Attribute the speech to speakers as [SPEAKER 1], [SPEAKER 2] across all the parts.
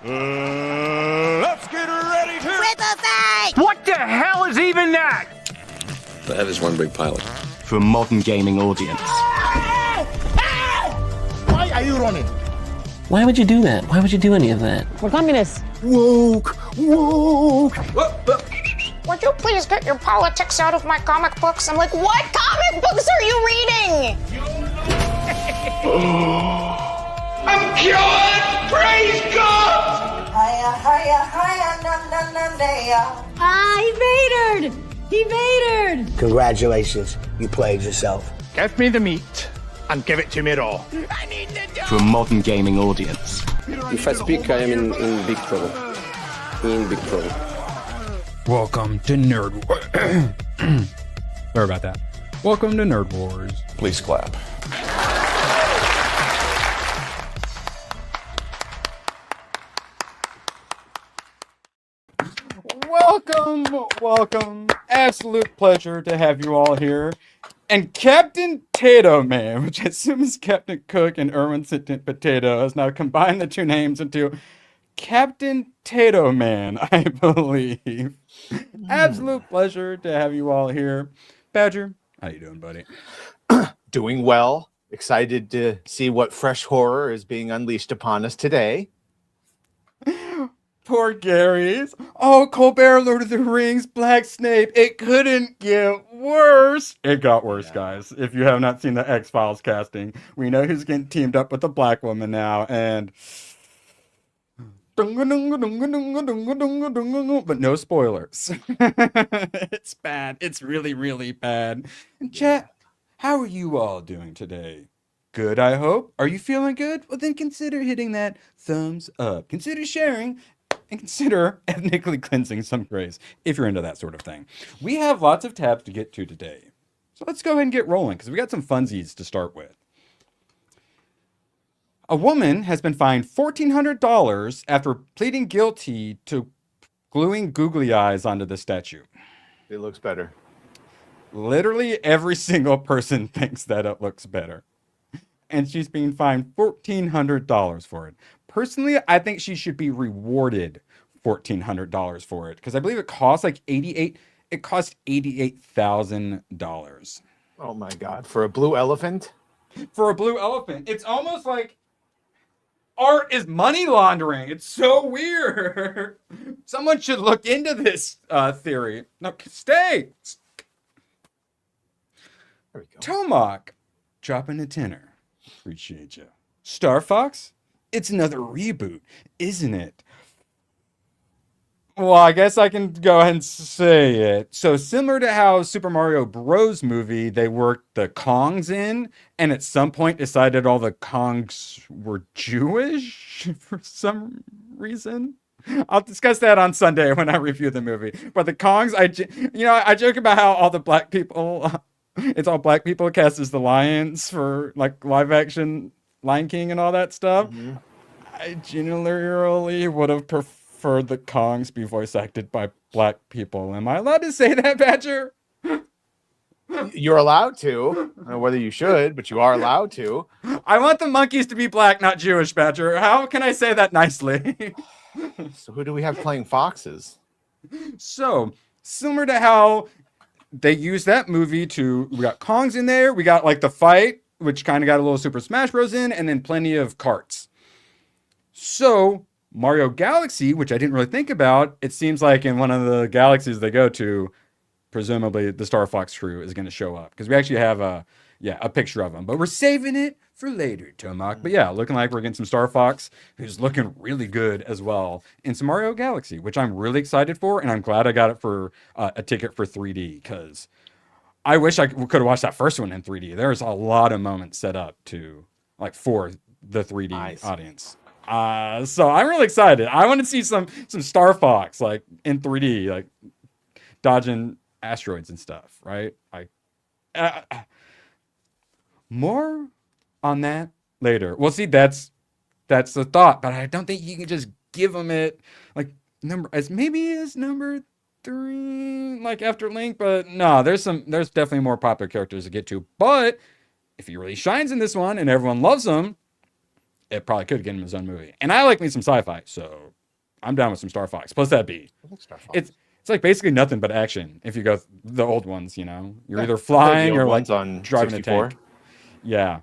[SPEAKER 1] Let's get ready to
[SPEAKER 2] Rip-a-fight!
[SPEAKER 3] What the hell is even that?
[SPEAKER 4] That is one big pilot.
[SPEAKER 3] For a modern gaming audience.
[SPEAKER 1] Why are you running?
[SPEAKER 5] Why would you do that? Why would you do any of that?
[SPEAKER 6] We're communists.
[SPEAKER 1] Woke.
[SPEAKER 7] Would you please get your politics out of my comic books? I'm like, what comic books are you reading?
[SPEAKER 1] I'm cured! Praise God!
[SPEAKER 6] He vatored!
[SPEAKER 8] Congratulations, you played yourself.
[SPEAKER 1] Give me the meat and give it to me raw.
[SPEAKER 3] For a modern gaming audience.
[SPEAKER 4] If I speak, I am in big trouble. In big trouble.
[SPEAKER 9] Welcome to Nerd Wars. Sorry about that. Welcome to Nerd Wars.
[SPEAKER 4] Please clap.
[SPEAKER 9] Welcome. Absolute pleasure to have you all here. And Captain Tato Man, which I assume is Captain Cook and Erwin Sentient Potato, has now combined the two names into Captain Tato Man, I believe. Absolute pleasure to have you all here. Badger, how you doing, buddy?
[SPEAKER 10] Doing well. Excited to see what fresh horror is being unleashed upon us today.
[SPEAKER 9] Poor Gary's. Oh, Colbert, Lord of the Rings, Black Snape. It couldn't get worse. It got worse, guys. If you have not seen the X-Files casting, we know who's getting teamed up with the black woman now. And but no spoilers. It's bad. It's really, really bad. And chat, how are you all doing today? Good, I hope. Are you feeling good? Well, then consider hitting that thumbs up. Consider sharing. And consider ethnically cleansing some grays, if you're into that sort of thing. We have lots of tabs to get to today. So let's go ahead and get rolling, because we got some funsies to start with. A woman has been fined $1,400 after pleading guilty to gluing googly eyes onto the statue.
[SPEAKER 10] It looks better.
[SPEAKER 9] Literally every single person thinks that it looks better. And she's being fined $1,400 for it. Personally, I think she should be rewarded $1,400 for it, because I believe it costs like $88,000.
[SPEAKER 10] Oh my God! For a blue elephant?
[SPEAKER 9] For a blue elephant, it's almost like art is money laundering. It's so weird. Someone should look into this theory. No, stay.
[SPEAKER 10] There we go.
[SPEAKER 9] Tomac, dropping a tenner. Appreciate you. Starfox, it's another reboot, isn't it? Well, I guess I can go ahead and say it. So similar to how Super Mario Bros. Movie, they worked the Kongs in, and at some point decided all the Kongs were Jewish for some reason. I'll discuss that on Sunday when I review the movie. But the Kongs, I joke about how all the black people, it's all black people cast as the lions for like live action Lion King and all that stuff. Mm-hmm. I generally would have preferred the Kongs be voice acted by black people. Am I allowed to say that, Badger?
[SPEAKER 10] You're allowed to. I don't know whether you should, but you are allowed to.
[SPEAKER 9] I want the monkeys to be black, not Jewish, Badger. How can I say that nicely?
[SPEAKER 10] So who do we have playing foxes?
[SPEAKER 9] So, similar to how they used that movie we got Kongs in there, we got like the fight, which kind of got a little Super Smash Bros. In, and then plenty of carts. So, Mario Galaxy, which I didn't really think about, it seems like in one of the galaxies they go to, presumably the Starfox crew is going to show up. Because we actually have a picture of them. But we're saving it for later, Tomac. But yeah, looking like we're getting some Starfox, who's looking really good as well, in some Mario Galaxy, which I'm really excited for. And I'm glad I got it for a ticket for 3D, because I wish I could have watched that first one in 3D. There's a lot of moments set up for the 3D audience. So I'm really excited. I want to see some Starfox like in 3D, like dodging asteroids and stuff, right? More on that later. Well, see, that's the thought, but I don't think you can just give them it like number 3, like after Link. But no, there's definitely more popular characters to get to. But if he really shines in this one and everyone loves him, it probably could get him his own movie. And I like me some sci-fi, so I'm down with some Starfox. Plus that beat. It's like basically nothing but action. If you go the old ones, you know, you're either flying or like
[SPEAKER 10] on
[SPEAKER 9] driving
[SPEAKER 10] 64.
[SPEAKER 9] a tank. Yeah,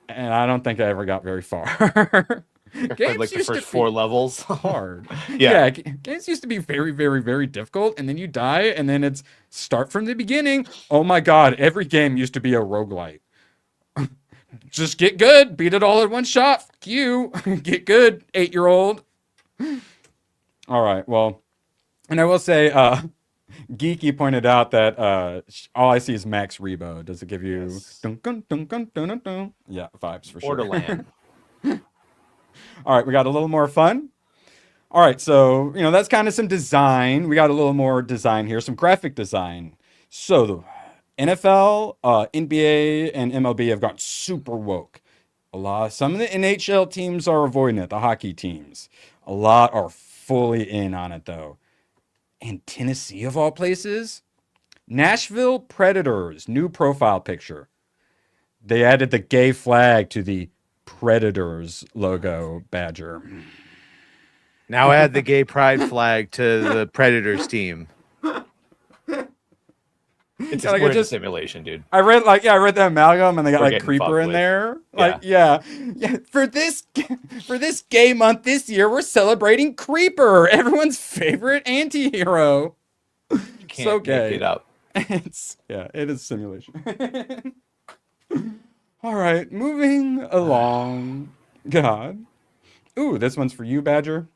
[SPEAKER 9] and I don't think I ever got very far.
[SPEAKER 10] Played like the first 4 levels.
[SPEAKER 9] Hard.
[SPEAKER 10] Yeah.
[SPEAKER 9] Games used to be very, very, very difficult, and then you die, and then it's start from the beginning. Oh my god, every game used to be a roguelite. Just get good, beat it all in one shot. Fuck you. Get good, 8-year-old. All right, well, and I will say, Geeky pointed out that all I see is Max Rebo. Does it give you dun, dun, dun, dun, dun, dun, dun? Yeah, vibes for sure.
[SPEAKER 10] Borderland.
[SPEAKER 9] All right, we got a little more fun. All right, so, you know, that's kind of some design. We got a little more design here, some graphic design. So the NFL, NBA, and MLB have gotten super woke. Some of the NHL teams are avoiding it, the hockey teams. A lot are fully in on it, though. And Tennessee, of all places, Nashville Predators, new profile picture. They added the gay flag to the Predators logo badger.
[SPEAKER 10] Now add the gay pride flag to the Predators team. It's
[SPEAKER 9] like
[SPEAKER 10] a simulation, dude.
[SPEAKER 9] I read the amalgam, and they got
[SPEAKER 10] We're
[SPEAKER 9] like
[SPEAKER 10] getting
[SPEAKER 9] Creeper
[SPEAKER 10] fucked
[SPEAKER 9] in
[SPEAKER 10] with.
[SPEAKER 9] there. Like, yeah. For this gay month this year, we're celebrating Creeper, everyone's favorite anti-hero.
[SPEAKER 10] You can't
[SPEAKER 9] So
[SPEAKER 10] make
[SPEAKER 9] gay.
[SPEAKER 10] it up.
[SPEAKER 9] It is simulation. All right, moving along. God. Ooh, this one's for you, Badger.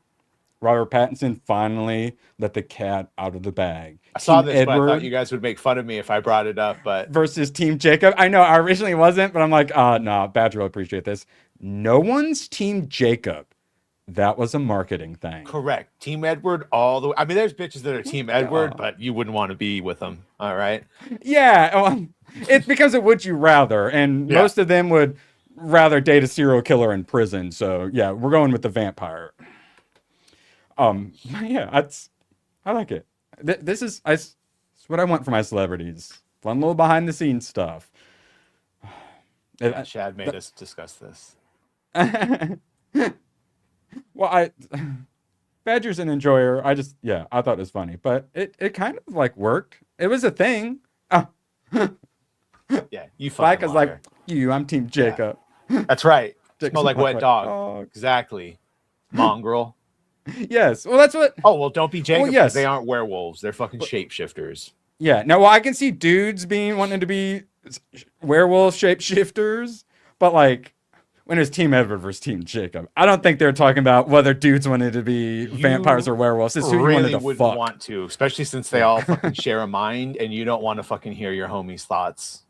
[SPEAKER 9] Robert Pattinson finally let the cat out of the bag.
[SPEAKER 10] I saw
[SPEAKER 9] Team
[SPEAKER 10] this, but I
[SPEAKER 9] Edward
[SPEAKER 10] thought you guys would make fun of me if I brought it up. But
[SPEAKER 9] versus Team Jacob. I know I originally wasn't, but I'm like, no, Badger will appreciate this. No one's Team Jacob. That was a marketing thing.
[SPEAKER 10] correct, Team Edward all the way. I mean, there's bitches that are Team Edward, but you wouldn't want to be with them. All right.
[SPEAKER 9] Yeah, well, it becomes a would you rather, and
[SPEAKER 10] Yeah.
[SPEAKER 9] most of them would rather date a serial killer in prison. So yeah, we're going with the vampire. Yeah, I like it. This is it's what I want for my celebrities. Fun little behind the scenes stuff.
[SPEAKER 10] Chad made us discuss this.
[SPEAKER 9] Well, Badger's an enjoyer. I thought it was funny, but it kind of like worked. It was a thing.
[SPEAKER 10] Yeah, you
[SPEAKER 9] Like,
[SPEAKER 10] fucking
[SPEAKER 9] like
[SPEAKER 10] liar.
[SPEAKER 9] you, I'm Team Jacob.
[SPEAKER 10] That's right.
[SPEAKER 9] Dick
[SPEAKER 10] Smell like
[SPEAKER 9] smell
[SPEAKER 10] wet
[SPEAKER 9] like
[SPEAKER 10] dog.
[SPEAKER 9] dog.
[SPEAKER 10] Exactly. Mongrel.
[SPEAKER 9] Yes. Well, that's what.
[SPEAKER 10] Oh well, don't be Jacob.
[SPEAKER 9] Well,
[SPEAKER 10] 'Cause
[SPEAKER 9] yes.
[SPEAKER 10] They aren't werewolves. They're fucking shapeshifters.
[SPEAKER 9] Yeah. Now, well, I can see dudes wanting to be werewolf shapeshifters, but like when it's Team Edward versus Team Jacob, I don't think they're talking about whether dudes wanted to be vampires or werewolves. It's who you
[SPEAKER 10] really
[SPEAKER 9] wanted to
[SPEAKER 10] wouldn't
[SPEAKER 9] fuck.
[SPEAKER 10] want to, especially since they all fucking share a mind, and you don't want to fucking hear your homie's thoughts.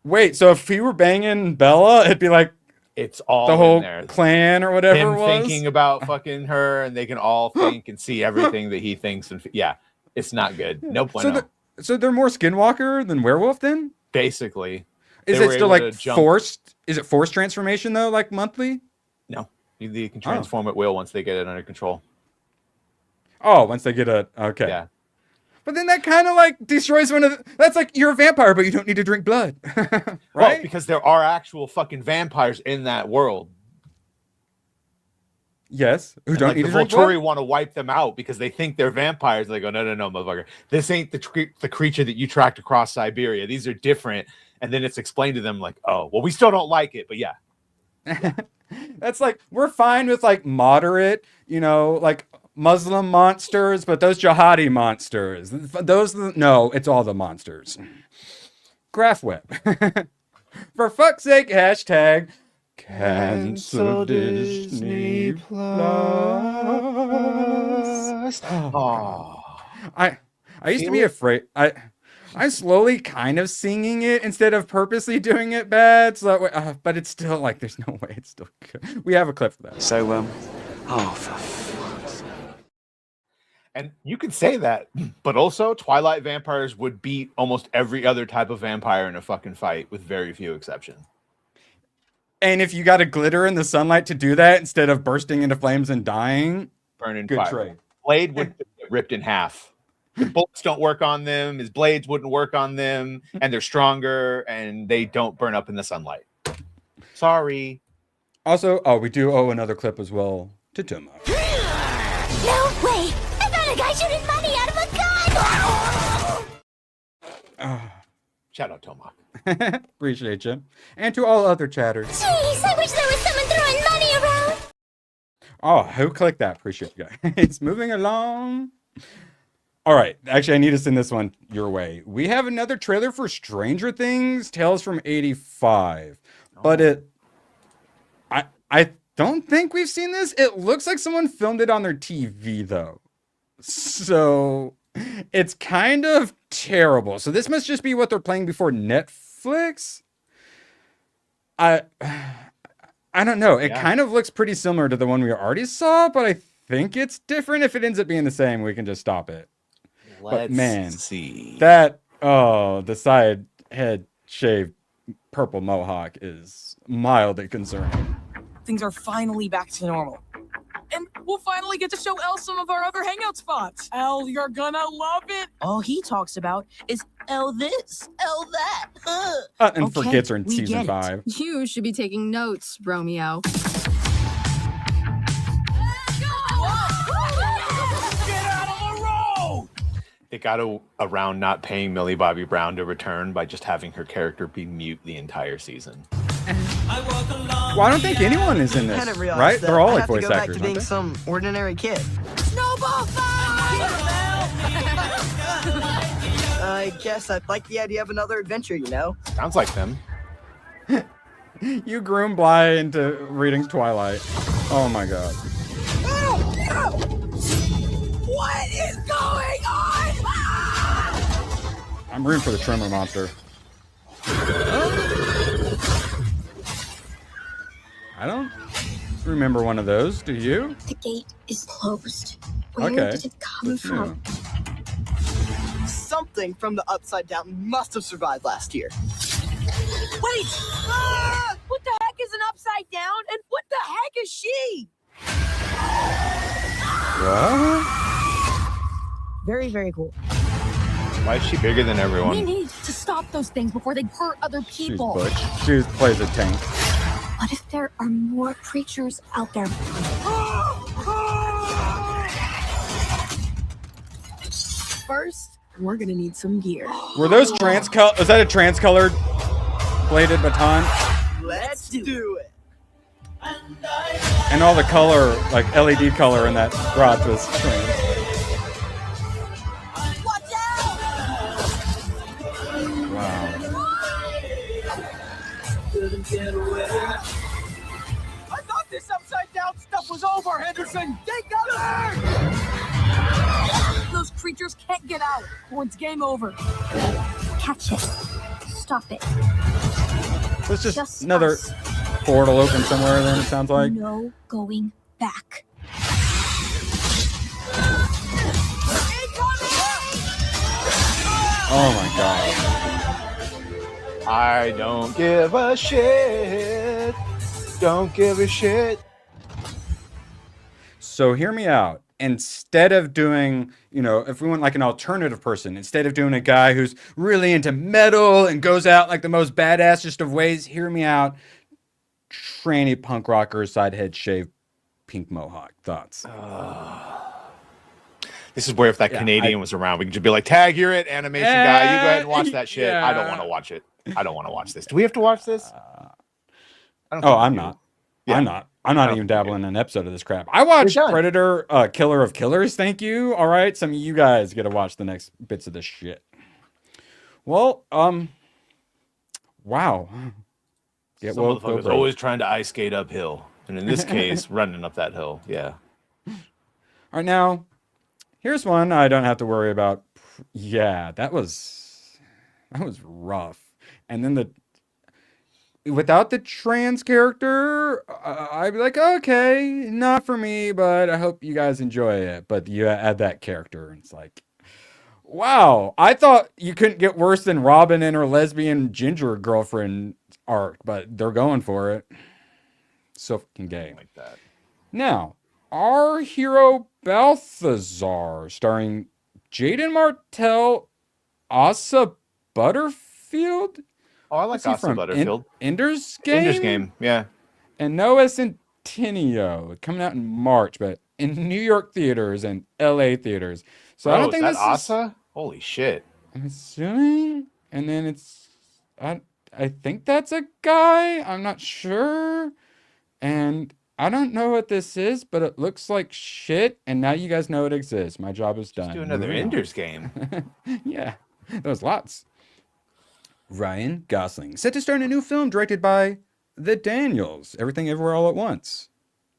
[SPEAKER 9] Wait, so if he were banging Bella, it'd be like
[SPEAKER 10] It's all
[SPEAKER 9] the whole
[SPEAKER 10] in there.
[SPEAKER 9] clan or whatever
[SPEAKER 10] Him
[SPEAKER 9] it was.
[SPEAKER 10] thinking about fucking her, and they can all think and see everything that he thinks. And yeah, it's not good. No bueno.
[SPEAKER 9] So they're more skinwalker than werewolf then?
[SPEAKER 10] Basically,
[SPEAKER 9] Is
[SPEAKER 10] they
[SPEAKER 9] it
[SPEAKER 10] were
[SPEAKER 9] still
[SPEAKER 10] able
[SPEAKER 9] like
[SPEAKER 10] to jump-
[SPEAKER 9] forced? Is it forced transformation though, like monthly?
[SPEAKER 10] No, they can transform at will once they get it under control.
[SPEAKER 9] Oh, once they get okay.
[SPEAKER 10] Yeah.
[SPEAKER 9] But then that kind of like destroys one of the, that's like you're a vampire, but you don't need to drink blood.
[SPEAKER 10] Right?
[SPEAKER 9] Right?
[SPEAKER 10] Because there are actual fucking vampires in that world.
[SPEAKER 9] Yes. Who
[SPEAKER 10] And,
[SPEAKER 9] don't
[SPEAKER 10] like,
[SPEAKER 9] need
[SPEAKER 10] the
[SPEAKER 9] to drink
[SPEAKER 10] Volturi
[SPEAKER 9] blood?
[SPEAKER 10] want to wipe them out because they think they're vampires. They go, no, motherfucker. This ain't the creature that you tracked across Siberia. These are different. And then it's explained to them like, oh, well, we still don't like it, but yeah.
[SPEAKER 9] That's like we're fine with like moderate, like Muslim monsters, but those jihadi monsters, no, it's all the monsters. Graph web. For fuck's sake, hashtag cancel Disney Plus.
[SPEAKER 10] Oh.
[SPEAKER 9] I used to be afraid. I'm slowly kind of singing it instead of purposely doing it bad. So that way, but it's still like there's no way it's still good. We have a clip for that.
[SPEAKER 3] So, for fuck's sake.
[SPEAKER 10] And you could say that, but also Twilight vampires would beat almost every other type of vampire in a fucking fight with very few exceptions.
[SPEAKER 9] And if you got a glitter in the sunlight to do that instead of bursting into flames and dying,
[SPEAKER 10] Burning
[SPEAKER 9] good
[SPEAKER 10] fire.
[SPEAKER 9] trade.
[SPEAKER 10] Blade would get ripped in half. The bullets don't work on them. His blades wouldn't work on them, and they're stronger, and they don't burn up in the sunlight. Sorry.
[SPEAKER 9] Also, oh, we do owe another clip as well to Tuma.
[SPEAKER 2] No way! I found a guy shooting money out of a gun!
[SPEAKER 10] Shout out Tomac.
[SPEAKER 9] Appreciate you. And to all other chatters.
[SPEAKER 2] Jeez, I wish there was someone throwing money around!
[SPEAKER 9] Oh, who clicked that? Appreciate you guys. It's moving along. All right. Actually, I need to send this one your way. We have another trailer for Stranger Things, Tales from 85. But I don't think we've seen this. It looks like someone filmed it on their TV, though. So it's kind of terrible. So this must just be what they're playing before Netflix. I don't know. It kind of looks pretty similar to the one we already saw, but I think it's different. If it ends up being the same, we can just stop it.
[SPEAKER 10] Let's see.
[SPEAKER 9] That, the side head shaved purple mohawk is mildly concerning.
[SPEAKER 11] Things are finally back to normal. And we'll finally get to show Elle some of our other hangout spots. Elle, you're gonna love it. All he talks about is Elle this, Elle that.
[SPEAKER 9] And forgets her in season 5.
[SPEAKER 6] You should be taking notes, Romeo.
[SPEAKER 10] It got around not paying Millie Bobby Brown to return by just having her character be mute the entire season.
[SPEAKER 9] Well, I don't think anyone is in this, right? They're all like voice actors, aren't they?
[SPEAKER 11] Some ordinary kid.
[SPEAKER 2] Snowball
[SPEAKER 11] I guess I'd like the idea of another adventure, you know?
[SPEAKER 10] Sounds like them.
[SPEAKER 9] You groomed Bly into reading Twilight. Oh my god.
[SPEAKER 11] What is going on?
[SPEAKER 9] I'm rooting for the Tremor monster. I don't remember one of those. Do you?
[SPEAKER 2] The gate is closed. Where
[SPEAKER 9] Okay.
[SPEAKER 2] did it come from?
[SPEAKER 11] Something from the Upside Down must have survived last year. Wait! What the heck is an Upside Down? And what the heck is she?
[SPEAKER 9] What?
[SPEAKER 11] Very, very cool.
[SPEAKER 10] Why is she bigger than
[SPEAKER 6] We
[SPEAKER 10] everyone?
[SPEAKER 6] need to stop those things before they hurt other
[SPEAKER 9] She's
[SPEAKER 6] people.
[SPEAKER 9] butch. She plays a tank.
[SPEAKER 6] What if there are more creatures out there? First, we're gonna need some gear.
[SPEAKER 9] Were those is that a trans-colored bladed baton?
[SPEAKER 11] Let's do it.
[SPEAKER 9] And all the color, like LED color in that crotch was trans.
[SPEAKER 11] Watch out!
[SPEAKER 9] Wow.
[SPEAKER 11] I thought this Upside Down stuff was over, Henderson! Get cover! Those creatures can't get out, or it's game over.
[SPEAKER 2] Catch it. Stop it.
[SPEAKER 9] So it's just
[SPEAKER 2] Just
[SPEAKER 9] another
[SPEAKER 2] us.
[SPEAKER 9] portal open somewhere then, it sounds like.
[SPEAKER 2] No going back.
[SPEAKER 9] Oh my god.
[SPEAKER 10] I don't give a shit. Don't give a shit.
[SPEAKER 9] So hear me out. Instead of doing, if we want like an alternative person, instead of doing a guy who's really into metal and goes out like the most badassest of ways, hear me out. Tranny punk rocker, side head shaved, pink mohawk. Thoughts?
[SPEAKER 10] This is where if that Canadian was around, we could just be like, tag, you're it, animation guy. You go ahead and watch that shit.
[SPEAKER 9] Yeah.
[SPEAKER 10] I don't want to watch it. I don't want to watch this. Do we have to watch this? I don't
[SPEAKER 9] Oh,
[SPEAKER 10] think
[SPEAKER 9] I'm
[SPEAKER 10] we do.
[SPEAKER 9] not.
[SPEAKER 10] Yeah.
[SPEAKER 9] I'm not. I'm not even dabbling in an episode of this crap. I watched
[SPEAKER 10] done.
[SPEAKER 9] Predator, Killer of Killers. Thank you. All right. Some of you guys get to watch the next bits of this shit. Well, wow. Get
[SPEAKER 10] Some
[SPEAKER 9] woke,
[SPEAKER 10] motherfuckers
[SPEAKER 9] go
[SPEAKER 10] always trying to ice skate uphill. And in this case, running up that hill. Yeah.
[SPEAKER 9] All right, now, here's one I don't have to worry about. Yeah, that was rough. And then without the trans character, I'd be like, okay, not for me, but I hope you guys enjoy it. But you add that character, and it's like, wow, I thought you couldn't get worse than Robin and her lesbian ginger girlfriend arc, but they're going for it. So fucking gay.
[SPEAKER 10] Like that.
[SPEAKER 9] Now, our hero Balthazar, starring Jaden Martell, Asa Butterfield.
[SPEAKER 10] Oh, I like
[SPEAKER 9] What's he
[SPEAKER 10] Asa
[SPEAKER 9] from?
[SPEAKER 10] Butterfield.
[SPEAKER 9] Ender's Game?
[SPEAKER 10] Ender's Game, yeah.
[SPEAKER 9] and Noah Centineo coming out in March, but in New York theaters and LA theaters. So I don't think
[SPEAKER 10] is
[SPEAKER 9] this
[SPEAKER 10] that
[SPEAKER 9] is.
[SPEAKER 10] Asa? Holy shit!
[SPEAKER 9] I'm assuming, and then I think that's a guy. I'm not sure, and I don't know what this is, but it looks like shit. And now you guys know it exists. My job is done.
[SPEAKER 10] Let's do another
[SPEAKER 9] Moving on.
[SPEAKER 10] Ender's Game.
[SPEAKER 9] Yeah, there's lots. Ryan Gosling set to star in a new film directed by the Daniels. Everything Everywhere All at Once.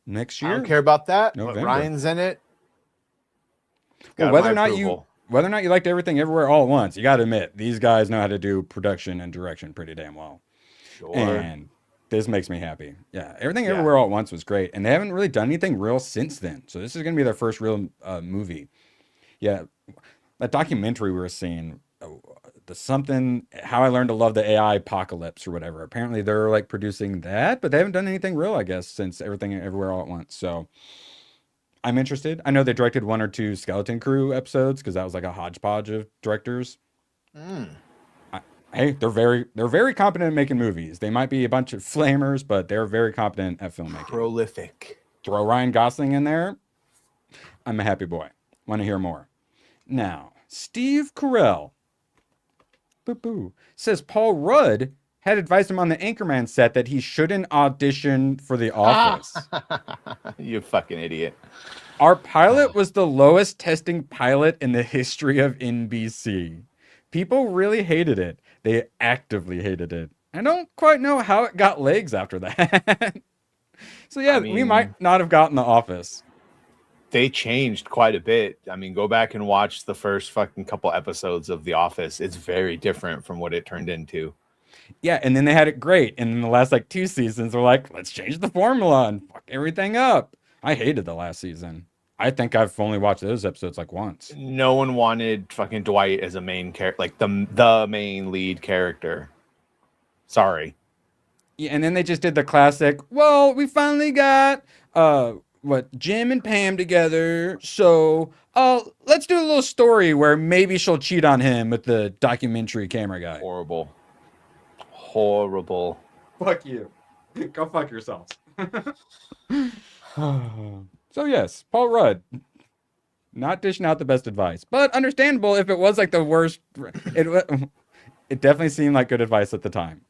[SPEAKER 9] Next
[SPEAKER 10] I
[SPEAKER 9] year.
[SPEAKER 10] don't care about that.
[SPEAKER 9] November.
[SPEAKER 10] But Ryan's in it.
[SPEAKER 9] Well,
[SPEAKER 10] Got
[SPEAKER 9] whether
[SPEAKER 10] my
[SPEAKER 9] or not
[SPEAKER 10] approval.
[SPEAKER 9] you liked Everything Everywhere All at Once, you got to admit these guys know how to do production and direction pretty damn well.
[SPEAKER 10] Sure.
[SPEAKER 9] And this makes me happy. Yeah, Everything Everywhere All at Once was great, and they haven't really done anything real since then. So this is going to be their first real movie. Yeah, that documentary we were seeing, How I Learned to Love the AI Apocalypse or whatever. Apparently they're like producing that, but they haven't done anything real, I guess, since Everything Everywhere All at Once. So I'm interested. I know they directed 1 or 2 Skeleton Crew episodes because that was like a hodgepodge of directors. Hey, they're very competent at making movies. They might be a bunch of flamers, but they're very competent at filmmaking.
[SPEAKER 10] Prolific.
[SPEAKER 9] Throw Ryan Gosling in there. I'm a happy boy. Want to hear more. Now, Steve Carell says Paul Rudd had advised him on the Anchorman set that he shouldn't audition for The Office.
[SPEAKER 10] You fucking idiot.
[SPEAKER 9] Our pilot was the lowest testing pilot in the history of NBC. People really hated it. They actively hated it. I don't quite know how it got legs after that. So yeah, we might not have gotten The Office.
[SPEAKER 10] They changed quite a bit. I mean, go back and watch the first fucking couple episodes of The Office. It's very different from what it turned into.
[SPEAKER 9] Yeah, and then they had it great. And in the last like 2 seasons, they're like, let's change the formula and fuck everything up. I hated the last season. I think I've only watched those episodes like once.
[SPEAKER 10] No one wanted fucking Dwight as a main character, like the main lead character. Sorry.
[SPEAKER 9] Yeah, and then they just did the classic, well, we finally got Jim and Pam together, so let's do a little story where maybe she'll cheat on him with the documentary camera guy.
[SPEAKER 10] Horrible.
[SPEAKER 9] Fuck you. Go fuck yourselves. So yes, Paul Rudd, not dishing out the best advice, but understandable if it was like the worst. It definitely seemed like good advice at the time.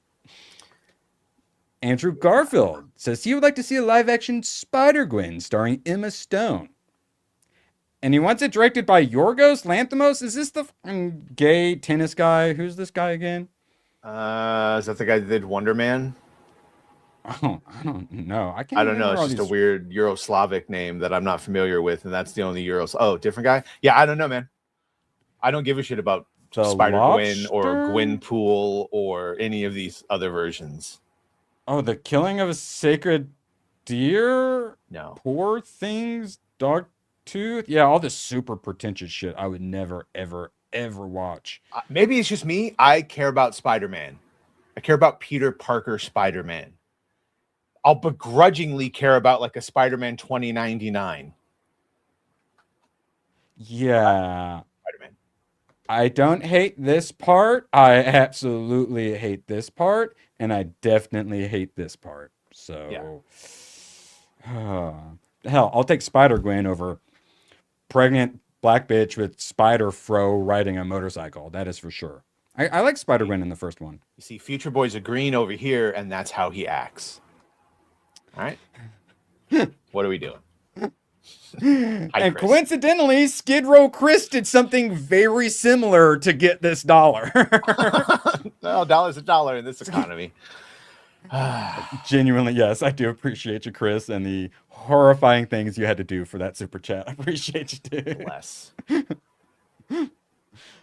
[SPEAKER 9] Andrew Garfield says he would like to see a live-action Spider-Gwen starring Emma Stone. And he wants it directed by Yorgos Lanthimos. Is this the gay tennis guy? Who's this guy again?
[SPEAKER 10] Is that the guy that did Wonder Man?
[SPEAKER 9] Oh, I don't know. I
[SPEAKER 10] don't know. It's just a weird Yugoslavic name that I'm not familiar with, and that's the only Euros. Oh, different guy? Yeah, I don't know, man. I don't give a shit about Spider-Gwen or Gwenpool or any of these other versions.
[SPEAKER 9] Oh, the killing of a sacred deer?
[SPEAKER 10] No.
[SPEAKER 9] Poor things, dog tooth? Yeah, all this super pretentious shit I would never, ever, ever watch.
[SPEAKER 10] Maybe it's just me. I care about Spider-Man. I care about Peter Parker Spider-Man. I'll begrudgingly care about like a Spider-Man 2099.
[SPEAKER 9] Yeah.
[SPEAKER 10] Spider-Man.
[SPEAKER 9] I don't hate this part. I absolutely hate this part. And I definitely hate this part. So, hell, I'll take Spider-Gwen over pregnant black bitch with spider fro riding a motorcycle. That is for sure. I like Spider-Gwen in the first one.
[SPEAKER 10] You see, Future Boy's a green over here, and that's how he acts. All right. What are we doing?
[SPEAKER 9] And coincidentally, Skid Row Chris did something very similar to get this dollar.
[SPEAKER 10] Well, dollar's a dollar in this economy.
[SPEAKER 9] Genuinely, yes, I do appreciate you, Chris, and the horrifying things you had to do for that super chat. I appreciate you, dude.
[SPEAKER 10] Bless.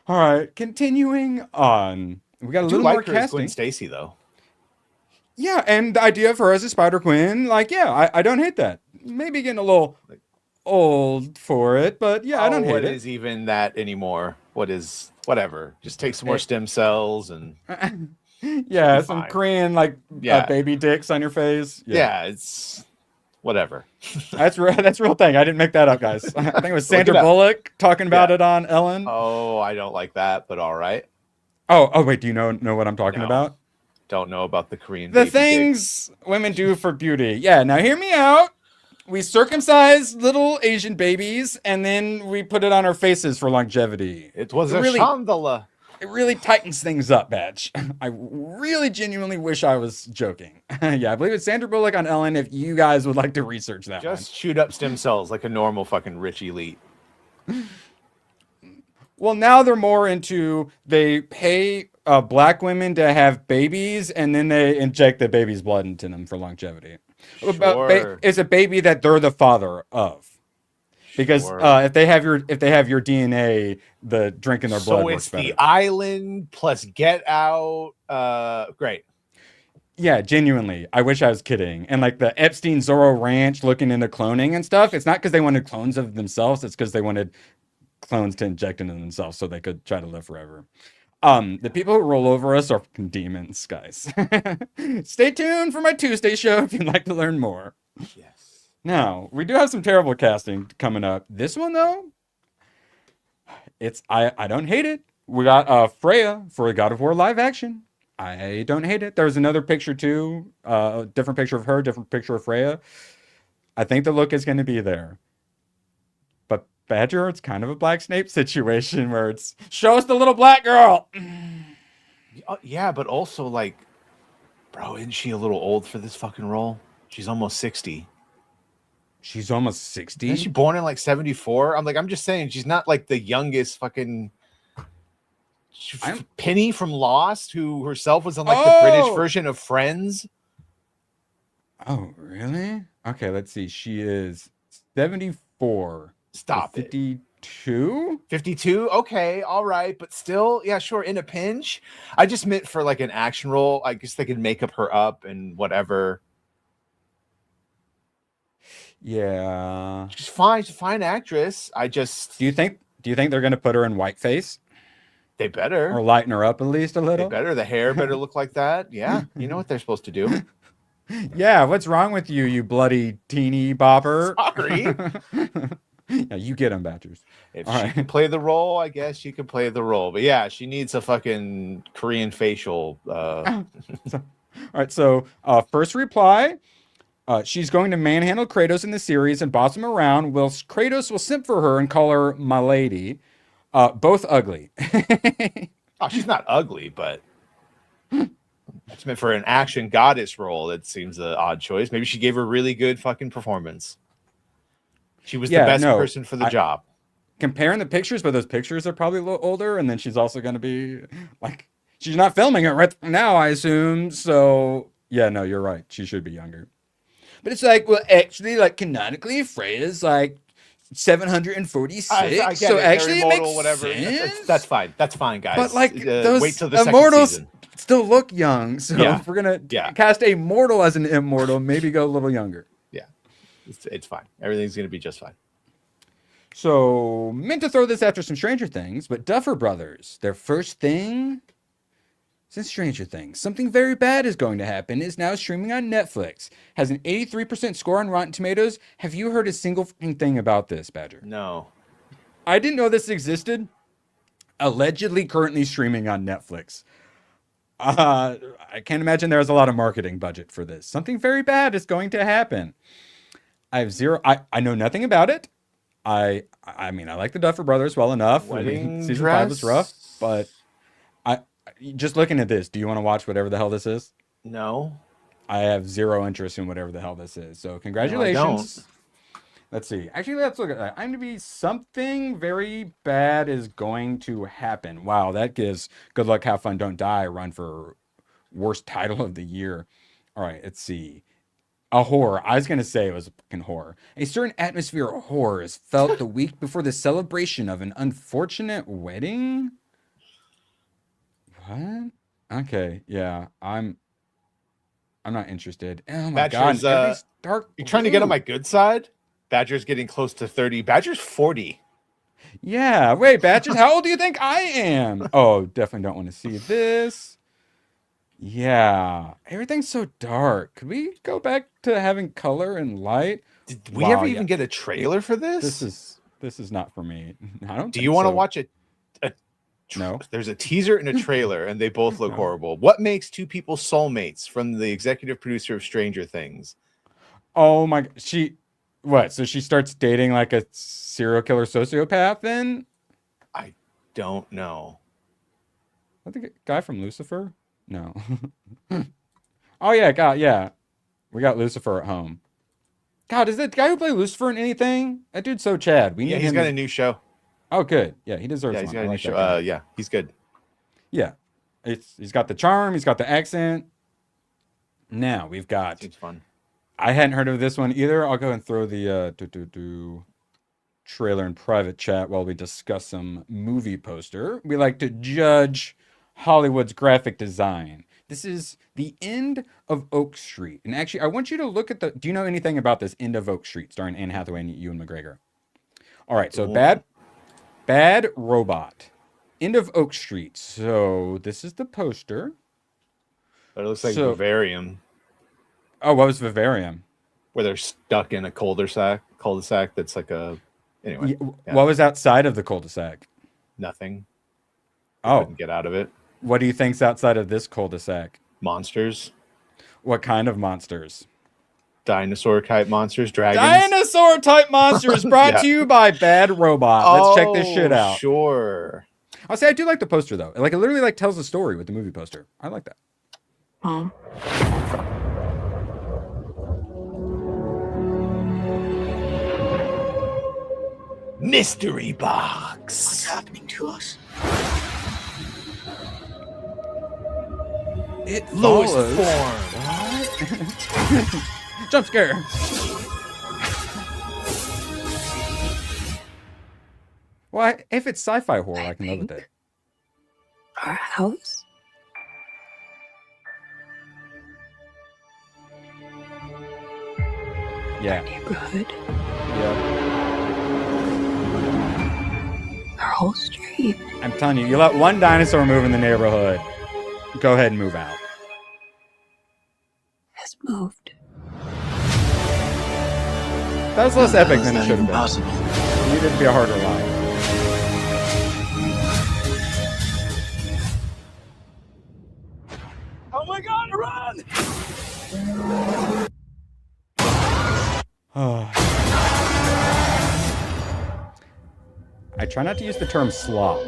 [SPEAKER 9] All right, continuing on. We got a little more casting.
[SPEAKER 10] Gwen Stacy, though.
[SPEAKER 9] Yeah, and the idea of her as a Spider-Gwen, like, yeah, I don't hate that. Maybe getting a little old for it, but yeah, I don't hate it.
[SPEAKER 10] What is even that anymore? Whatever. Just take some more stem cells and...
[SPEAKER 9] Yeah, some Korean, like, baby dicks on your face.
[SPEAKER 10] Yeah, it's... Whatever.
[SPEAKER 9] That's real thing. I didn't make that up, guys. I think it was Sandra Bullock talking about it on Ellen.
[SPEAKER 10] Oh, I don't like that, but all right.
[SPEAKER 9] Oh, wait. Do you know what I'm talking about?
[SPEAKER 10] don't know about the Korean.
[SPEAKER 9] The
[SPEAKER 10] baby
[SPEAKER 9] things women do for beauty. Yeah, now hear me out. We circumcise little Asian babies, and then we put it on our faces for longevity.
[SPEAKER 10] It was a
[SPEAKER 9] really,
[SPEAKER 10] chandala.
[SPEAKER 9] It really tightens things up, Badge. I really genuinely wish I was joking. Yeah, I believe it's Sandra Bullock on Ellen. If you guys would like to research that,
[SPEAKER 10] Just shoot up stem cells like a normal fucking rich elite.
[SPEAKER 9] Well, now they're more into they pay black women to have babies, and then they inject the baby's blood into them for longevity.
[SPEAKER 10] Sure.
[SPEAKER 9] It's a baby that they're the father of, because if they have your DNA, the drinking their blood
[SPEAKER 10] So
[SPEAKER 9] works
[SPEAKER 10] it's
[SPEAKER 9] better.
[SPEAKER 10] the island plus Get Out. Great.
[SPEAKER 9] Yeah, genuinely. I wish I was kidding. And like the Epstein Zorro Ranch looking into cloning and stuff, it's not because they wanted clones of themselves, it's because they wanted clones to inject into themselves so they could try to live forever. The people who roll over us are fucking demons, guys. Stay tuned for my Tuesday show if you'd like to learn more.
[SPEAKER 10] Yes.
[SPEAKER 9] Now, we do have some terrible casting coming up. This one though, I don't hate it. We got Freya for a God of War live action. I don't hate it. There's another picture too, a different picture of her, different picture of Freya. I think the look is going to be there. But Badger, it's kind of a Black Snape situation where it's show us the little black girl.
[SPEAKER 10] Yeah, but also like, bro, isn't she a little old for this fucking role? She's almost 60.
[SPEAKER 9] She's almost 60.
[SPEAKER 10] Isn't she born in like 74? I'm just saying she's not like the youngest fucking Penny from Lost, who herself was on like the British version of Friends.
[SPEAKER 9] Oh, really? Okay, let's see. She is 74.
[SPEAKER 10] Stop it.
[SPEAKER 9] 52?
[SPEAKER 10] 52? Okay, all right. But still, yeah, sure, in a pinch. I just meant for like an action role. I guess they could make up her up and whatever.
[SPEAKER 9] Yeah.
[SPEAKER 10] She's fine. She's a fine actress. I just...
[SPEAKER 9] Do you think they're going to put her in whiteface?
[SPEAKER 10] They better.
[SPEAKER 9] Or lighten her up at least a little?
[SPEAKER 10] They better. The hair better look like that. Yeah, you know what they're supposed to do.
[SPEAKER 9] Yeah, what's wrong with you, you bloody teeny bopper?
[SPEAKER 10] Sorry.
[SPEAKER 9] Yeah, you get them, Badgers.
[SPEAKER 10] If she can play the role, I guess she can play the role. But yeah, she needs a fucking Korean facial.
[SPEAKER 9] All right, so first reply. She's going to manhandle Kratos in the series and boss him around, whilst Kratos will simp for her and call her my lady. Both ugly.
[SPEAKER 10] Oh, she's not ugly, but it's meant for an action goddess role. It seems an odd choice. Maybe she gave a really good fucking performance. She was the best person for the job.
[SPEAKER 9] Comparing the pictures, but those pictures are probably a little older, and then she's also going to be like, she's not filming it right now, I assume. So yeah, no, you're right. She should be younger. But it's like, well, actually, like canonically, Freya's like 746.
[SPEAKER 10] I get
[SPEAKER 9] so
[SPEAKER 10] it,
[SPEAKER 9] actually, it makes
[SPEAKER 10] whatever.
[SPEAKER 9] sense.
[SPEAKER 10] That's fine. That's fine, guys.
[SPEAKER 9] But like those
[SPEAKER 10] wait till the
[SPEAKER 9] immortals
[SPEAKER 10] second season.
[SPEAKER 9] still look young. So if we're gonna cast a mortal as an immortal, maybe go a little younger.
[SPEAKER 10] Yeah, it's fine. Everything's gonna be just fine.
[SPEAKER 9] So meant to throw this after some Stranger Things, but Duffer Brothers, their first thing since Stranger Things, something very bad is going to happen, is now streaming on Netflix. Has an 83% score on Rotten Tomatoes. Have you heard a single thing about this, Badger?
[SPEAKER 10] No.
[SPEAKER 9] I didn't know this existed. Allegedly currently streaming on Netflix. I can't imagine there's a lot of marketing budget for this. Something very bad is going to happen. I know nothing about it. I mean, I like the Duffer Brothers well enough. Season 5 was rough, but just looking at this, do you want to watch whatever the hell this is?
[SPEAKER 10] No.
[SPEAKER 9] I have zero interest in whatever the hell this is. So congratulations.
[SPEAKER 10] No,
[SPEAKER 9] Let's see. Actually, let's look at that. IMDb, something very bad is going to happen. Wow, that gives Good Luck, Have Fun, Don't Die a run for worst title of the year. All right, let's see. A horror. I was going to say it was a fucking horror. A certain atmosphere of horror is felt the week before the celebration of an unfortunate wedding. What? Okay, yeah, I'm not interested. Oh my
[SPEAKER 10] Badger's,
[SPEAKER 9] god, everything's dark.
[SPEAKER 10] You're trying to get on my good side? Badger's getting close to 30. Badger's 40.
[SPEAKER 9] Yeah, wait, Badgers, how old do you think I am? Oh, definitely don't want to see this. Yeah, everything's so dark. Could we go back to having color and light?
[SPEAKER 10] Did we ever even get a trailer for this?
[SPEAKER 9] This is not for me. I don't.
[SPEAKER 10] Do you want to watch a
[SPEAKER 9] No.
[SPEAKER 10] There's a teaser and a trailer, and they both look horrible. What makes two people soulmates? From the executive producer of Stranger Things.
[SPEAKER 9] Oh my! What? So she starts dating like a serial killer sociopath? Then
[SPEAKER 10] I don't know.
[SPEAKER 9] I think guy from Lucifer. No. Oh yeah, God, yeah. We got Lucifer at home. God, is that guy who played Lucifer in anything? That dude's so Chad. We need
[SPEAKER 10] He's
[SPEAKER 9] him.
[SPEAKER 10] got a new show.
[SPEAKER 9] Oh, good. Yeah, he deserves
[SPEAKER 10] Yeah,
[SPEAKER 9] one.
[SPEAKER 10] he's got
[SPEAKER 9] I
[SPEAKER 10] a new
[SPEAKER 9] like that
[SPEAKER 10] show.
[SPEAKER 9] guy.
[SPEAKER 10] Yeah, he's good.
[SPEAKER 9] Yeah, he's got the charm. He's got the accent. Now we've got.
[SPEAKER 10] It's fun.
[SPEAKER 9] I hadn't heard of this one either. I'll go and throw the trailer in private chat while we discuss some movie poster. We like to judge Hollywood's graphic design. This is The End of Oak Street. And actually, I want you to look at the... Do you know anything about this End of Oak Street starring Anne Hathaway and Ewan McGregor? All right, so Bad Robot. End of Oak Street. So this is the poster.
[SPEAKER 10] But it looks like Vivarium.
[SPEAKER 9] Oh, what was Vivarium?
[SPEAKER 10] Where they're stuck in a cul-de-sac that's like a... Anyway. Yeah.
[SPEAKER 9] What was outside of the cul-de-sac?
[SPEAKER 10] Nothing.
[SPEAKER 9] Oh.
[SPEAKER 10] Couldn't get out of it.
[SPEAKER 9] What do you think's outside of this cul-de-sac?
[SPEAKER 10] Monsters.
[SPEAKER 9] What kind of monsters?
[SPEAKER 10] Dinosaur-type monsters, dragons.
[SPEAKER 9] Dinosaur-type monsters brought to you by Bad Robot. Let's check this shit out.
[SPEAKER 10] Sure.
[SPEAKER 9] I'll say I do like the poster, though. Like, it literally, like, tells a story with the movie poster. I like that.
[SPEAKER 11] Mom.
[SPEAKER 10] Mystery box.
[SPEAKER 8] What's happening to us?
[SPEAKER 9] It
[SPEAKER 10] Lowest
[SPEAKER 9] follows.
[SPEAKER 10] form.
[SPEAKER 9] Jump scare. Well, if it's sci-fi horror, I can live with it.
[SPEAKER 6] Our house?
[SPEAKER 9] Yeah.
[SPEAKER 6] Neighborhood?
[SPEAKER 9] Yeah.
[SPEAKER 6] Our whole street?
[SPEAKER 9] I'm telling you, you let one dinosaur move in the neighborhood, go ahead and move out.
[SPEAKER 6] Has moved.
[SPEAKER 9] That was less epic than it should have been.
[SPEAKER 8] Possible.
[SPEAKER 9] It needed to be a harder line.
[SPEAKER 11] Oh my God, run!
[SPEAKER 9] I try not to use the term slop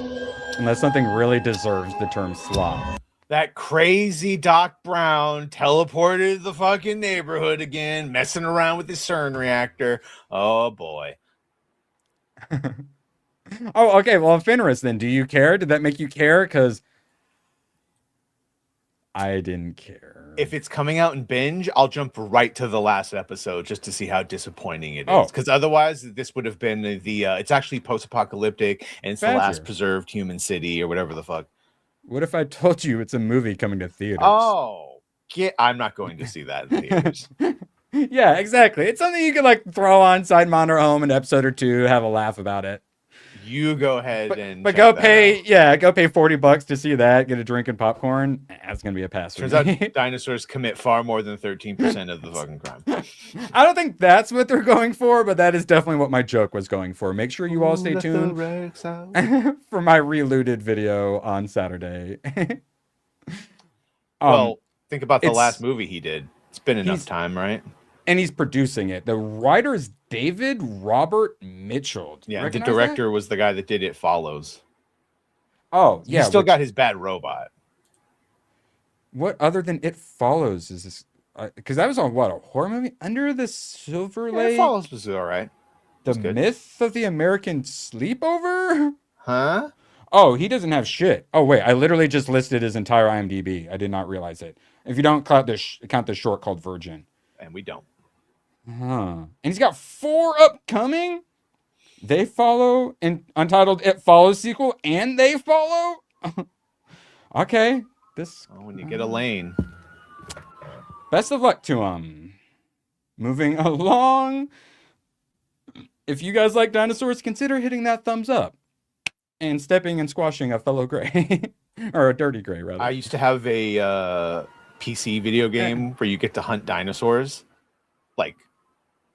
[SPEAKER 9] unless something really deserves the term slop.
[SPEAKER 10] That crazy Doc Brown teleported to the fucking neighborhood again, messing around with his CERN reactor. Oh boy.
[SPEAKER 9] Oh, okay. Well, Fenris, then, do you care? Did that make you care? Because I didn't care.
[SPEAKER 10] If it's coming out in binge, I'll jump right to the last episode just to see how disappointing it is.
[SPEAKER 9] Oh.
[SPEAKER 10] Because otherwise, this would have been it's actually post-apocalyptic and it's the last preserved human city or whatever the fuck.
[SPEAKER 9] What if I told you it's a movie coming to theaters?
[SPEAKER 10] Oh, I'm not going to see that in theaters.
[SPEAKER 9] Yeah, exactly. It's something you could like throw on side monitor at home, an episode or two, have a laugh about it.
[SPEAKER 10] You go ahead
[SPEAKER 9] but go pay, go pay $40 to see that. Get a drink and popcorn. That's gonna be a pass.
[SPEAKER 10] Turns out dinosaurs commit far more than 13% of the fucking crime.
[SPEAKER 9] I don't think that's what they're going for, but that is definitely what my joke was going for. Make sure you all stay tuned for my relooted video on Saturday.
[SPEAKER 10] Well, think about the last movie he did. It's been enough time, right?
[SPEAKER 9] And he's producing it. The writer is David Robert Mitchell.
[SPEAKER 10] Yeah, the director was the guy that did It Follows.
[SPEAKER 9] Oh, yeah.
[SPEAKER 10] He's still got his Bad Robot.
[SPEAKER 9] What other than It Follows is this? Because that was on what, a horror movie? Under the Silver Lake?
[SPEAKER 10] It Follows was all right.
[SPEAKER 9] The Myth of the American Sleepover?
[SPEAKER 10] Huh?
[SPEAKER 9] Oh, he doesn't have shit. Oh, wait. I literally just listed his entire IMDb. I did not realize it. If you don't count the short called Virgin.
[SPEAKER 10] And we don't.
[SPEAKER 9] Huh. And he's got 4 upcoming. They Follow, and Untitled It Follows sequel, and They Follow. Okay.
[SPEAKER 10] When you get a lane.
[SPEAKER 9] Best of luck to him. Moving along. If you guys like dinosaurs, consider hitting that thumbs up and stepping and squashing a fellow gray or a dirty gray, rather.
[SPEAKER 10] I used to have a PC video game where you get to hunt dinosaurs, like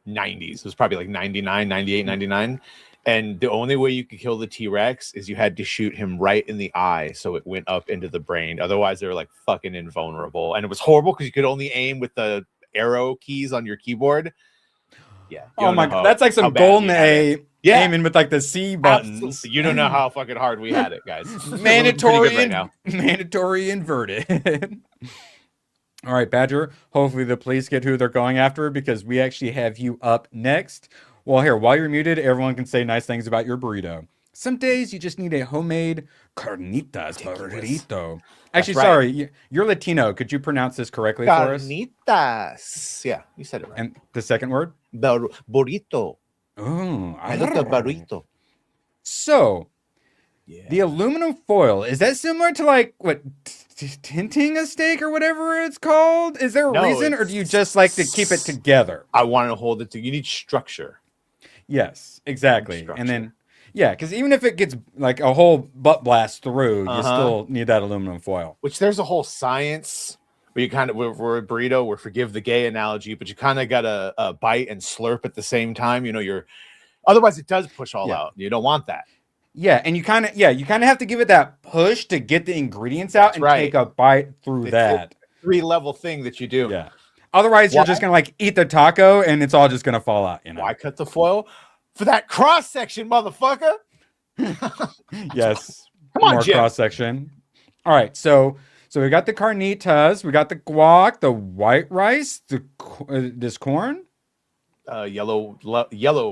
[SPEAKER 10] 90s. It was probably like 99, 98, 99. And the only way you could kill the T-Rex is you had to shoot him right in the eye so it went up into the brain. Otherwise, they were like fucking invulnerable. And it was horrible because you could only aim with the arrow keys on your keyboard. Yeah.
[SPEAKER 9] Oh my god, that's like some golden A aiming with like the C buttons.
[SPEAKER 10] Absolutely. You don't know how fucking hard we had it, guys.
[SPEAKER 9] Mandatory inverted. All right, Badger. Hopefully the police get who they're going after because we actually have you up next. Well, here, while you're muted, everyone can say nice things about your burrito. Some days you just need a homemade carnitas burrito. Actually, sorry, you're Latino. Could you pronounce this correctly for us?
[SPEAKER 10] Carnitas. Yeah, you said it right.
[SPEAKER 9] And the second word?
[SPEAKER 10] Burrito.
[SPEAKER 9] Oh,
[SPEAKER 10] I love the burrito.
[SPEAKER 9] So, the aluminum foil, is that similar to like, what, tinting a steak or whatever it's called? Is there a reason, or do you just like to keep it together?
[SPEAKER 10] I want to hold it together. You need structure.
[SPEAKER 9] Yes, exactly. And then, yeah, because even if it gets like a whole butt blast through, you still need that aluminum foil.
[SPEAKER 10] Which there's a whole science where you kind of, we're a burrito, we're forgive the gay analogy, but you kind of got to bite and slurp at the same time. You know, otherwise it does push all out. You don't want that.
[SPEAKER 9] Yeah, and you kind of have to give it that push to get the ingredients out and take a bite through that.
[SPEAKER 10] 3-level thing that you do.
[SPEAKER 9] Yeah. Otherwise, you're just gonna like eat the taco and it's all just gonna fall out. You know.
[SPEAKER 10] Why cut the foil for that cross section, motherfucker?
[SPEAKER 9] Yes.
[SPEAKER 10] Come on,
[SPEAKER 9] more
[SPEAKER 10] Jim.
[SPEAKER 9] Cross section. All right, so we got the carnitas, we got the guac, the white rice, this corn.
[SPEAKER 10] Yellow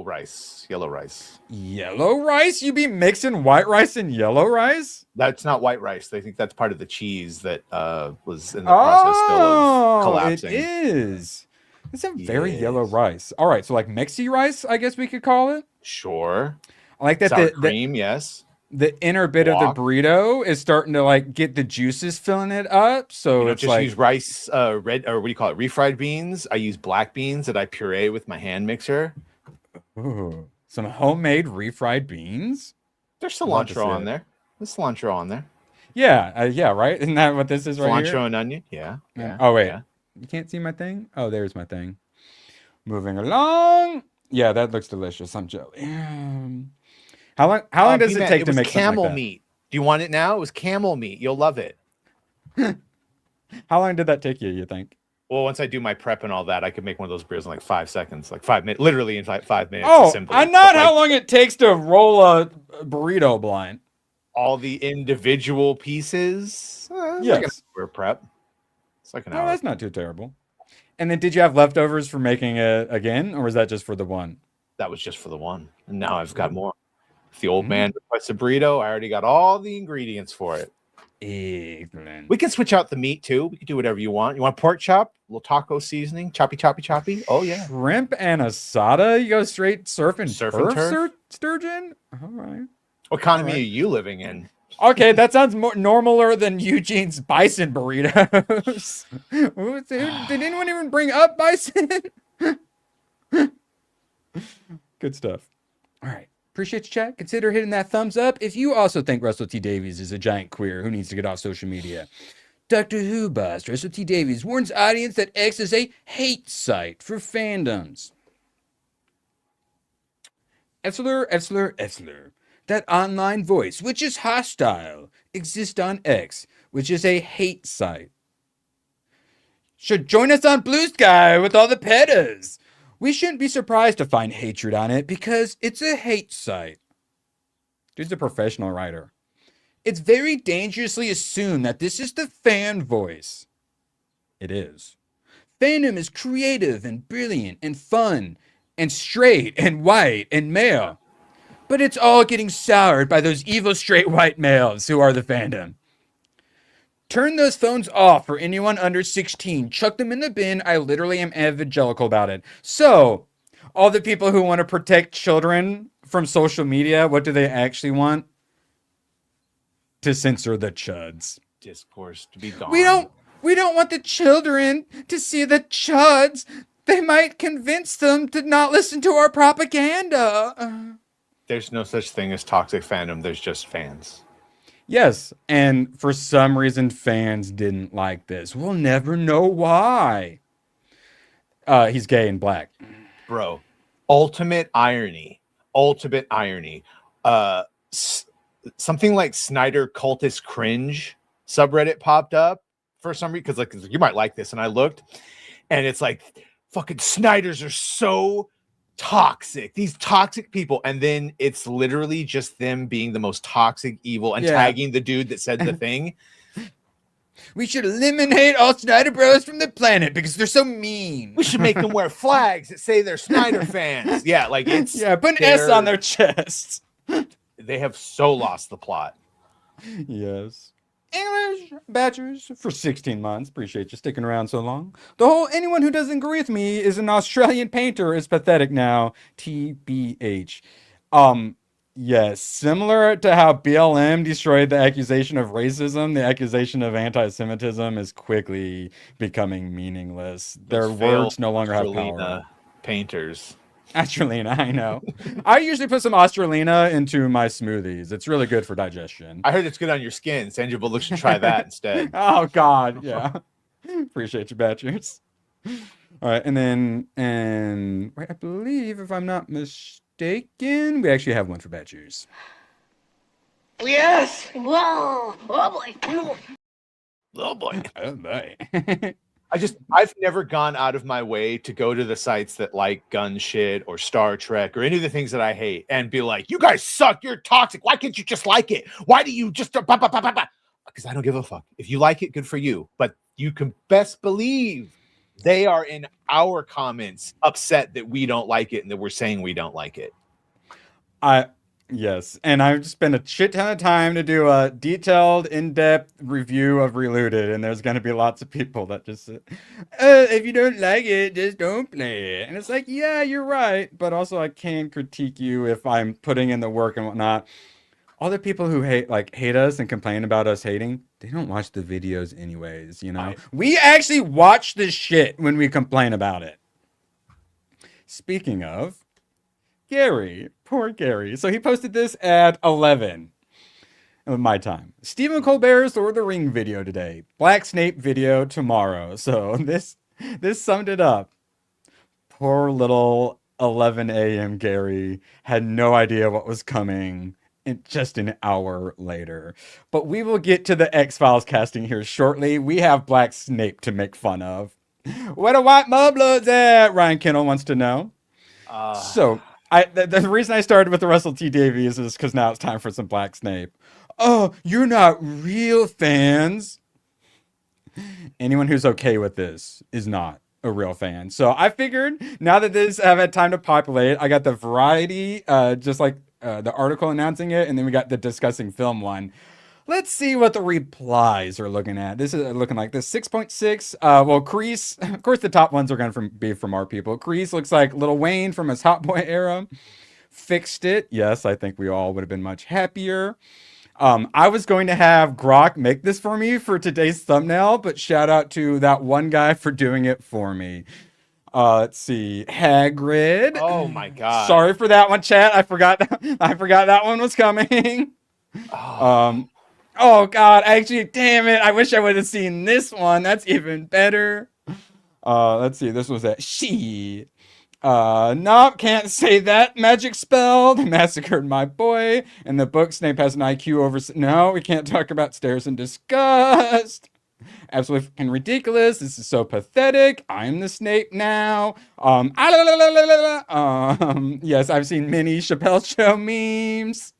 [SPEAKER 10] rice.
[SPEAKER 9] Yellow rice? You be mixing white rice and yellow rice?
[SPEAKER 10] That's not white rice. They think that's part of the cheese that was in the process still of collapsing.
[SPEAKER 9] It is. It's a very yellow rice. All right, so like Mexi rice, I guess we could call it.
[SPEAKER 10] Sure.
[SPEAKER 9] I like that.
[SPEAKER 10] Sour cream, yes.
[SPEAKER 9] The inner bit of the burrito is starting to like get the juices filling it up. So it's
[SPEAKER 10] just
[SPEAKER 9] like
[SPEAKER 10] use rice, red, or what do you call it? Refried beans. I use black beans that I puree with my hand mixer.
[SPEAKER 9] Ooh, some homemade refried beans.
[SPEAKER 10] There's cilantro on there. There's cilantro on there.
[SPEAKER 9] Yeah, yeah, right. Isn't that what this is right here?
[SPEAKER 10] Cilantro and onion. Yeah.
[SPEAKER 9] Oh wait,
[SPEAKER 10] yeah.
[SPEAKER 9] You can't see my thing. Oh, there's my thing. Moving along. Yeah, that looks delicious. I'm jelly. How long does it take to make
[SPEAKER 10] camel
[SPEAKER 9] something like
[SPEAKER 10] meat? Do you want it now? It was camel meat. You'll love it.
[SPEAKER 9] How long did that take you think?
[SPEAKER 10] Well, once I do my prep and all that, I could make one of those burritos in like 5 seconds, like 5 minutes, literally in 5 minutes.
[SPEAKER 9] Oh,
[SPEAKER 10] assembly.
[SPEAKER 9] I know how long it takes to roll a burrito blind.
[SPEAKER 10] All the individual pieces.
[SPEAKER 9] Yes,
[SPEAKER 10] like an hour prep. It's like an hour.
[SPEAKER 9] That's not too terrible. And then, did you have leftovers for making it again, or was that just for the one?
[SPEAKER 10] That was just for the one, and now I've got more. If the old man requests a burrito, I already got all the ingredients for it.
[SPEAKER 9] Excellent.
[SPEAKER 10] We can switch out the meat too. We can do whatever you want. You want pork chop, a little taco seasoning, choppy. Oh yeah,
[SPEAKER 9] shrimp and asada. You go straight surf and turf sturgeon. All right.
[SPEAKER 10] What economy are you living in?
[SPEAKER 9] Okay, that sounds more normaler than Eugene's bison burritos. Did anyone even bring up bison? Good stuff. All right. Appreciate you, chat. Consider hitting that thumbs up if you also think Russell T Davies is a giant queer who needs to get off social media. Doctor Who boss Russell T Davies warns audience that X is a hate site for fandoms. Etzler. That online voice, which is hostile, exists on X, which is a hate site. Should join us on Blue Sky with all the petas. We shouldn't be surprised to find hatred on it because it's a hate site. Dude's a professional writer. It's very dangerously assumed that this is the fan voice. It is. Fandom is creative and brilliant and fun and straight and white and male. But it's all getting soured by those evil straight white males who are the fandom. Turn those phones off for anyone under 16. Chuck them in the bin. I literally am evangelical about it. So, all the people who want to protect children from social media, what do they actually want? To censor the chuds.
[SPEAKER 10] Discourse to be gone.
[SPEAKER 9] We don't want the children to see the chuds. They might convince them to not listen to our propaganda.
[SPEAKER 10] There's no such thing as toxic fandom. There's just fans.
[SPEAKER 9] Yes, and for some reason, fans didn't like this. We'll never know why. He's gay and black.
[SPEAKER 10] Bro, ultimate irony. ultimate irony. Something like Snyder Cultist Cringe subreddit popped up for some reason, because like you might like this, and I looked, and it's like fucking Snyders are so toxic, these toxic people, and then it's literally just them being the most toxic, evil, and tagging the dude that said the thing.
[SPEAKER 9] We should eliminate all Snyder Bros from the planet because they're so mean.
[SPEAKER 10] We should make them wear flags that say they're Snyder fans. Yeah, like it's
[SPEAKER 9] put an S on their chests.
[SPEAKER 10] They have so lost the plot.
[SPEAKER 9] Yes. English Badgers for 16 months. Appreciate you sticking around so long. The whole anyone who doesn't agree with me is an Australian painter is pathetic now. TBH. Yes, similar to how BLM destroyed the accusation of racism, the accusation of anti-Semitism is quickly becoming meaningless. Their words no longer have power.
[SPEAKER 10] Painters.
[SPEAKER 9] Australina, I know. I usually put some Australina into my smoothies. It's really good for digestion.
[SPEAKER 10] I heard it's good on your skin. Sanjible looks to try that instead.
[SPEAKER 9] Oh, God, yeah. Appreciate you, Badgers. All right, and then, I believe, if I'm not mistaken, we actually have one for Badgers.
[SPEAKER 1] Yes!
[SPEAKER 2] Whoa! Oh boy!
[SPEAKER 10] Oh boy.
[SPEAKER 9] Oh, boy.
[SPEAKER 10] I've never gone out of my way to go to the sites that like gun shit or Star Trek or any of the things that I hate and be like, you guys suck, you're toxic. Why can't you just like it? Why do you just because I don't give a fuck. If you like it, good for you. But you can best believe they are in our comments upset that we don't like it and that we're saying we don't like it.
[SPEAKER 9] Yes, and I've spent a shit ton of time to do a detailed, in-depth review of Reloaded, and there's going to be lots of people that just say, if you don't like it, just don't play it. And it's like, yeah, you're right, but also I can critique you if I'm putting in the work and whatnot. All the people who hate us and complain about us hating, they don't watch the videos anyways, you know? We actually watch the shit when we complain about it. Speaking of, Gary, poor Gary. So he posted this at 11 of my time. Stephen Colbert's Lord of the Ring video today. Black Snape video tomorrow. So this summed it up. Poor little 11 a.m. Gary had no idea what was coming just an hour later. But we will get to the X-Files casting here shortly. We have Black Snape to make fun of. Where the white mudbloods at? Ryan Kennel wants to know. The reason I started with the Russell T Davies is because now it's time for some Black Snape. Oh, you're not real fans. Anyone who's okay with this is not a real fan. So I figured now that I've had time to populate, I got the variety, just like the article announcing it, and then we got the discussing film one. Let's see what the replies are looking at. This is looking like this 6.6. Well, Crease, of course, the top ones are going to be from our people. Crease looks like Lil Wayne from his Hot Boy era. Fixed it. Yes, I think we all would have been much happier. I was going to have Grok make this for me for today's thumbnail, but shout out to that one guy for doing it for me. Let's see, Hagrid.
[SPEAKER 10] Oh my God.
[SPEAKER 9] Sorry for that one, chat. I forgot that one was coming. Oh God, actually, damn it. I wish I would have seen this one. That's even better. Let's see, this was at Sheeeit. Nope, can't say that magic spell. They massacred my boy. In the book, Snape has an IQ over... No, we can't talk about Stares in Disgust. Absolutely fucking ridiculous. This is so pathetic. I'm the Snape now. Yes, I've seen many Chappelle Show memes.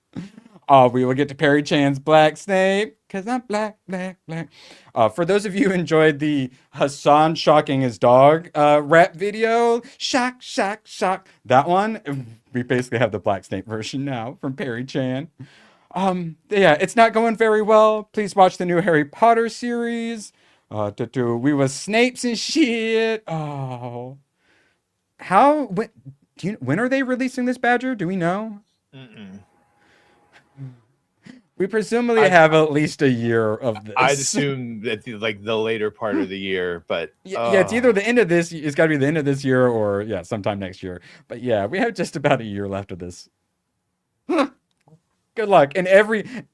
[SPEAKER 9] We will get to Perry Chan's Black Snape, because I'm black. For those of you who enjoyed the Hassan shocking his dog rap video, shock. That one, we basically have the Black Snape version now from Perry Chan. Yeah, it's not going very well. Please watch the new Harry Potter series. We was Snapes and shit. Oh. When are they releasing this, Badger? Do we know?
[SPEAKER 10] Mm-mm.
[SPEAKER 9] We presumably have at least a year of this.
[SPEAKER 10] I'd assume that the later part of the year, but
[SPEAKER 9] yeah, it's either the end of this. It's got to be the end of this year, or sometime next year. But yeah, we have just about a year left of this. Good luck. And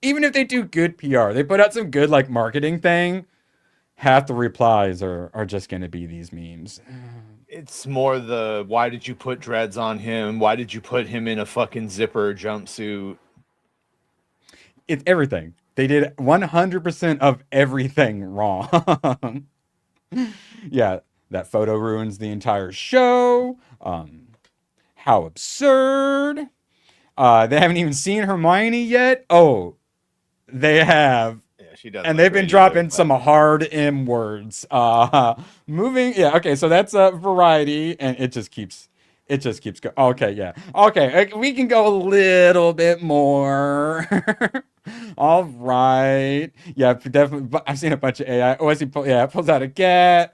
[SPEAKER 9] even if they do good PR, they put out some good marketing thing. half the replies are just going to be these memes.
[SPEAKER 10] It's more the why did you put dreads on him? Why did you put him in a fucking zipper jumpsuit?
[SPEAKER 9] It's everything. They did 100% of everything wrong. Yeah, that photo ruins the entire show. How absurd. They haven't even seen Hermione yet. Oh, they have. Yeah, she does. And they've been dropping some hard M words. Moving. Yeah. Okay. So that's a variety, and it just keeps going. Okay. Yeah. Okay. We can go a little bit more. All right. Yeah. Definitely. I've seen a bunch of AI. Oh, I see. Yeah. Pulls out a cat.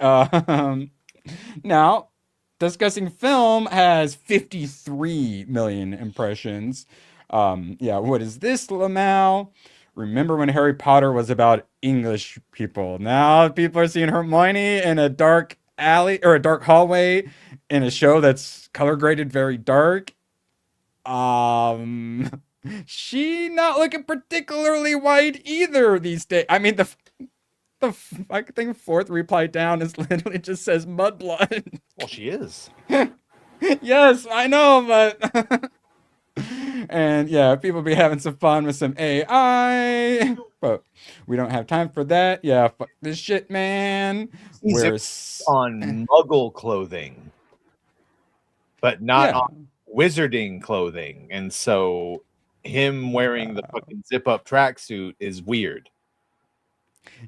[SPEAKER 9] Now, Discussing Film has 53 million impressions. Yeah. What is this, Lamau? Remember when Harry Potter was about English people? Now people are seeing Hermione in a dark alley or a dark hallway in a show that's color graded very dark. She not looking particularly white either these days. I mean, the I think fourth reply down is literally just says mudblood.
[SPEAKER 10] Well, she is.
[SPEAKER 9] Yes, I know, but and yeah, people be having some fun with some AI, but we don't have time for that. Yeah, fuck this shit, man.
[SPEAKER 10] Where's on Muggle clothing, but not on wizarding clothing, and so him wearing the fucking zip-up tracksuit is weird.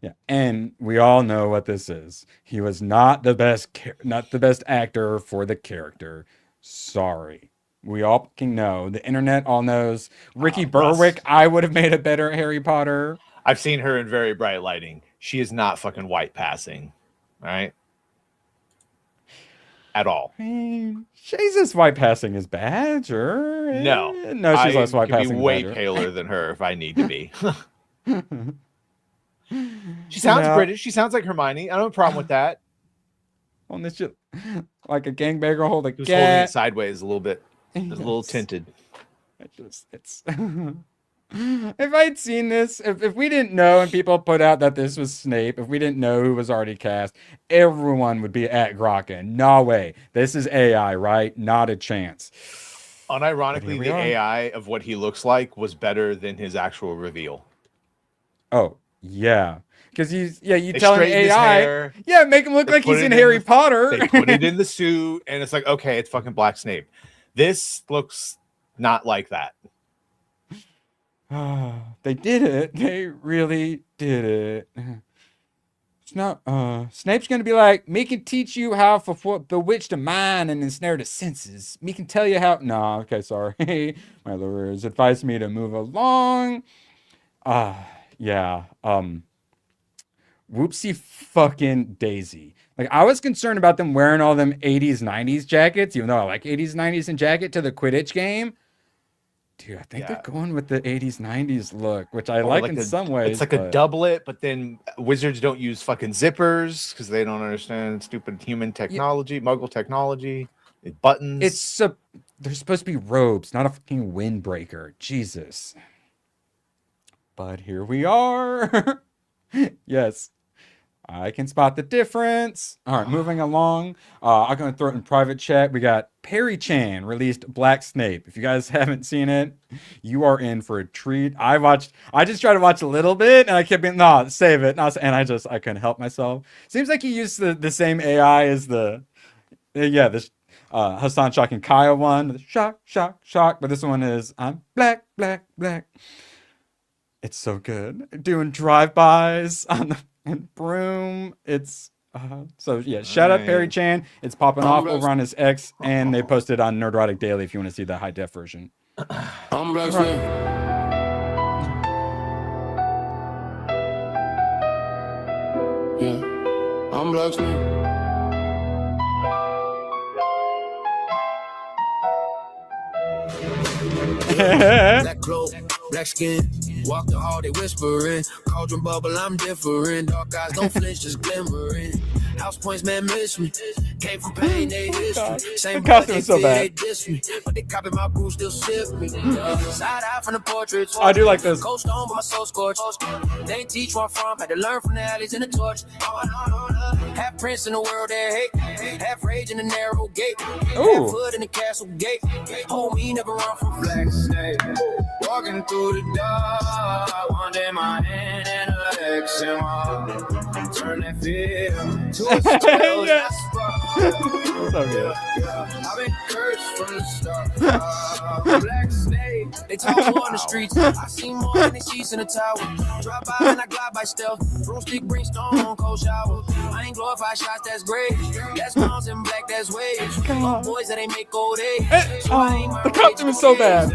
[SPEAKER 9] Yeah, and we all know what this is. He was not the best actor for the character. Sorry. We all can know. The internet all knows. Ricky Berwick, I would have made a better Harry Potter.
[SPEAKER 10] I've seen her in very bright lighting. She is not fucking white passing. All right? At all.
[SPEAKER 9] I mean, she's just white passing his badge, or
[SPEAKER 10] no,
[SPEAKER 9] she's less white passing.
[SPEAKER 10] Be way paler than her if I need to be. She sounds British. She sounds like Hermione. I don't have a problem with that.
[SPEAKER 9] On this shit, like a gangbanger holding
[SPEAKER 10] holding it sideways a little bit. It's a little tinted.
[SPEAKER 9] It's if I'd seen this, if we didn't know and people put out that this was Snape, if we didn't know who was already cast, everyone would be at Grokken. No way. This is AI, right? Not a chance.
[SPEAKER 10] Unironically, the AI of what he looks like was better than his actual reveal.
[SPEAKER 9] Oh, yeah. Because you tell him AI, make him look like he's in Harry Potter.
[SPEAKER 10] They put it in the suit, and it's like, okay, it's fucking Black Snape. This looks not like that.
[SPEAKER 9] They did it. They really did it. It's not. Snape's gonna be like, me can teach you how to bewitch the mind and ensnare the senses. Me can tell you how. No, okay, sorry. My lawyers advised me to move along. Yeah. Whoopsie fucking daisy. Like, I was concerned about them wearing all them 80s, 90s jackets, even though I like 80s, 90s and jacket to the Quidditch game. Dude, I think they're going with the 80s, 90s look, which I like in some ways.
[SPEAKER 10] It's like a doublet, but then wizards don't use fucking zippers because they don't understand stupid human technology, Muggle technology. Buttons.
[SPEAKER 9] They're supposed to be robes, not a fucking windbreaker. Jesus. But here we are. Yes. I can spot the difference. All right, moving along. I'm going to throw it in private chat. We got Perry Chan released Black Snape. If you guys haven't seen it, you are in for a treat. I just tried to watch a little bit, and I kept being, no, save it. And I couldn't help myself. Seems like he used the same AI as this Hassan, Shock, and Kyle one. Shock, shock, shock. But this one is, I'm black, black, black. It's so good. Doing drive-bys on the broom. It's shout out Perry Chan. It's popping off over on his X, and they posted on Nerdrotic Daily if you want to see the high def version.
[SPEAKER 12] I'm Black Snape. Yeah, I'm Black Snape.
[SPEAKER 13] Black cloak, black skin, walk the hall, they whispering. Cauldron bubble, I'm different. Dark eyes don't flinch, just glimmering. House points, man, miss me. Came from pain, they history. Same
[SPEAKER 9] The costume is so bad.
[SPEAKER 13] they diss me. But they copy my groove, still shift me. Side eye from the portraits.
[SPEAKER 9] I do like this.
[SPEAKER 13] Cold stone, but my soul scorched. They ain't teach where I'm from. Had to learn from the alleys and the torch. Half prince in the world that hate. Half rage in the narrow gate. Half hood in the castle gate. Homie, never run from Black Snape. Walking through the dark. One day my hand and a X in my turn that fear to a spell.
[SPEAKER 9] So good.
[SPEAKER 13] I've been cursed from the start. Black Snape. They talk more on the streets. I see more than the sheets in the tower. Drop by and I glide by stealth. Broomstick bring stone, cold shower. I ain't glorified shots, that's great. That's moms and black, that's waves. Boys that ain't make old age.
[SPEAKER 9] The costume is so bad.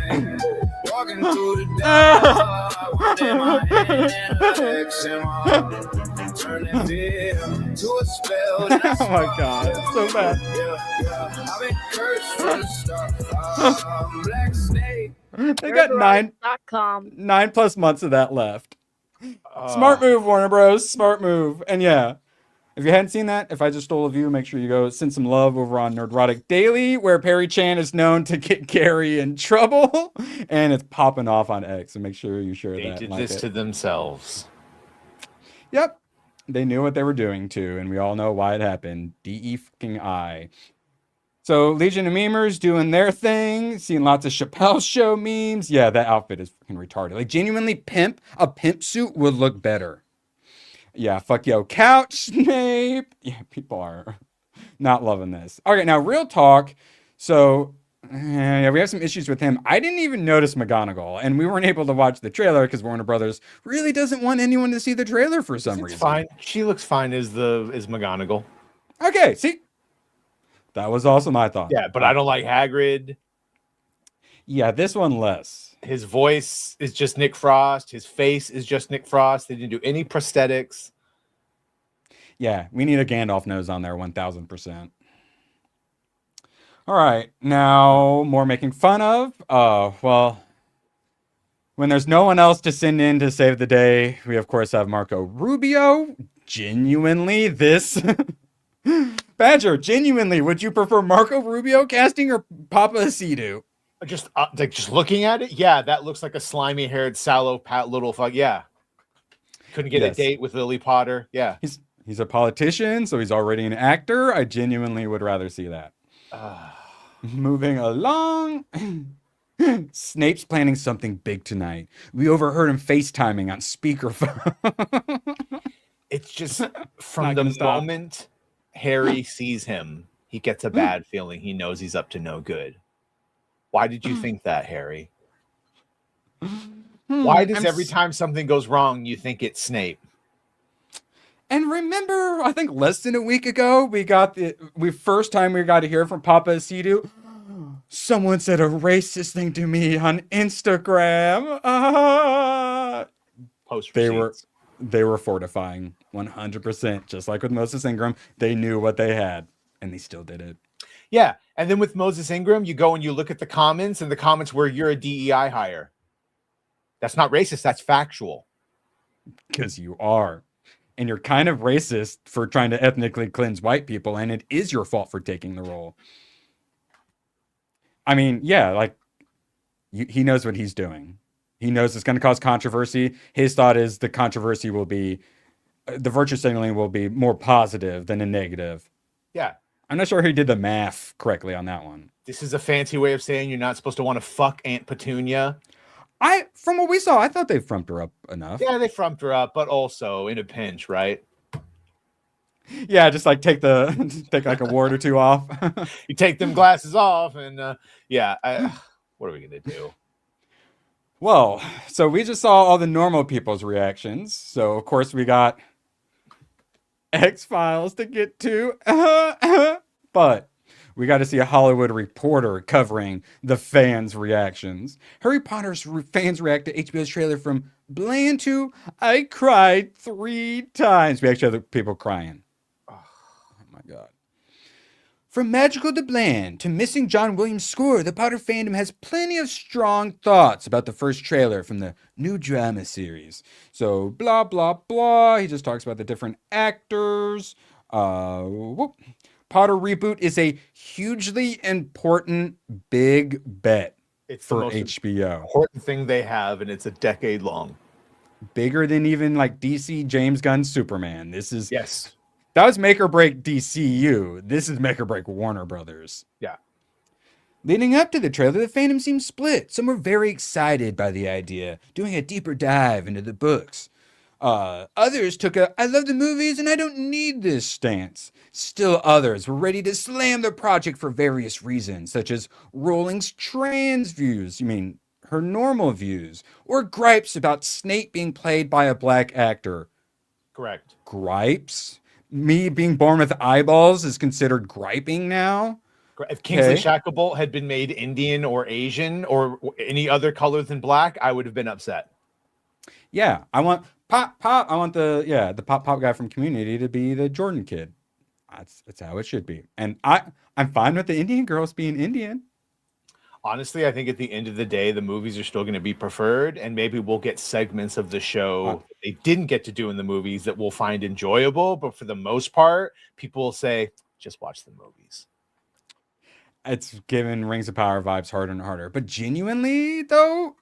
[SPEAKER 13] Walking through the dark. One day my hand and a X in my turn that fear to a spell.
[SPEAKER 9] Oh my god, it's so bad.
[SPEAKER 13] I've been cursed from the start. Black Snake.
[SPEAKER 9] They got 9+ months of that left. Smart move, Warner Bros. Smart move. And yeah, if you hadn't seen that, if I just stole a view, make sure you go send some love over on Nerdrotic Daily, where Perry Chan is known to get Gary in trouble, and it's popping off on X. So make sure you share that.
[SPEAKER 10] They did this to themselves.
[SPEAKER 9] Yep. They knew what they were doing too, and we all know why it happened. DEI. So Legion of Memers doing their thing, seeing lots of Chappelle Show memes. Yeah, that outfit is freaking retarded. Like genuinely a pimp suit would look better. Yeah, fuck yo, couch Snape. Yeah, people are not loving this. Okay, now real talk. So yeah, we have some issues with him. I didn't even notice McGonagall, and we weren't able to watch the trailer because Warner Brothers really doesn't want anyone to see the trailer for some reason.
[SPEAKER 10] Fine. She looks fine as McGonagall.
[SPEAKER 9] Okay, see? That was also my thought.
[SPEAKER 10] Yeah, but I don't like Hagrid.
[SPEAKER 9] Yeah, this one less.
[SPEAKER 10] His voice is just Nick Frost. His face is just Nick Frost. They didn't do any prosthetics.
[SPEAKER 9] Yeah, we need a Gandalf nose on there, 1000%. All right, now more making fun of. Well, when there's no one else to send in to save the day, we of course have Marco Rubio. Genuinely, this Badger, genuinely, would you prefer Marco Rubio casting or Papa Asidu?
[SPEAKER 10] Just looking at it, yeah, that looks like a slimy haired, sallow, little fuck. Yeah, couldn't get a date with Lily Potter. Yeah,
[SPEAKER 9] he's a politician, so he's already an actor. I genuinely would rather see that. Moving along. Snape's planning something big tonight. We overheard him FaceTiming on speakerphone.
[SPEAKER 10] It's just from the moment Harry sees him, he gets a bad feeling. He knows he's up to no good. Why did you think that, Harry? Why does every time something goes wrong, you think it's Snape?
[SPEAKER 9] And remember, I think less than a week ago, we got first time we got to hear from Papa Asidu. Someone said a racist thing to me on Instagram. They were fortifying 100%, just like with Moses Ingram. They knew what they had, and they still did it.
[SPEAKER 10] Yeah, and then with Moses Ingram, you go and you look at the comments, and the comments where you're a DEI hire. That's not racist. That's factual.
[SPEAKER 9] Because you are. And you're kind of racist for trying to ethnically cleanse white people, and it is your fault for taking the role. I mean, yeah, like, he knows what he's doing. He knows it's going to cause controversy. His thought is the controversy will be, the virtue signaling will be more positive than a negative.
[SPEAKER 10] Yeah.
[SPEAKER 9] I'm not sure he did the math correctly on that one.
[SPEAKER 10] This is a fancy way of saying you're not supposed to want to fuck Aunt Petunia.
[SPEAKER 9] From what we saw, I thought they frumped her up enough.
[SPEAKER 10] Yeah, they frumped her up, but also in a pinch, right?
[SPEAKER 9] Yeah, just like take like a ward or two off.
[SPEAKER 10] You take them glasses off, and what are we gonna do?
[SPEAKER 9] Well, so we just saw all the normal people's reactions. So of course we got X-Files to get to, but we got to see a Hollywood Reporter covering the fans' reactions. Harry Potter's fans react to HBO's trailer from bland to I cried 3 times. We actually have people crying. Oh my God. From magical to bland to missing John Williams' score, the Potter fandom has plenty of strong thoughts about the first trailer from the new drama series. So blah, blah, blah. He just talks about the different actors. Potter Potter reboot is a hugely important big bet
[SPEAKER 10] It's
[SPEAKER 9] for
[SPEAKER 10] the most
[SPEAKER 9] HBO.
[SPEAKER 10] important thing they have, and it's a decade long.
[SPEAKER 9] Bigger than even like DC James Gunn's Superman. This is
[SPEAKER 10] Yes.
[SPEAKER 9] That was make or break DCU. This is make or break Warner Brothers.
[SPEAKER 10] Yeah.
[SPEAKER 9] Leading up to the trailer, the fandom seemed split. Some were very excited by the idea, doing a deeper dive into the books. Others took a I love the movies and I don't need this stance. Still others were ready to slam the project for various reasons, such as Rowling's trans views, her normal views, or gripes about Snape being played by a black actor.
[SPEAKER 10] Correct.
[SPEAKER 9] Gripes? Me being born with eyeballs is considered griping now?
[SPEAKER 10] If Kingsley Shacklebolt had been made Indian or Asian or any other color than black, I would have been upset.
[SPEAKER 9] Yeah, I want Pop. I want the Pop guy from Community to be the Jordan kid. That's how it should be. And I'm fine with the Indian girls being Indian.
[SPEAKER 10] Honestly, I think at the end of the day, the movies are still going to be preferred, and maybe we'll get segments of the show they didn't get to do in the movies that we'll find enjoyable. But for the most part, people will say, just watch the movies.
[SPEAKER 9] It's giving Rings of Power vibes harder and harder. But genuinely, though,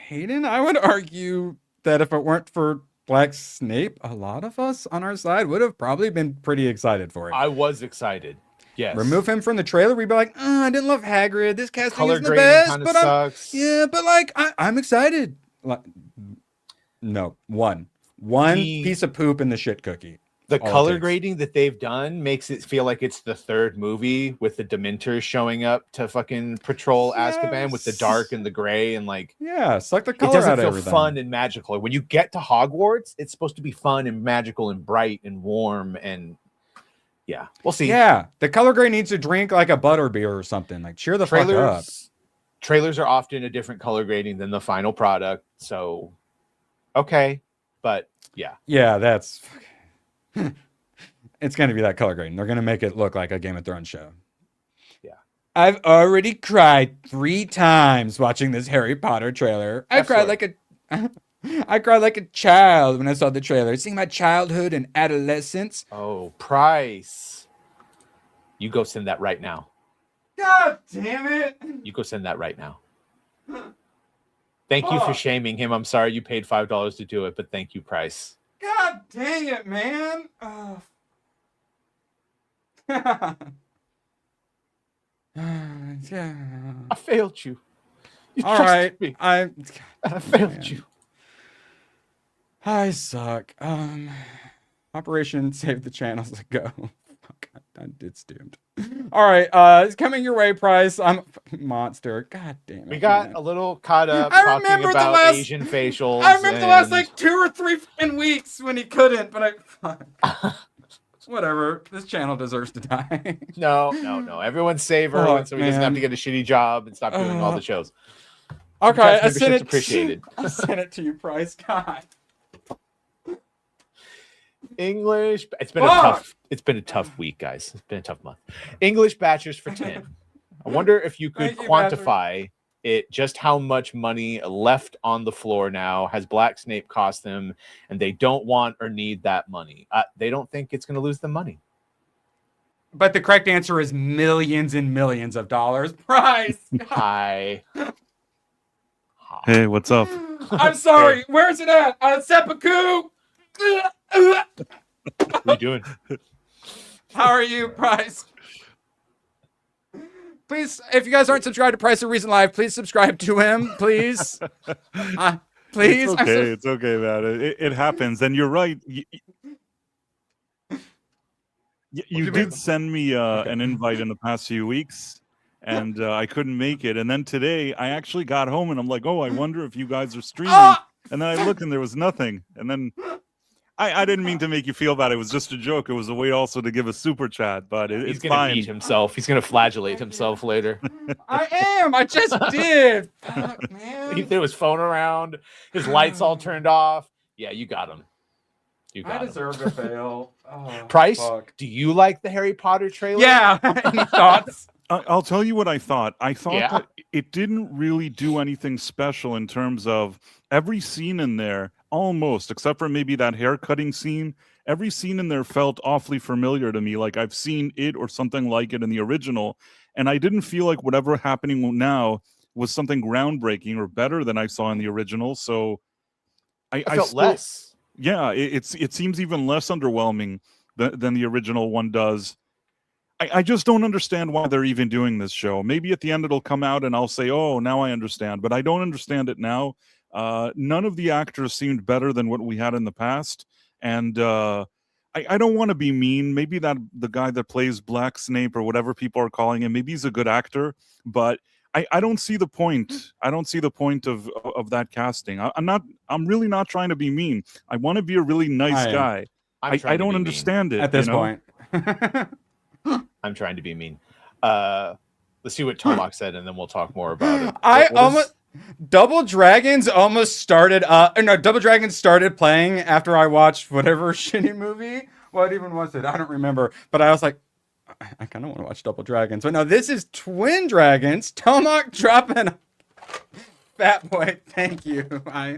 [SPEAKER 9] Hayden, I would argue that if it weren't for Black Snape, a lot of us on our side would have probably been pretty excited for it.
[SPEAKER 10] I was excited. Yes.
[SPEAKER 9] Remove him from the trailer, we'd be like, oh, I didn't love Hagrid. This casting
[SPEAKER 10] Color
[SPEAKER 9] isn't the
[SPEAKER 10] grading
[SPEAKER 9] best,
[SPEAKER 10] kinda
[SPEAKER 9] but
[SPEAKER 10] sucks.
[SPEAKER 9] but like I'm excited. No, one piece of poop in the shit cookie.
[SPEAKER 10] The color grading that they've done makes it feel like it's the third movie with the Dementors showing up to fucking patrol Azkaban with the dark and the gray and like
[SPEAKER 9] suck the color
[SPEAKER 10] it doesn't
[SPEAKER 9] out of
[SPEAKER 10] feel
[SPEAKER 9] everything.
[SPEAKER 10] fun and magical. When you get to Hogwarts, it's supposed to be fun and magical and bright and warm and yeah, we'll see.
[SPEAKER 9] Yeah, the color grade needs to drink like a butterbeer or something. Like cheer the fuck up.
[SPEAKER 10] Trailers are often a different color grading than the final product, so okay, but yeah.
[SPEAKER 9] Yeah, that's it's going to be that color grading. They're going to make it look like a Game of Thrones show.
[SPEAKER 10] Yeah.
[SPEAKER 9] I've already cried 3 times watching this Harry Potter trailer. I cried like a child when I saw the trailer, seeing my childhood and adolescence.
[SPEAKER 10] Oh, Price. You go send that right now.
[SPEAKER 9] God damn it.
[SPEAKER 10] You go send that right now. Thank you for shaming him. I'm sorry you paid $5 to do it, but thank you, Price.
[SPEAKER 9] God dang it, man. Oh. Yeah.
[SPEAKER 10] I failed you.
[SPEAKER 9] All right.
[SPEAKER 10] Me.
[SPEAKER 9] I
[SPEAKER 10] failed you.
[SPEAKER 9] I suck. Operation Save the Channels to go. Fuck, it's doomed. All right, it's coming your way, Price. I'm a fucking monster. God damn it.
[SPEAKER 10] We got a little caught up
[SPEAKER 9] I
[SPEAKER 10] talking
[SPEAKER 9] remember
[SPEAKER 10] about
[SPEAKER 9] the last,
[SPEAKER 10] Asian facials.
[SPEAKER 9] I remember the last like 2 or 3 weeks when he couldn't, but whatever. This channel deserves to die.
[SPEAKER 10] No. Everyone save Erwin so he doesn't have
[SPEAKER 9] man.
[SPEAKER 10] to get a shitty job and stop doing all the shows.
[SPEAKER 9] Okay, I
[SPEAKER 10] Sometimes
[SPEAKER 9] sent
[SPEAKER 10] membership's
[SPEAKER 9] it.
[SPEAKER 10] appreciated.
[SPEAKER 9] I sent it to you, Price. God.
[SPEAKER 10] English. It's been a tough week, guys. It's been a tough month. English Bachelors for 10. I wonder if you could quantify it, just how much money left on the floor now has Black Snape cost them, and they don't want or need that money. They don't think it's going to lose them money.
[SPEAKER 9] But the correct answer is millions and millions of dollars. Price.
[SPEAKER 10] Hi.
[SPEAKER 14] Hey, what's up?
[SPEAKER 9] I'm sorry. Where's it at? Seppuku.
[SPEAKER 10] What are you doing?
[SPEAKER 9] How are you, Price? Please, if you guys aren't subscribed to Price of Reason Live, please subscribe to him, please. Please.
[SPEAKER 14] It's okay. It's okay, man. It happens. And you're right. You did send me an invite in the past few weeks, and I couldn't make it. And then today, I actually got home, and I'm like, oh, I wonder if you guys are streaming. And then I looked, and there was nothing. And then I didn't mean to make you feel bad. It was just a joke. It was a way also to give a super chat, but
[SPEAKER 10] He's
[SPEAKER 14] it's
[SPEAKER 10] gonna
[SPEAKER 14] fine.
[SPEAKER 10] beat himself. He's gonna flagellate himself later.
[SPEAKER 9] I am. I just did. Fuck, man.
[SPEAKER 10] He threw his phone around. His lights all turned off. Yeah, you got him. You got
[SPEAKER 9] I deserve to fail.
[SPEAKER 10] Price,
[SPEAKER 9] fuck.
[SPEAKER 10] do you like the Harry Potter trailer?
[SPEAKER 9] Yeah. Any thoughts?
[SPEAKER 14] I'll tell you what I thought. I thought
[SPEAKER 10] Yeah.
[SPEAKER 14] that it didn't really do anything special in terms of every scene in there, almost, except for maybe that hair cutting scene every scene in there felt awfully familiar to me. Like I've seen it or something like it in the original, and I didn't feel like whatever happening now was something groundbreaking or better than I saw in the original. So I
[SPEAKER 10] felt
[SPEAKER 14] still,
[SPEAKER 10] less.
[SPEAKER 14] Yeah, it seems even less underwhelming than the original one does. I just don't understand why they're even doing this show. Maybe at the end it'll come out and I'll say, oh, now I understand. But I don't understand it now. None of the actors seemed better than what we had in the past. And I don't want to be mean. Maybe that the guy that plays Black Snape or whatever people are calling him, maybe he's a good actor. But I don't see the point. I don't see the point of that casting. I'm really not trying to be mean. I want to be a really nice guy. I don't understand it
[SPEAKER 9] at this point.
[SPEAKER 10] I'm trying to be mean. Let's see what Tomac said, and then we'll talk more about it.
[SPEAKER 9] Double Dragons almost started. No, Double Dragons started playing after I watched whatever shitty movie. What even was it? I don't remember. But I was like, I kind of want to watch Double Dragons. But no, this is Twin Dragons. Tomac dropping. Fat boy, thank you. I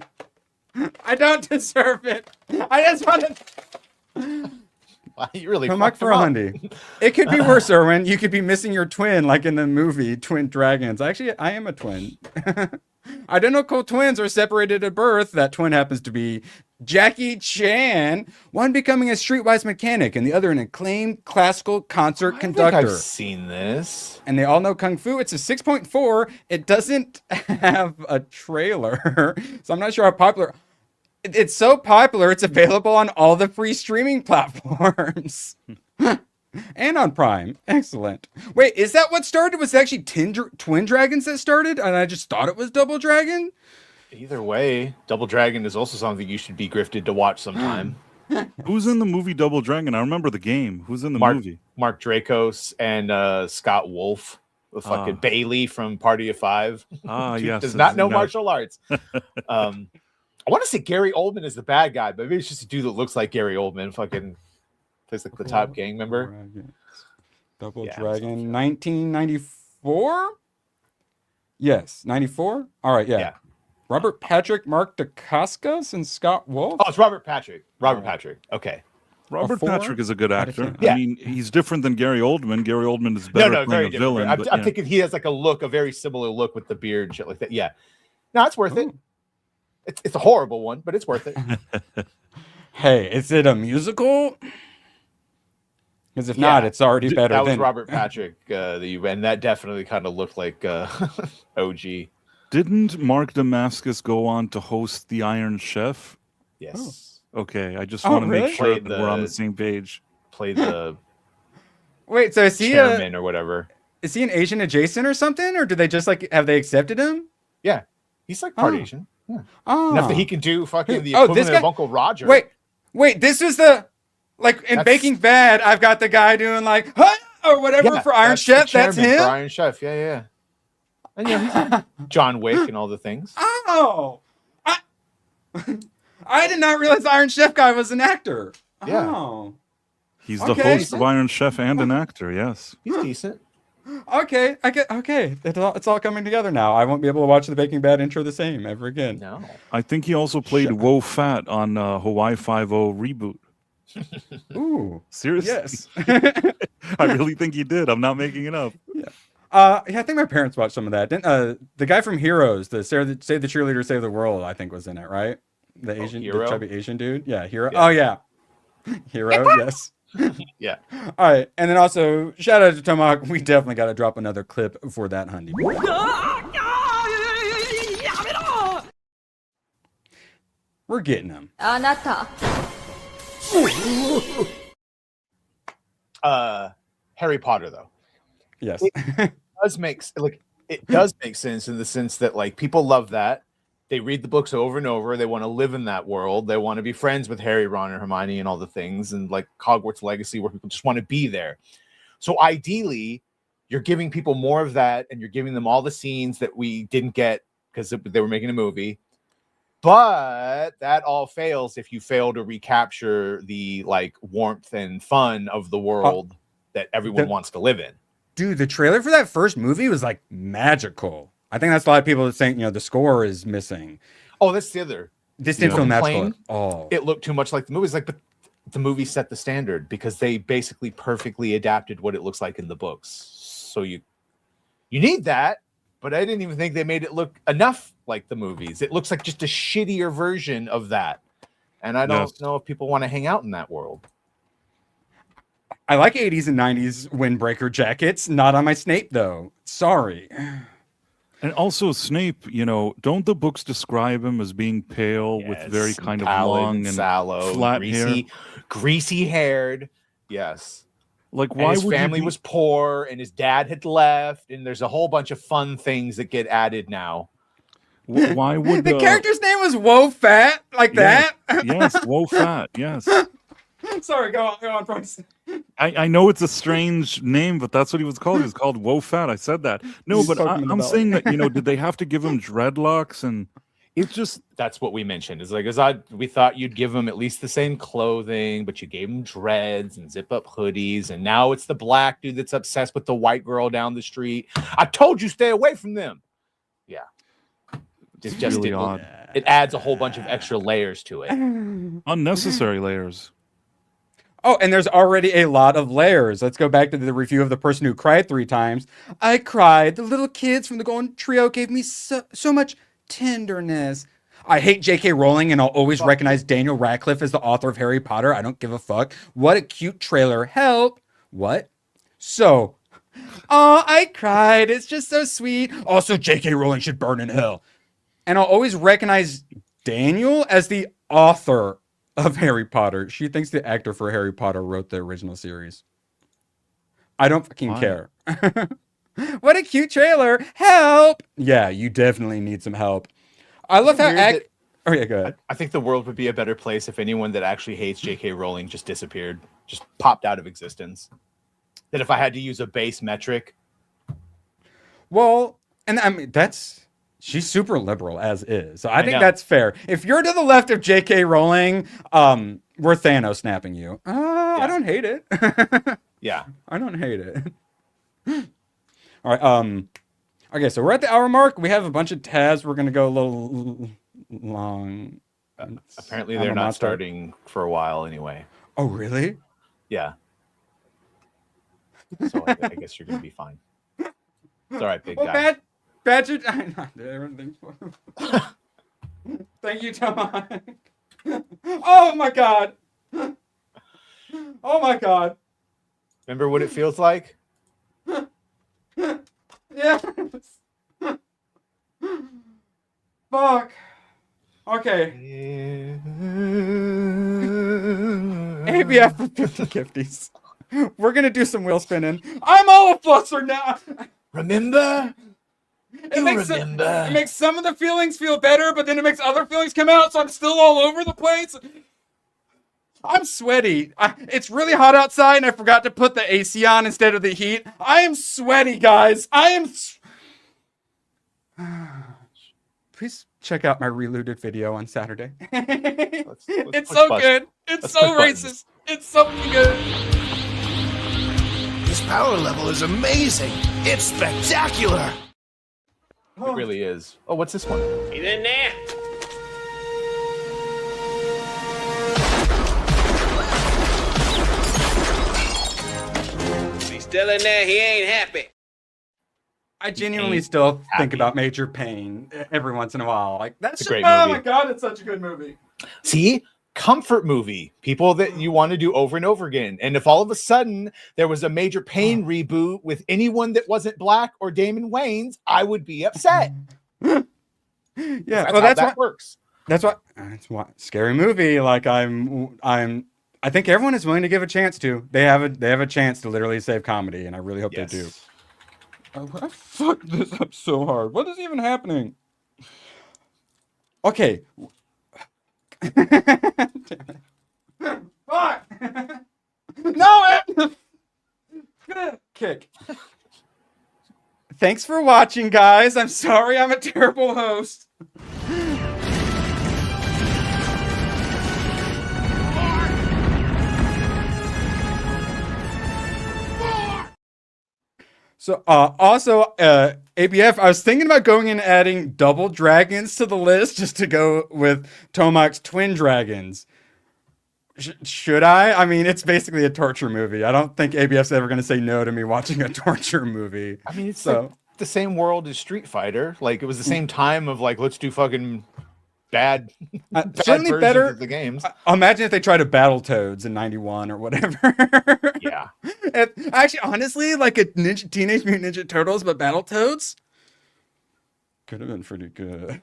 [SPEAKER 9] don't deserve it. I just want to.
[SPEAKER 10] You really
[SPEAKER 9] come back for a Hyundai. It could be worse, Erwin. You could be missing your twin, like in the movie Twin Dragons. Actually, I am a twin. Identical twins are separated at birth. That twin happens to be Jackie Chan, one becoming a streetwise mechanic and the other an acclaimed classical concert conductor.
[SPEAKER 10] I've seen this.
[SPEAKER 9] And they all know Kung Fu. It's a 6.4. It doesn't have a trailer, so I'm not sure how popular. It's so popular, it's available on all the free streaming platforms. And on Prime. Excellent. Wait, is that what started? Was it actually Twin Dragons that started? And I just thought it was Double Dragon?
[SPEAKER 10] Either way, Double Dragon is also something you should be grifted to watch sometime.
[SPEAKER 14] Who's in the movie Double Dragon? I remember the game. Who's in the movie?
[SPEAKER 10] Mark Dracos and Scott Wolf. The fucking Bailey from Party of Five.
[SPEAKER 14] Yes.
[SPEAKER 10] Does not know martial arts. I want to say Gary Oldman is the bad guy, but maybe it's just a dude that looks like Gary Oldman. Fucking plays like the top gang member.
[SPEAKER 9] Double Dragon, 1994? Yes, 94? All right, yeah. Robert Patrick, Mark Dacascos, and Scott Wolf?
[SPEAKER 10] Oh, it's Robert Patrick. Patrick. Okay.
[SPEAKER 14] Robert Patrick is a good actor.
[SPEAKER 10] Yeah.
[SPEAKER 14] I mean, he's different than Gary Oldman. Gary Oldman is better playing a villain.
[SPEAKER 10] I'm thinking he has like a very similar look with the beard and shit like that. Yeah. No, it's worth it. It's a horrible one, but it's worth it.
[SPEAKER 9] Hey, is it a musical? Because if not, it's already better.
[SPEAKER 10] That was Robert Patrick, and that definitely kind of looked like OG.
[SPEAKER 14] Didn't Mark Damascus go on to host The Iron Chef?
[SPEAKER 10] Yes.
[SPEAKER 14] Oh. Okay, I just want to make sure that we're on the same page.
[SPEAKER 10] Played the
[SPEAKER 9] wait, so is he
[SPEAKER 10] chairman or whatever?
[SPEAKER 9] Is he an Asian adjacent or something, or do they just have they accepted him?
[SPEAKER 10] Yeah, he's like part Asian. Yeah.
[SPEAKER 9] Oh.
[SPEAKER 10] Enough that he can do fucking the equivalent of Uncle Roger.
[SPEAKER 9] Wait, this is the in Baking Bad. I've got the guy doing like or whatever for Iron Chef. That's him.
[SPEAKER 10] For Iron Chef, yeah. And he's John Wick and all the things.
[SPEAKER 9] Oh, I did not realize Iron Chef guy was an actor.
[SPEAKER 10] Yeah.
[SPEAKER 9] Oh.
[SPEAKER 14] He's the host of Iron Chef and an actor. Yes,
[SPEAKER 10] he's decent.
[SPEAKER 9] Okay, it's all coming together now. I won't be able to watch the Baking Bad intro the same ever again.
[SPEAKER 10] No.
[SPEAKER 14] I think he also played Wo Fat on Hawaii Five-0 reboot.
[SPEAKER 9] Ooh,
[SPEAKER 14] seriously?
[SPEAKER 9] Yes.
[SPEAKER 14] I really think he did. I'm not making it up.
[SPEAKER 9] Yeah. I think my parents watched some of that. Didn't the guy from Heroes, the Save the Cheerleader, Save the World, I think was in it, right? The Asian, the chubby Asian dude. Yeah, Hero. Yeah. Oh yeah, Hero. Yes.
[SPEAKER 10] Yeah.
[SPEAKER 9] All right, and then also shout out to Tomac. We definitely got to drop another clip for that Hyundai. We're getting them.
[SPEAKER 2] Anata.
[SPEAKER 10] Harry Potter, though.
[SPEAKER 9] Yes.
[SPEAKER 10] It does make sense in the sense that like people love that. They read the books over and over. They want to live in that world. They want to be friends with Harry, Ron, and Hermione and all the things. And like Hogwarts Legacy, where people just want to be there. So ideally, you're giving people more of that, and you're giving them all the scenes that we didn't get because they were making a movie. But that all fails if you fail to recapture the like warmth and fun of the world that everyone wants to live in.
[SPEAKER 9] Dude, the trailer for that first movie was like magical. I think that's a lot of people saying, the score is missing.
[SPEAKER 10] Oh, that's the other.
[SPEAKER 9] This didn't feel magical. Oh,
[SPEAKER 10] it looked too much like the movies. Like, but the movie set the standard because they basically perfectly adapted what it looks like in the books. So you need that, but I didn't even think they made it look enough like the movies. It looks like just a shittier version of that. And I don't know if people want to hang out in that world.
[SPEAKER 9] I like 80s and 90s windbreaker jackets. Not on my Snape, though. Sorry.
[SPEAKER 14] And also Snape, you know, don't the books describe him as being pale with very kind of long and
[SPEAKER 10] sallow,
[SPEAKER 14] flat hair?
[SPEAKER 10] Greasy haired. Yes.
[SPEAKER 14] Like,
[SPEAKER 10] why his family was poor and his dad had left, and there's a whole bunch of fun things that get added now.
[SPEAKER 14] Why would
[SPEAKER 9] the character's name was Woe Fat? Like that?
[SPEAKER 14] Yes, Woe Fat, yes.
[SPEAKER 9] Sorry, go on, Bryce.
[SPEAKER 14] I know it's a strange name, but that's what he was called. He was called Woe Fat. I said that. No, but I'm saying that, you know, did they have to give him dreadlocks? And it's just...
[SPEAKER 10] That's what we mentioned. It's like, we thought you'd give him at least the same clothing, but you gave him dreads and zip-up hoodies, and now it's the black dude that's obsessed with the white girl down the street. I told you, stay away from them. Yeah. It's just
[SPEAKER 14] really odd.
[SPEAKER 10] It adds a whole bunch of extra layers to it.
[SPEAKER 14] Unnecessary layers.
[SPEAKER 9] Oh, and there's already a lot of layers. Let's go back to the review of The Person Who Cried 3 Times. I cried. The little kids from the Golden Trio gave me so much tenderness. I hate J.K. Rowling, and I'll always recognize Daniel Radcliffe as the author of Harry Potter. I don't give a fuck. What a cute trailer. Help. What? So, I cried. It's just so sweet. Also, J.K. Rowling should burn in hell. And I'll always recognize Daniel as the author of Harry Potter. She thinks the actor for Harry Potter wrote the original series. I don't fucking care. What a cute trailer. Help. Yeah, you definitely need some help. I love how oh yeah, go ahead.
[SPEAKER 10] I think the world would be a better place if anyone that actually hates J.K. Rowling just disappeared, just popped out of existence. That if I had to use a base metric.
[SPEAKER 9] Well, and I mean she's super liberal as is. So I think that's fair. If you're to the left of J.K. Rowling, we're Thanos snapping you. I don't hate it.
[SPEAKER 10] Yeah.
[SPEAKER 9] I don't hate it. All right. Okay, so we're at the hour mark. We have a bunch of tabs. We're going to go a little long.
[SPEAKER 10] Apparently they're not starting for a while anyway.
[SPEAKER 9] Oh, really?
[SPEAKER 10] Yeah. So I guess you're going to be fine. It's all right, big guy.
[SPEAKER 9] Badger, I'm not doing everything for him. Thank you, Tom. Oh my god. Oh my god.
[SPEAKER 10] Remember what it feels like?
[SPEAKER 9] Yeah. Fuck. Okay. ABF for 50 gifties. We're gonna do some wheel spinning. I'm all flustered now.
[SPEAKER 10] Remember?
[SPEAKER 9] It makes some of the feelings feel better, but then it makes other feelings come out, so I'm still all over the place. I'm sweaty. It's really hot outside, and I forgot to put the AC on instead of the heat. I am sweaty, guys. Please check out my relooted video on Saturday. It's so good. It's so racist. It's so good.
[SPEAKER 1] This power level is amazing. It's spectacular.
[SPEAKER 10] It really is. Oh, what's this one?
[SPEAKER 3] He's in there. He's still in there. He ain't happy.
[SPEAKER 9] I genuinely still think about Major Payne every once in a while. Like, that's
[SPEAKER 10] a great
[SPEAKER 9] oh
[SPEAKER 10] movie.
[SPEAKER 9] My god, it's such a good movie.
[SPEAKER 10] See? Comfort movie. People that you want to do over and over again. And if all of a sudden there was a Major Payne reboot with anyone that wasn't black or Damon Wayans, I would be upset.
[SPEAKER 9] Yeah,
[SPEAKER 10] that's how that works.
[SPEAKER 9] That's what scary movie. Like I think everyone is willing to give a chance to. They have a chance to literally save comedy, and I really hope they do. Oh, I fucked this up so hard. What is even happening? Okay. Fuck! No! Good kick. Thanks for watching, guys. I'm sorry I'm a terrible host. So, also, ABF, I was thinking about going and adding double dragons to the list just to go with Tomok's twin dragons. Should I? I mean, it's basically a torture movie. I don't think ABF's ever going to say no to me watching a torture movie.
[SPEAKER 10] I mean, it's like the same world as Street Fighter. Like, it was the same time of like, let's do fucking bad, bad
[SPEAKER 9] certainly
[SPEAKER 10] versions
[SPEAKER 9] better
[SPEAKER 10] of the games.
[SPEAKER 9] Imagine if they tried to Battletoads in '91 or whatever.
[SPEAKER 10] Yeah.
[SPEAKER 9] Actually, honestly, like a Teenage Mutant Ninja Turtles, but Battletoads could have been pretty good.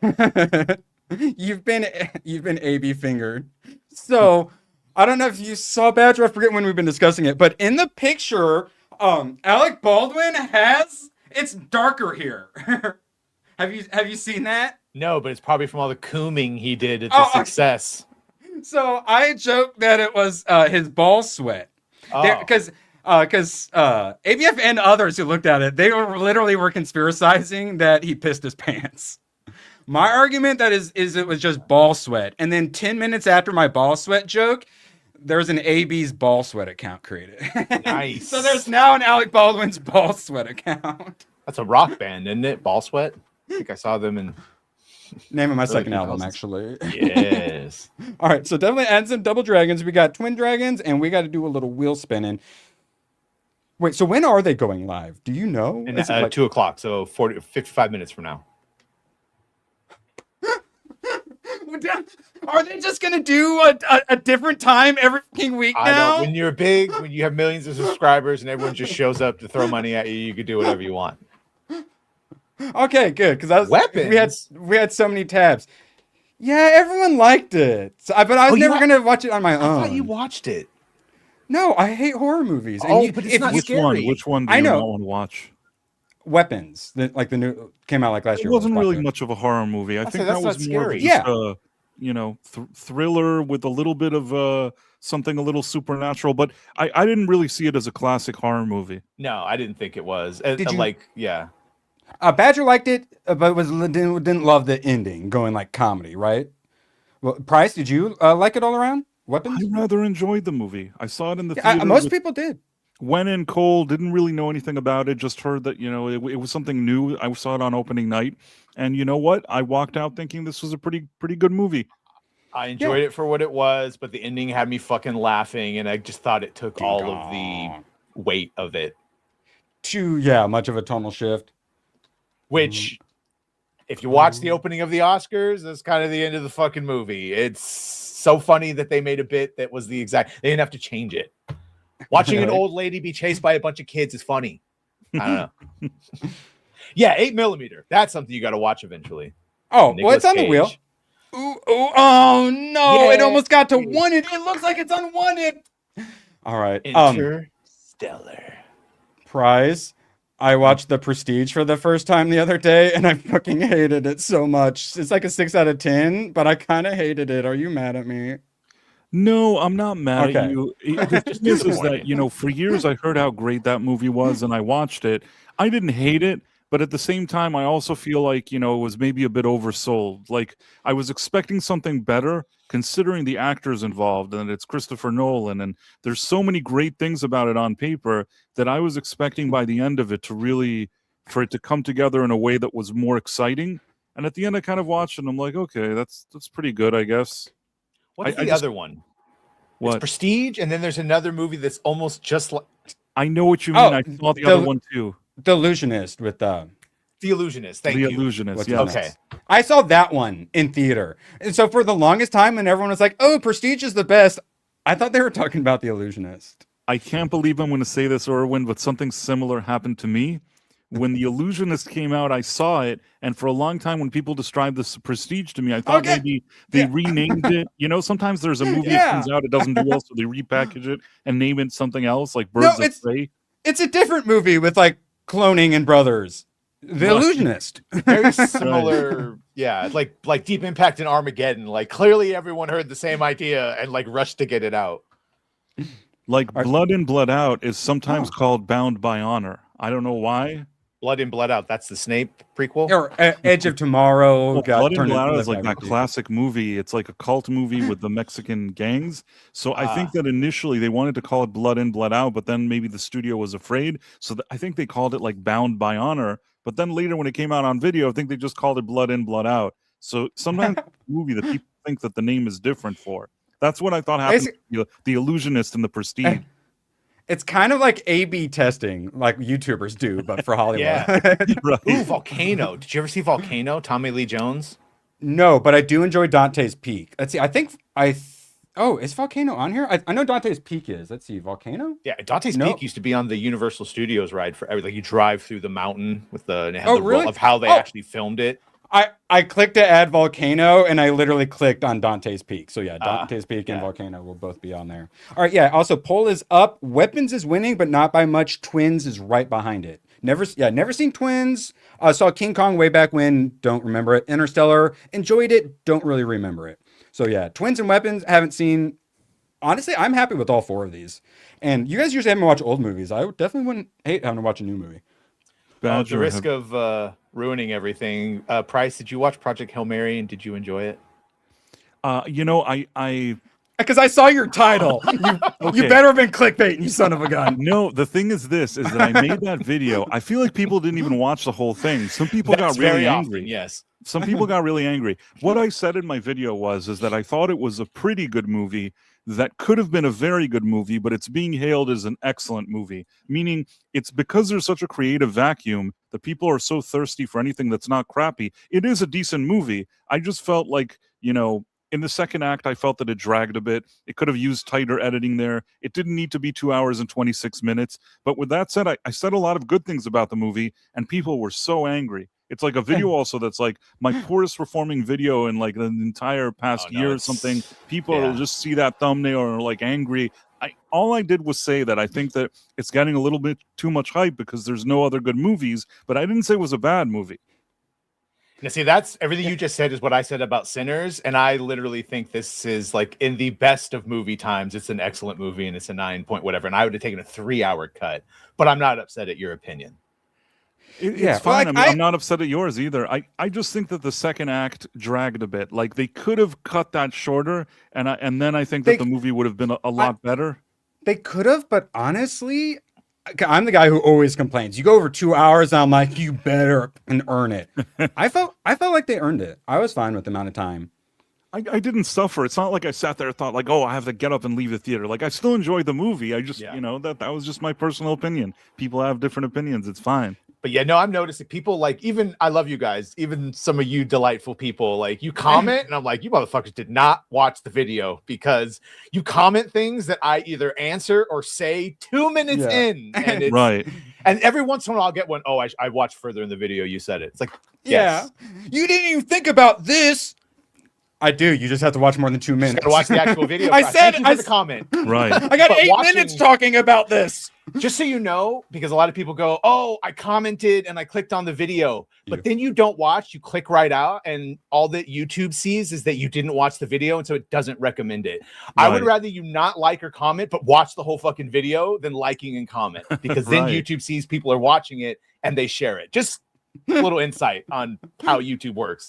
[SPEAKER 9] You've been AB fingered. So I don't know if you saw Badger. I forget when we've been discussing it, but in the picture, Alec Baldwin it's darker here. Have you seen that?
[SPEAKER 10] No, but it's probably from all the cooming he did at the Success.
[SPEAKER 9] So I joked that it was his ball sweat. Because ABF and others who looked at it, they literally were conspiracizing that he pissed his pants. My argument is it was just ball sweat. And then 10 minutes after my ball sweat joke, there's an AB's ball sweat account created.
[SPEAKER 10] Nice.
[SPEAKER 9] So there's now an Alec Baldwin's ball sweat account.
[SPEAKER 10] That's a rock band, isn't it? Ball Sweat? I think I saw them in...
[SPEAKER 9] Name of my second album, actually.
[SPEAKER 10] Yes.
[SPEAKER 9] All right, so definitely add some double dragons. We got twin dragons, and we got to do a little wheel spinning. Wait, so when are they going live? Do you know?
[SPEAKER 10] Is it 2 o'clock, so 55 minutes from now.
[SPEAKER 9] Are they just gonna do a different time every week now?
[SPEAKER 10] I know. When you're big, when you have millions of subscribers and everyone just shows up to throw money at you, you can do whatever you want.
[SPEAKER 9] Okay, good. Because
[SPEAKER 10] Weapons.
[SPEAKER 9] We had so many tabs. Yeah, everyone liked it. But I was never gonna watch it on my own.
[SPEAKER 10] I thought you watched it.
[SPEAKER 9] No, I hate horror movies.
[SPEAKER 10] But it's not scary.
[SPEAKER 14] Which one do you not want to watch?
[SPEAKER 9] Weapons, like the new came out like last year.
[SPEAKER 14] It wasn't really much of a horror movie. I think that was more of just a thriller with a little bit of something a little supernatural. But I didn't really see it as a classic horror movie.
[SPEAKER 10] No, I didn't think it was.
[SPEAKER 9] Badger liked it, but didn't love the ending, going like comedy, right? Well, Price, did you like it all around? Weapons?
[SPEAKER 14] I rather enjoyed the movie. I saw it in the theater.
[SPEAKER 9] Most people did.
[SPEAKER 14] Went in cold, didn't really know anything about it, just heard that, it was something new. I saw it on opening night. And you know what? I walked out thinking this was a pretty good movie.
[SPEAKER 10] I enjoyed it for what it was, but the ending had me fucking laughing, and I just thought it took all of the weight of it.
[SPEAKER 9] Much of a tonal shift.
[SPEAKER 10] Which, if you watch the opening of the Oscars, that's kind of the end of the fucking movie. It's so funny that they made a bit that was the exact... They didn't have to change it. Watching an old lady be chased by a bunch of kids is funny. I don't know. Yeah, 8mm. That's something you got to watch eventually.
[SPEAKER 9] Oh, well, it's on the wheel. Ooh, oh no! Yeah. It almost got to wanted. It looks like it's unwanted. All right.
[SPEAKER 10] Interstellar.
[SPEAKER 9] Prize. I watched The Prestige for the first time the other day, and I fucking hated it so much. It's like a 6 out of 10, but I kind of hated it. Are you mad at me?
[SPEAKER 14] No, I'm not mad at you. The thing is that, for years I heard how great that movie was, and I watched it. I didn't hate it, but at the same time, I also feel like, it was maybe a bit oversold. Like, I was expecting something better, considering the actors involved, and it's Christopher Nolan, and there's so many great things about it on paper that I was expecting by the end of it for it to come together in a way that was more exciting. And at the end, I kind of watched it, and I'm like, okay, that's pretty good, I guess.
[SPEAKER 10] What's the other one?
[SPEAKER 14] What?
[SPEAKER 10] It's Prestige, and then there's another movie that's almost just like...
[SPEAKER 14] I know what you mean. I saw the other one too.
[SPEAKER 9] The Illusionist with
[SPEAKER 10] The Illusionist. Thank
[SPEAKER 14] you.
[SPEAKER 10] The
[SPEAKER 14] Illusionist.
[SPEAKER 10] Yeah. Okay.
[SPEAKER 9] I saw that one in theater, and so for the longest time, when everyone was like, "Oh, Prestige is the best," I thought they were talking about The Illusionist.
[SPEAKER 14] I can't believe I'm going to say this, Erwin, but something similar happened to me. When The Illusionist came out, I saw it, and for a long time, when people described this Prestige to me, I thought maybe they renamed it. Sometimes there's a movie that comes out, it doesn't do well, so they repackage it and name it something else, like Birds of Prey.
[SPEAKER 9] It's a different movie with like cloning and brothers. The Illusionist.
[SPEAKER 10] Very similar. Yeah, like Deep Impact and Armageddon. Like, clearly everyone heard the same idea and like rushed to get it out.
[SPEAKER 14] Like Blood In, Blood Out is sometimes called Bound by Honor. I don't know why.
[SPEAKER 10] Blood In, Blood Out. That's the Snape prequel.
[SPEAKER 9] Or Edge of Tomorrow.
[SPEAKER 14] Well, Blood In, Blood Out is like that classic movie. It's like a cult movie with the Mexican gangs. So I think that initially they wanted to call it Blood In, Blood Out, but then maybe the studio was afraid. So I think they called it like Bound by Honor. But then later when it came out on video, I think they just called it Blood In, Blood Out. So sometimes it's a movie that people think that the name is different for. That's what I thought happened to the Illusionist and the Prestige.
[SPEAKER 9] It's kind of like A/B testing, like YouTubers do, but for Hollywood.
[SPEAKER 10] Yeah.
[SPEAKER 14] Right.
[SPEAKER 10] Ooh, Volcano. Did you ever see Volcano? Tommy Lee Jones?
[SPEAKER 9] No, but I do enjoy Dante's Peak. Let's see. I think is Volcano on here? I know Dante's Peak is. Let's see. Volcano?
[SPEAKER 10] Yeah, Dante's Peak used to be on the Universal Studios ride for everything. Like you drive through the mountain with the
[SPEAKER 9] really?
[SPEAKER 10] of how they actually filmed it.
[SPEAKER 9] I clicked to add Volcano and I literally clicked on Dante's Peak. So yeah, Dante's Peak and Volcano will both be on there. All right, yeah. Also, poll is up. Weapons is winning, but not by much. Twins is right behind it. Never seen Twins. Saw King Kong way back when. Don't remember it. Interstellar, enjoyed it. Don't really remember it. So yeah, Twins and Weapons haven't seen. Honestly, I'm happy with all four of these. And you guys usually haven't watched old movies. I definitely wouldn't hate having to watch a new movie.
[SPEAKER 10] At the risk of ruining everything, Price, did you watch Project Hail Mary and did you enjoy it?
[SPEAKER 14] I
[SPEAKER 9] because I saw your title. You better have been clickbaiting, you son of a gun.
[SPEAKER 14] No, the thing is that I made that video. I feel like people didn't even watch the whole thing. Some people got really angry.
[SPEAKER 10] Yes.
[SPEAKER 14] Some people got really angry. What I said in my video was that I thought it was a pretty good movie that could have been a very good movie, but it's being hailed as an excellent movie. Meaning it's because there's such a creative vacuum that people are so thirsty for anything that's not crappy. It is a decent movie. I just felt like, in the second act, I felt that it dragged a bit. It could have used tighter editing there. It didn't need to be 2 hours and 26 minutes. But with that said, I said a lot of good things about the movie, and people were so angry. It's like a video also that's like my poorest performing video in like the entire past year or something. People will just see that thumbnail and are like angry. All I did was say that I think that it's getting a little bit too much hype because there's no other good movies, but I didn't say it was a bad movie.
[SPEAKER 10] Now, see, that's everything you just said is what I said about Sinners, and I literally think this is like in the best of movie times. It's an excellent movie, and it's a 9 point whatever. And I would have taken a 3-hour cut, but I'm not upset at your opinion.
[SPEAKER 14] It's fine. I'm not upset at yours either. I just think that the second act dragged a bit. Like they could have cut that shorter, and then I think that the movie would have been a lot better.
[SPEAKER 9] They could have, but honestly, I'm the guy who always complains. You go over 2 hours, and I'm like, you better and earn it. I felt like they earned it. I was fine with the amount of time.
[SPEAKER 14] I didn't suffer. It's not like I sat there and thought like, oh, I have to get up and leave the theater. Like I still enjoyed the movie. I just, that was just my personal opinion. People have different opinions. It's fine.
[SPEAKER 10] But yeah, no, I'm noticing people like I love you guys, even some of you delightful people, like you comment and I'm like, you motherfuckers did not watch the video because you comment things that I either answer or say 2 minutes in. And it's,
[SPEAKER 14] right.
[SPEAKER 10] And every once in a while I'll get one, oh, I watched further in the video. You said it. It's like, yes.
[SPEAKER 9] You didn't even think about this. I do. You just have to watch more than 2 minutes.
[SPEAKER 10] You gotta watch the actual video.
[SPEAKER 9] I said
[SPEAKER 10] the comment.
[SPEAKER 14] Right.
[SPEAKER 9] I got 8 minutes talking about this.
[SPEAKER 10] Just so you know, because a lot of people go, oh, I commented and I clicked on the video, but then you don't watch, you click right out, and all that YouTube sees is that you didn't watch the video, and so it doesn't recommend it. Right. I would rather you not like or comment, but watch the whole fucking video than liking and comment, because then YouTube sees people are watching it and they share it. Just a little insight on how YouTube works.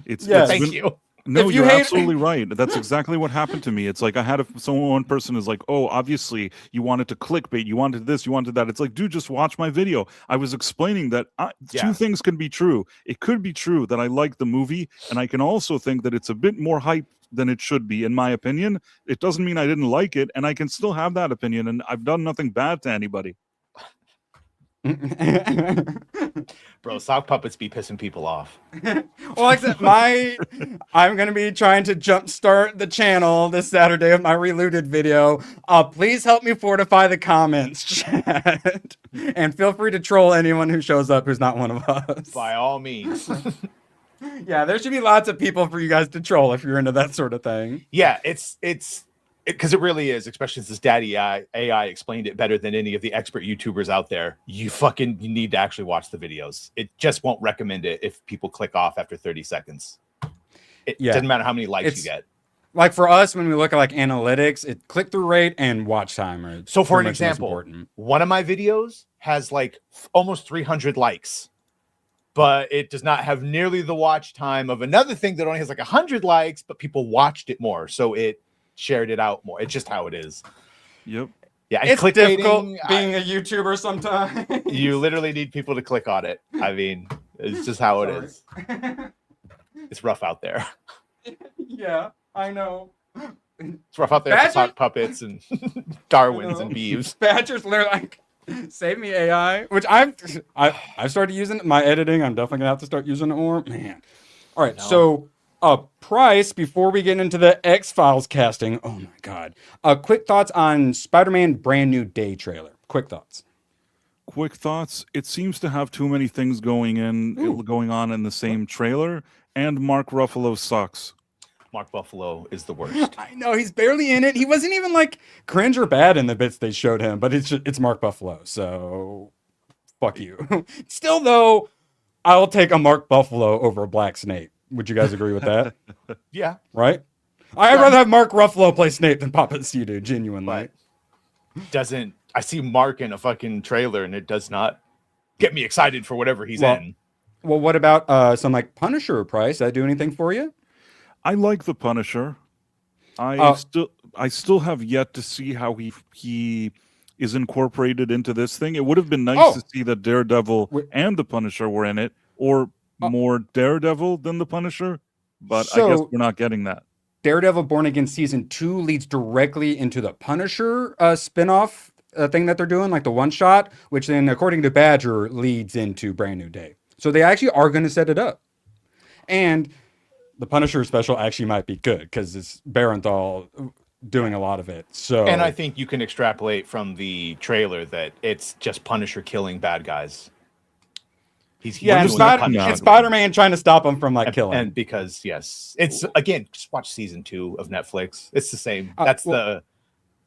[SPEAKER 10] Thank you.
[SPEAKER 14] No, you're absolutely right. That's exactly what happened to me. It's like I had one person is like, oh, obviously you wanted to clickbait, you wanted this, you wanted that. It's like, dude, just watch my video. I was explaining that two things can be true. It could be true that I like the movie, and I can also think that it's a bit more hype than it should be, in my opinion. It doesn't mean I didn't like it, and I can still have that opinion, and I've done nothing bad to anybody.
[SPEAKER 10] Bro, sock puppets be pissing people off.
[SPEAKER 9] Well, except I'm gonna be trying to jumpstart the channel this Saturday with my Relooted video. Please help me fortify the comments, chat, and feel free to troll anyone who shows up who's not one of us.
[SPEAKER 10] By all means.
[SPEAKER 9] Yeah, there should be lots of people for you guys to troll if you're into that sort of thing.
[SPEAKER 10] Yeah, it's because it really is, especially since Daddy AI explained it better than any of the expert YouTubers out there. You need to actually watch the videos. It just won't recommend it if people click off after 30 seconds. It doesn't matter how many likes you get.
[SPEAKER 9] Like for us, when we look at like analytics, it click-through rate and watch time.
[SPEAKER 10] So for an example, one of my videos has like almost 300 likes, but it does not have nearly the watch time of another thing that only has like 100 likes, but people watched it more. So it shared it out more. It's just how it is.
[SPEAKER 14] Yep.
[SPEAKER 10] Yeah, and
[SPEAKER 9] it's difficult being a YouTuber sometimes.
[SPEAKER 10] You literally need people to click on it. I mean, it's just how it is. It's rough out there.
[SPEAKER 9] Yeah, I know.
[SPEAKER 10] It's rough out there for sock puppets and Darwins and beeves.
[SPEAKER 9] Badger's literally like, save me AI, which I've started using it in my editing. I'm definitely gonna have to start using it more. Man. All right, so Price, before we get into the X-Files casting, oh my God. Quick thoughts on Spider-Man Brand New Day trailer. Quick thoughts.
[SPEAKER 14] Quick thoughts. It seems to have too many things going on in the same trailer, and Mark Ruffalo sucks.
[SPEAKER 10] Mark Ruffalo is the worst.
[SPEAKER 9] I know, he's barely in it. He wasn't even like cringe or bad in the bits they showed him, but it's Mark Ruffalo, so fuck you. Still though, I'll take a Mark Ruffalo over a Black Snape. Would you guys agree with that?
[SPEAKER 10] Yeah.
[SPEAKER 9] Right? I'd rather have Mark Ruffalo play Snape than Papa Cedo, genuinely.
[SPEAKER 10] I see Mark in a fucking trailer and it does not get me excited for whatever he's in.
[SPEAKER 9] Well, what about some like Punisher Price? Did that do anything for you?
[SPEAKER 14] I like the Punisher. I still have yet to see how he is incorporated into this thing. It would have been nice to see that Daredevil and the Punisher were in it, or more Daredevil than the Punisher, but I guess we're not getting that.
[SPEAKER 9] Daredevil Born Again Season 2 leads directly into the Punisher spinoff thing that they're doing, like the one-shot, which then, according to Badger, leads into Brand New Day. So they actually are going to set it up. And the Punisher special actually might be good, because it's Barenthal doing a lot of it. So,
[SPEAKER 10] and I think you can extrapolate from the trailer that it's just Punisher killing bad guys.
[SPEAKER 9] It's Spider-Man trying to stop him from killing.
[SPEAKER 10] And because it's again, just watch season 2 of Netflix. It's the same. That's the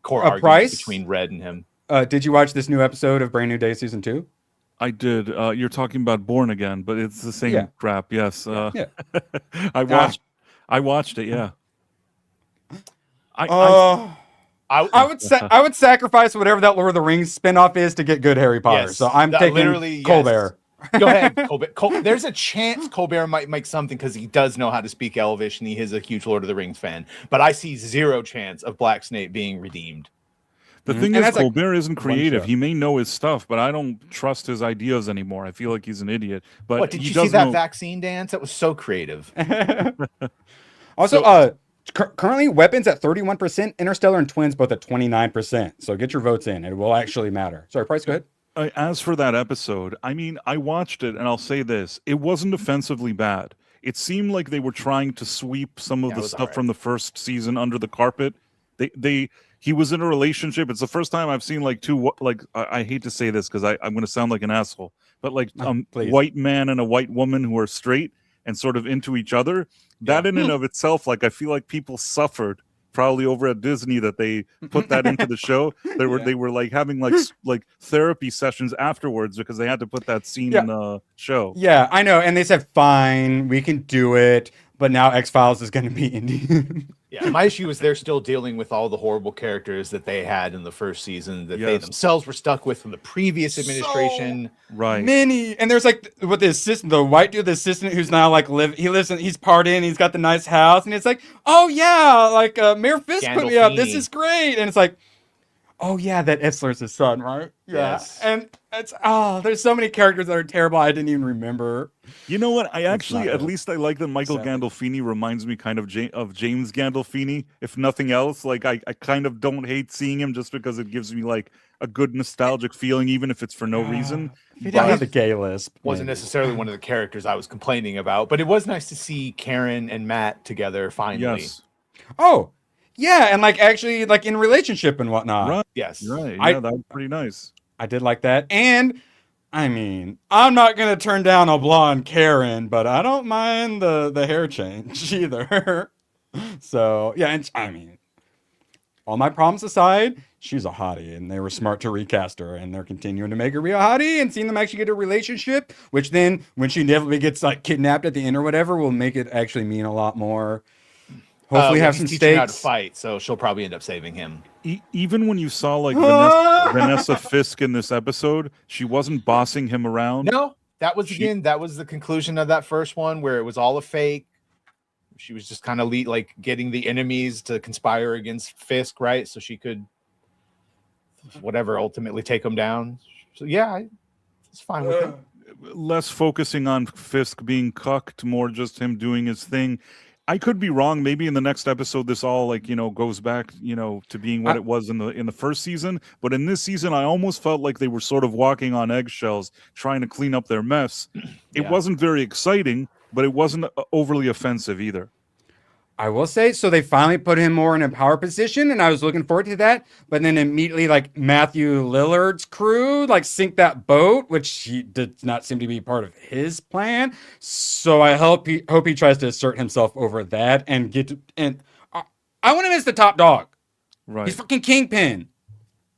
[SPEAKER 10] core argument between Red and him.
[SPEAKER 9] Did you watch this new episode of Brand New Day season 2?
[SPEAKER 14] I did. You're talking about Born Again, but it's the same crap. Yes. I watched it. Yeah.
[SPEAKER 9] I would sacrifice whatever that Lord of the Rings spinoff is to get good Harry Potter. So I'm taking Colbert.
[SPEAKER 10] Go ahead, Colbert. There's a chance Colbert might make something because he does know how to speak Elvish and he is a huge Lord of the Rings fan. But I see zero chance of Black Snape being redeemed.
[SPEAKER 14] The thing is, Colbert isn't creative. He may know his stuff, but I don't trust his ideas anymore. I feel like he's an idiot. But
[SPEAKER 10] what, did you see that vaccine dance? That was so creative.
[SPEAKER 9] Also, currently weapons at 31%, Interstellar and Twins both at 29%. So get your votes in. It will actually matter. Sorry, Price, go ahead.
[SPEAKER 14] As for that episode, I mean, I watched it, and I'll say this. It wasn't offensively bad. It seemed like they were trying to sweep some of the stuff from the first season under the carpet. He was in a relationship. It's the first time I've seen I hate to say this because I'm going to sound like an asshole, but white man and a white woman who are straight and sort of into each other. That in and of itself, I feel like people suffered probably over at Disney that they put that into the show. They were having therapy sessions afterwards because they had to put that scene in the show.
[SPEAKER 9] Yeah, I know. And they said, fine, we can do it. But now X-Files is going to be Indian.
[SPEAKER 10] Yeah, my issue is they're still dealing with all the horrible characters that they had in the first season that they themselves were stuck with from the previous administration.
[SPEAKER 14] Right.
[SPEAKER 9] Many. And there's with the assistant, the white dude, the assistant who's now he's partying, he's got the nice house. And it's oh yeah, Mayor Fisk put me up. This is great. And it's oh yeah, that Isler's his son, right? Yeah. Yes. And there's so many characters that are terrible I didn't even remember.
[SPEAKER 14] You know what? At least I like that Michael Gandolfini reminds me kind of James Gandolfini, if nothing else. I kind of don't hate seeing him just because it gives me a good nostalgic feeling, even if it's for no reason.
[SPEAKER 9] He didn't have the gay lisp.
[SPEAKER 10] Wasn't necessarily one of the characters I was complaining about, but it was nice to see Karen and Matt together finally.
[SPEAKER 14] Yes.
[SPEAKER 9] Oh, yeah, and actually in relationship and whatnot.
[SPEAKER 14] Right.
[SPEAKER 10] Yes.
[SPEAKER 14] Right. Yeah, that was pretty nice.
[SPEAKER 9] I did like that. And I mean, I'm not gonna turn down a blonde Karen, but I don't mind the hair change either. So yeah, and I mean, all my problems aside, she's a hottie, and they were smart to recast her, and they're continuing to make her be a hottie and seeing them actually get a relationship, which then when she inevitably gets kidnapped at the end or whatever, will make it actually mean a lot more. Hopefully have some stakes.
[SPEAKER 10] How to fight, so she'll probably end up saving him.
[SPEAKER 14] Even when you saw Vanessa Fisk in this episode, she wasn't bossing him around.
[SPEAKER 10] No, that was the conclusion of that first one where it was all a fake. She was just kind of getting the enemies to conspire against Fisk, right? So she could ultimately take him down. So yeah, it's fine with it.
[SPEAKER 14] Less focusing on Fisk being cucked, more just him doing his thing. I could be wrong. Maybe in the next episode, this all like, you know, goes back, you know, to being what it was in the first season. But in this season, I almost felt like they were sort of walking on eggshells, trying to clean up their mess. It wasn't very exciting, but it wasn't overly offensive either.
[SPEAKER 9] I will say, so they finally put him more in a power position, and I was looking forward to that. But then immediately, like Matthew Lillard's crew, like sink that boat, which he did not seem to be part of his plan. So I hope he tries to assert himself over that and get to, and I want him as the top dog.
[SPEAKER 14] Right,
[SPEAKER 9] he's fucking Kingpin.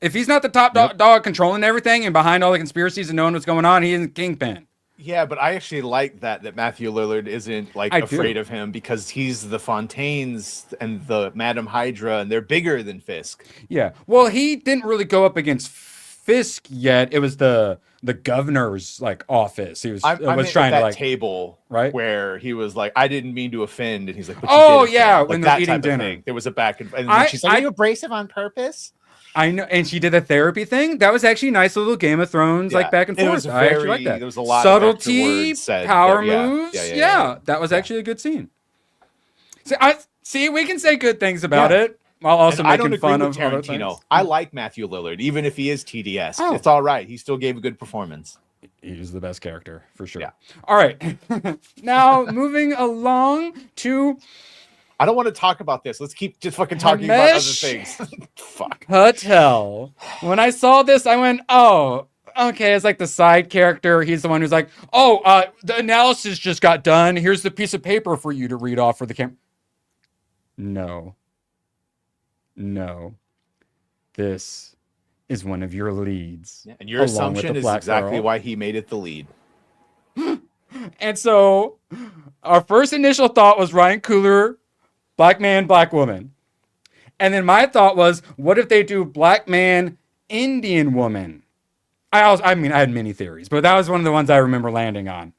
[SPEAKER 9] If he's not the top dog controlling everything and behind all the conspiracies and knowing what's going on, he isn't Kingpin.
[SPEAKER 10] Yeah, but I actually like that Matthew Lillard isn't like afraid of him because he's the Fontaines and the Madam Hydra, and they're bigger than Fisk.
[SPEAKER 9] Yeah, well, he didn't really go up against Fisk yet. It was the governor's like office. He was trying to like
[SPEAKER 10] table,
[SPEAKER 9] right,
[SPEAKER 10] where he was like, "I didn't mean to offend," and he's like,
[SPEAKER 9] "Oh yeah,"
[SPEAKER 10] like
[SPEAKER 9] when they're eating dinner.
[SPEAKER 10] There was a back and then she's like, "Are you abrasive on purpose?"
[SPEAKER 9] I know, and she did a therapy thing. That was actually a nice little Game of Thrones, like back and forth. I actually like that.
[SPEAKER 10] There was a lot
[SPEAKER 9] subtlety,
[SPEAKER 10] of said
[SPEAKER 9] power
[SPEAKER 10] there.
[SPEAKER 9] moves. Yeah, that was actually a good scene. So we can say good things about it while also making fun of
[SPEAKER 10] Tarantino. I like Matthew Lillard, even if he is TDS. It's all right. He still gave a good performance.
[SPEAKER 9] He's the best character for sure. Yeah. All right, now moving along to.
[SPEAKER 10] I don't want to talk about this. Let's keep just fucking talking about other things. Fuck.
[SPEAKER 9] Patel. When I saw this, I went, oh, okay. It's like the side character. He's the one who's like, oh, the analysis just got done. Here's the piece of paper for you to read off for the camera. No. This is one of your leads.
[SPEAKER 10] Yeah, and your assumption is exactly why he made it the lead.
[SPEAKER 9] And so our first initial thought was Ryan Coogler, black man, black woman. And then my thought was, what if they do black man, Indian woman? I had many theories, but that was one of the ones I remember landing on.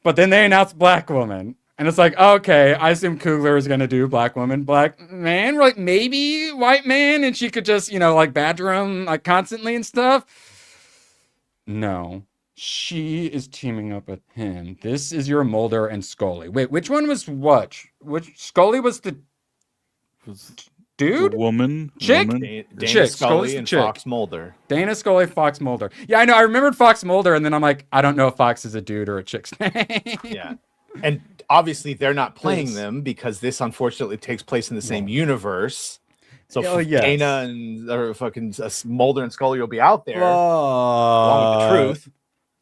[SPEAKER 9] But then they announced black woman. And it's like, okay, I assume Coogler is going to do black woman, black man, like maybe white man. And she could just, like badger him like constantly and stuff. No. She is teaming up with him. This is your Mulder and Scully. Wait, which one was what? Which Scully was the dude?
[SPEAKER 14] The woman?
[SPEAKER 9] Chick?
[SPEAKER 10] Dana
[SPEAKER 9] chick.
[SPEAKER 10] Scully and chick. Fox Mulder.
[SPEAKER 9] Dana Scully, Fox Mulder. Yeah, I know. I remembered Fox Mulder, and then I'm like, I don't know if Fox is a dude or a chick's name.
[SPEAKER 10] Yeah. And obviously they're not playing them because this unfortunately takes place in the same universe. So Dana and fucking Mulder and Scully will be out there along with the truth.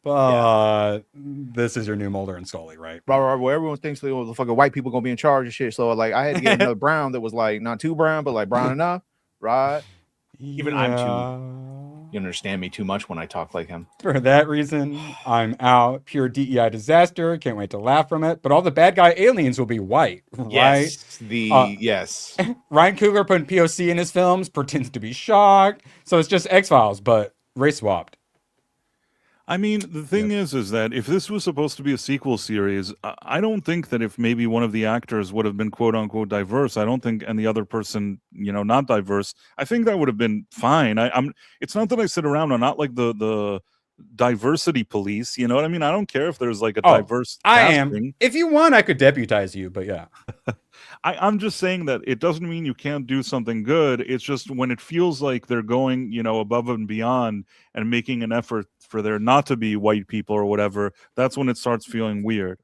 [SPEAKER 9] But this is your new Mulder and Scully, right?
[SPEAKER 10] Where everyone thinks the fucking white people gonna be in charge of shit. So like I had to get another brown that was like not too brown, but like brown enough, right? Even I'm too. You understand me too much when I talk like him.
[SPEAKER 9] For that reason, I'm out. Pure DEI disaster. Can't wait to laugh from it. But all the bad guy aliens will be white, right?
[SPEAKER 10] Yes. Yes.
[SPEAKER 9] Ryan Coogler putting POC in his films, pretends to be shocked. So it's just X-Files, but race swapped.
[SPEAKER 14] I mean, the thing is that if this was supposed to be a sequel series, I don't think that if maybe one of the actors would have been quote unquote diverse, I don't think, and the other person, not diverse, I think that would have been fine. It's not that I sit around. I'm not like the diversity police. You know what I mean? I don't care if there's like a diverse.
[SPEAKER 9] I am. If you want, I could deputize you, but yeah.
[SPEAKER 14] I'm just saying that it doesn't mean you can't do something good. It's just when it feels like they're going, above and beyond and making an effort for there not to be white people or whatever, that's when it starts feeling weird.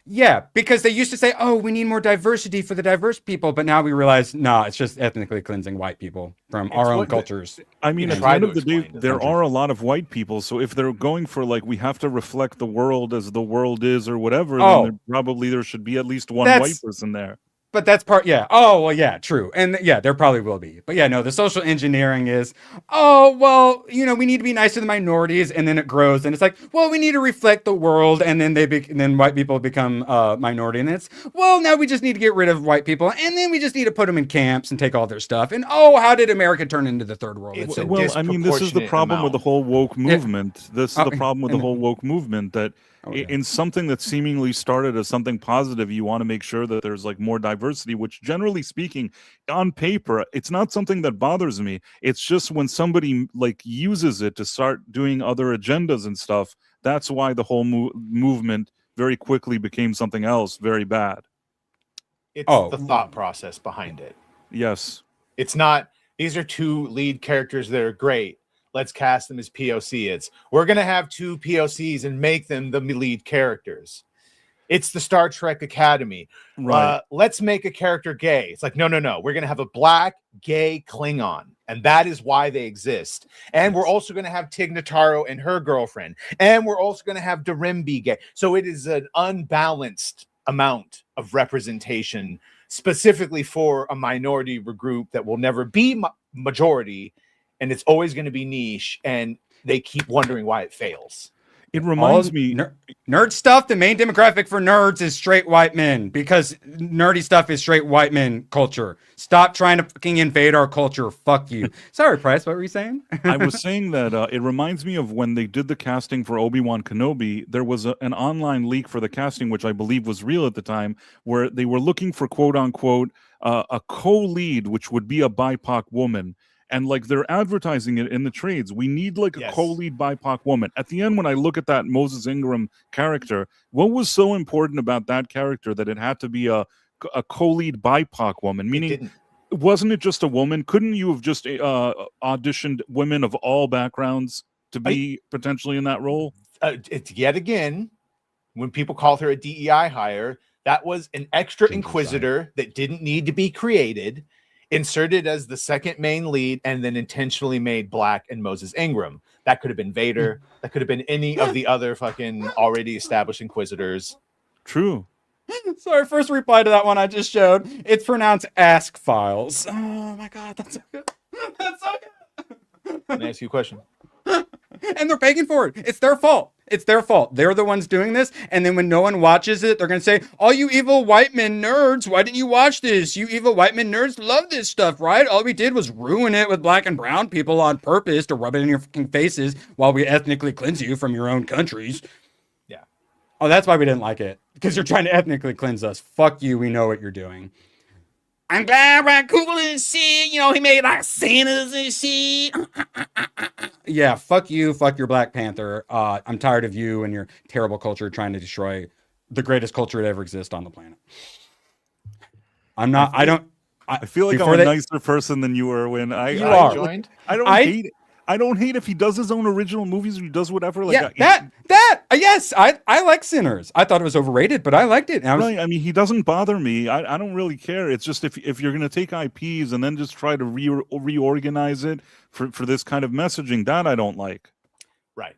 [SPEAKER 9] Yeah, because they used to say, we need more diversity for the diverse people, but now we realize, it's just ethnically cleansing white people from our own cultures.
[SPEAKER 14] I mean, at the end of the day, there are a lot of white people, so if they're going for, like, we have to reflect the world as the world is or whatever, then there should be at least one white person there.
[SPEAKER 9] But that's part, yeah. Oh, well, yeah, true. And yeah, there probably will be. But yeah, no, the social engineering is, we need to be nice to the minorities. And then it grows. And it's like, well, we need to reflect the world. And then then white people become minority. And it's, now we just need to get rid of white people. And then we just need to put them in camps and take all their stuff. And how did America turn into the third world?
[SPEAKER 14] This is the problem with the whole woke movement. This is the problem with the whole woke movement, that in something that seemingly started as something positive, you want to make sure that there's like more diversity, which generally speaking on paper, it's not something that bothers me. It's just when somebody like uses it to start doing other agendas and stuff, that's why the whole movement very quickly became something else very bad.
[SPEAKER 10] It's the thought process behind it.
[SPEAKER 14] Yes.
[SPEAKER 10] It's not, these are two lead characters that are great. Let's cast them as POC. It's, we're going to have two POCs and make them the lead characters. It's the Star Trek Academy.
[SPEAKER 14] Right.
[SPEAKER 10] Let's make a character gay. It's like, no. We're going to have a black gay Klingon. And that is why they exist. And we're also going to have Tig Notaro and her girlfriend. And we're also going to have Darim be gay. So it is an unbalanced amount of representation specifically for a minority group that will never be majority. And it's always going to be niche. And they keep wondering why it fails.
[SPEAKER 14] It reminds me,
[SPEAKER 9] nerd stuff. The main demographic for nerds is straight white men because nerdy stuff is straight white men culture. Stop trying to fucking invade our culture. Fuck you. Sorry, Price. What were you saying?
[SPEAKER 14] I was saying that it reminds me of when they did the casting for Obi-Wan Kenobi. There was an online leak for the casting, which I believe was real at the time, where they were looking for quote unquote a co-lead, which would be a BIPOC woman. And like they're advertising it in the trades. We need like a co-lead BIPOC woman. At the end, when I look at that Moses Ingram character, what was so important about that character that it had to be a co-lead BIPOC woman? Meaning, wasn't it just a woman? Couldn't you have just auditioned women of all backgrounds to be potentially in that role?
[SPEAKER 10] It's yet again, when people called her a DEI hire, that was an extra inquisitor that didn't need to be created, inserted as the second main lead, and then intentionally made black and Moses Ingram. That could have been Vader. That could have been any of the other fucking already established inquisitors.
[SPEAKER 14] True.
[SPEAKER 9] Sorry, first reply to that one I just showed. It's pronounced Ask Files. Oh my god, that's so good. That's so good.
[SPEAKER 10] Let me ask you a question.
[SPEAKER 9] And they're begging for it. It's their fault. It's their fault. They're the ones doing this. And then when no one watches it, they're going to say, all you evil white men nerds, why didn't you watch this? You evil white men nerds love this stuff, right? All we did was ruin it with black and brown people on purpose to rub it in your fucking faces while we ethnically cleanse you from your own countries.
[SPEAKER 10] Yeah.
[SPEAKER 9] Oh, that's why we didn't like it. Because you're trying to ethnically cleanse us. Fuck you. We know what you're doing. I'm glad Ryan Coogler and shit. You know, he made like Santas and shit. Yeah, fuck you. Fuck your Black Panther. I'm tired of you and your terrible culture trying to destroy the greatest culture to ever exist on the planet. I'm not.
[SPEAKER 14] I feel like I'm a nicer person than you were when I joined. I don't hate it. I don't hate if he does his own original movies or he does whatever. Like
[SPEAKER 9] yes, I like Sinners. I thought it was overrated, but I liked it.
[SPEAKER 14] I mean, he doesn't bother me. I don't really care. It's just if you're going to take IPs and then just try to reorganize it for this kind of messaging, that I don't like.
[SPEAKER 10] Right.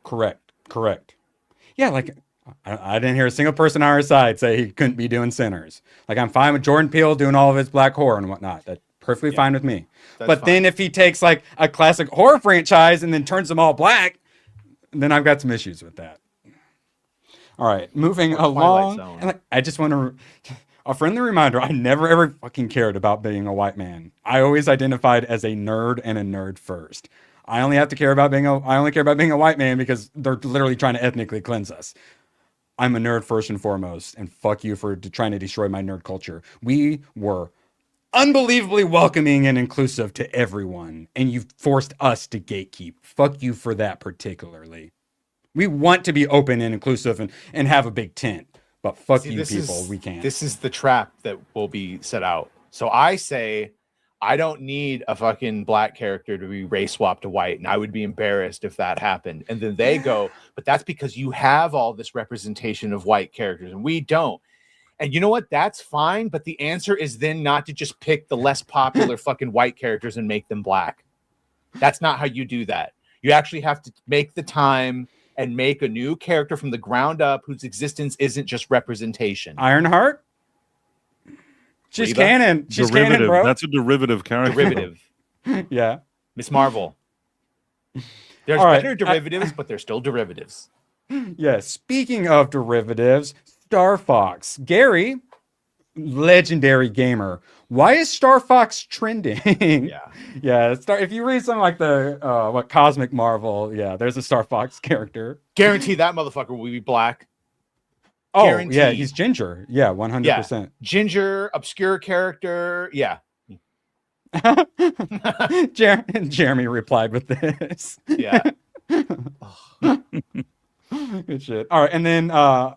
[SPEAKER 9] Correct. Yeah, like I didn't hear a single person on our side say he couldn't be doing Sinners. Like I'm fine with Jordan Peele doing all of his black horror and whatnot. That's perfectly fine with me. But then if he takes like a classic horror franchise and then turns them all black, then I've got some issues with that. All right, moving along. And like, I just want to a friendly reminder, I never ever fucking cared about being a white man. I always identified as a nerd and a nerd first. I only care about being a white man because they're literally trying to ethnically cleanse us. I'm a nerd first and foremost, and fuck you for trying to destroy my nerd culture. We were unbelievably welcoming and inclusive to everyone, and you've forced us to gatekeep. Fuck you for that particularly. We want to be open and inclusive and have a big tent, but fuck you people, we can't.
[SPEAKER 10] This is the trap that will be set out. So I say, I don't need a fucking black character to be race swapped to white, and I would be embarrassed if that happened. And then they go, but that's because you have all this representation of white characters, and we don't. And you know what? That's fine. But the answer is then not to just pick the less popular fucking white characters and make them black. That's not how you do that. You actually have to make the time and make a new character from the ground up whose existence isn't just representation.
[SPEAKER 9] Ironheart? She's canon. She's canon, bro.
[SPEAKER 14] That's a derivative character.
[SPEAKER 10] Derivative.
[SPEAKER 9] Yeah.
[SPEAKER 10] Miss Marvel. There's better derivatives, but they're still derivatives.
[SPEAKER 9] Yeah. Speaking of derivatives, Starfox. Gary, legendary gamer. Why is Starfox trending? Yeah. If you read something like the Cosmic Marvel, there's a Starfox character.
[SPEAKER 10] Guarantee that motherfucker will be black.
[SPEAKER 9] Oh,
[SPEAKER 10] Guaranteed.
[SPEAKER 9] Yeah, he's ginger. Yeah, 100%.
[SPEAKER 10] Yeah. Ginger, obscure character. Yeah.
[SPEAKER 9] Jeremy replied with this.
[SPEAKER 10] Yeah.
[SPEAKER 9] Good shit. All right, and then oh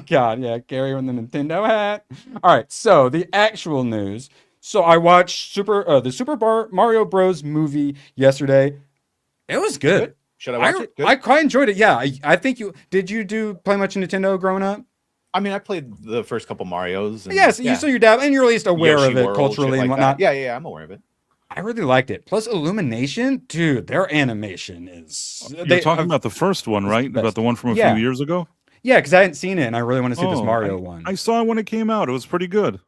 [SPEAKER 9] god, yeah, Gary with the Nintendo hat. All right, so the actual news. So I watched the Super Mario Bros. Movie yesterday. It was good.
[SPEAKER 10] Should I watch it? Good.
[SPEAKER 9] I quite enjoyed it. Yeah, I think you play much Nintendo growing up?
[SPEAKER 10] I mean, I played the first couple Marios. And,
[SPEAKER 9] Yes, you saw your dad, and you're at least aware
[SPEAKER 10] Yoshi
[SPEAKER 9] of it
[SPEAKER 10] World,
[SPEAKER 9] culturally
[SPEAKER 10] shit
[SPEAKER 9] and
[SPEAKER 10] like
[SPEAKER 9] whatnot.
[SPEAKER 10] that. Yeah, I'm aware of it.
[SPEAKER 9] I really liked it. Plus, Illumination, dude, their animation is.
[SPEAKER 14] You're talking about the first one, right? About the one from a few years ago?
[SPEAKER 9] Yeah, because I hadn't seen it, and I really want to see this Mario one.
[SPEAKER 14] I saw it when it came out. It was pretty good.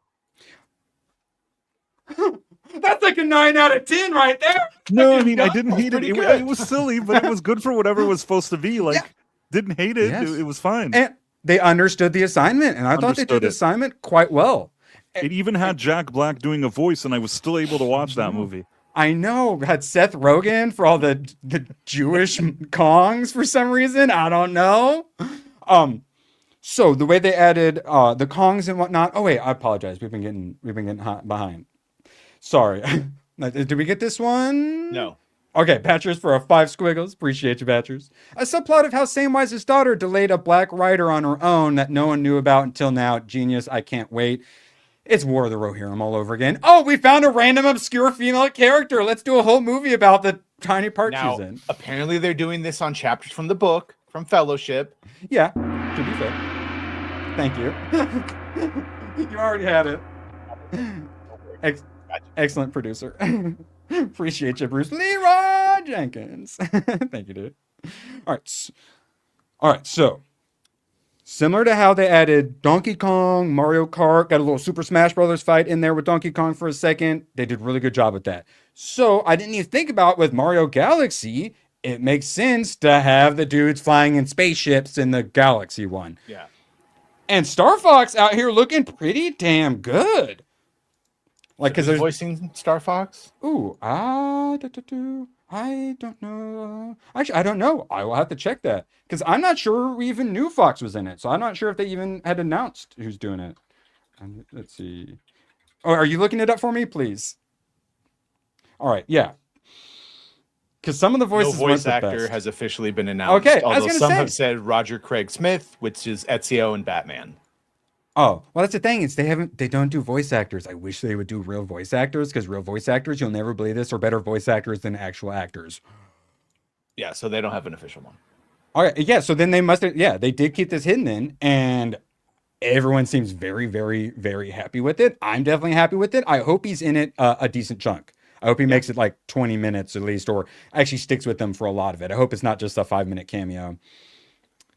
[SPEAKER 9] That's like a 9 out of 10 right there.
[SPEAKER 14] No, I mean, I didn't hate it. It was silly, but it was good for whatever it was supposed to be. Like, didn't hate it.
[SPEAKER 9] Yes.
[SPEAKER 14] It was fine.
[SPEAKER 9] And they understood the assignment, and I thought they did the assignment quite well.
[SPEAKER 14] It even had Jack Black doing a voice, and I was still able to watch that movie.
[SPEAKER 9] I know. Had Seth Rogen for all the Jewish Kongs for some reason. I don't know. So the way they added the Kongs and whatnot. Oh wait, I apologize. We've been getting hot behind. Sorry. Did we get this one?
[SPEAKER 10] No.
[SPEAKER 9] Okay, Patchers for a 5 squiggles. Appreciate you, Patchers. A subplot of how Samewise's daughter delayed a black writer on her own that no one knew about until now. Genius. I can't wait. It's War of the Rohirrim all over again. Oh, we found a random obscure female character. Let's do a whole movie about the tiny part she's in.
[SPEAKER 10] Apparently they're doing this on chapters from the book, from Fellowship.
[SPEAKER 9] Yeah, to be fair. Thank you. You already had it. Excellent producer. Appreciate you, Bruce. Leroy Jenkins. Thank you, dude. All right, so similar to how they added Donkey Kong, Mario Kart, got a little Super Smash Brothers fight in there with Donkey Kong for a second. They did a really good job with that. So I didn't even think about with Mario Galaxy, it makes sense to have the dudes flying in spaceships in the Galaxy one.
[SPEAKER 10] Yeah.
[SPEAKER 9] And Starfox out here looking pretty damn good. Like, because there's
[SPEAKER 10] voicing Starfox.
[SPEAKER 9] Ooh, I don't know. Actually, I don't know. I will have to check that because I'm not sure we even knew Fox was in it. So I'm not sure if they even had announced who's doing it. Let's see. Oh, are you looking it up for me, please? All right, yeah. Because some of the voices.
[SPEAKER 10] No voice
[SPEAKER 9] weren't the
[SPEAKER 10] actor
[SPEAKER 9] best.
[SPEAKER 10] has officially been announced.
[SPEAKER 9] Okay,
[SPEAKER 10] although some have said Roger Craig Smith, which is Ezio and Batman.
[SPEAKER 9] Oh, well, that's the thing. Is they don't do voice actors. I wish they would do real voice actors because real voice actors, you'll never believe this, are better voice actors than actual actors.
[SPEAKER 10] Yeah, so they don't have an official one.
[SPEAKER 9] All right, yeah. So then they must have, yeah, they did keep this hidden then, and everyone seems very, very, very happy with it. I'm definitely happy with it. I hope he's in it a decent chunk. I hope he makes it like 20 minutes at least, or actually sticks with them for a lot of it. I hope it's not just a 5-minute cameo.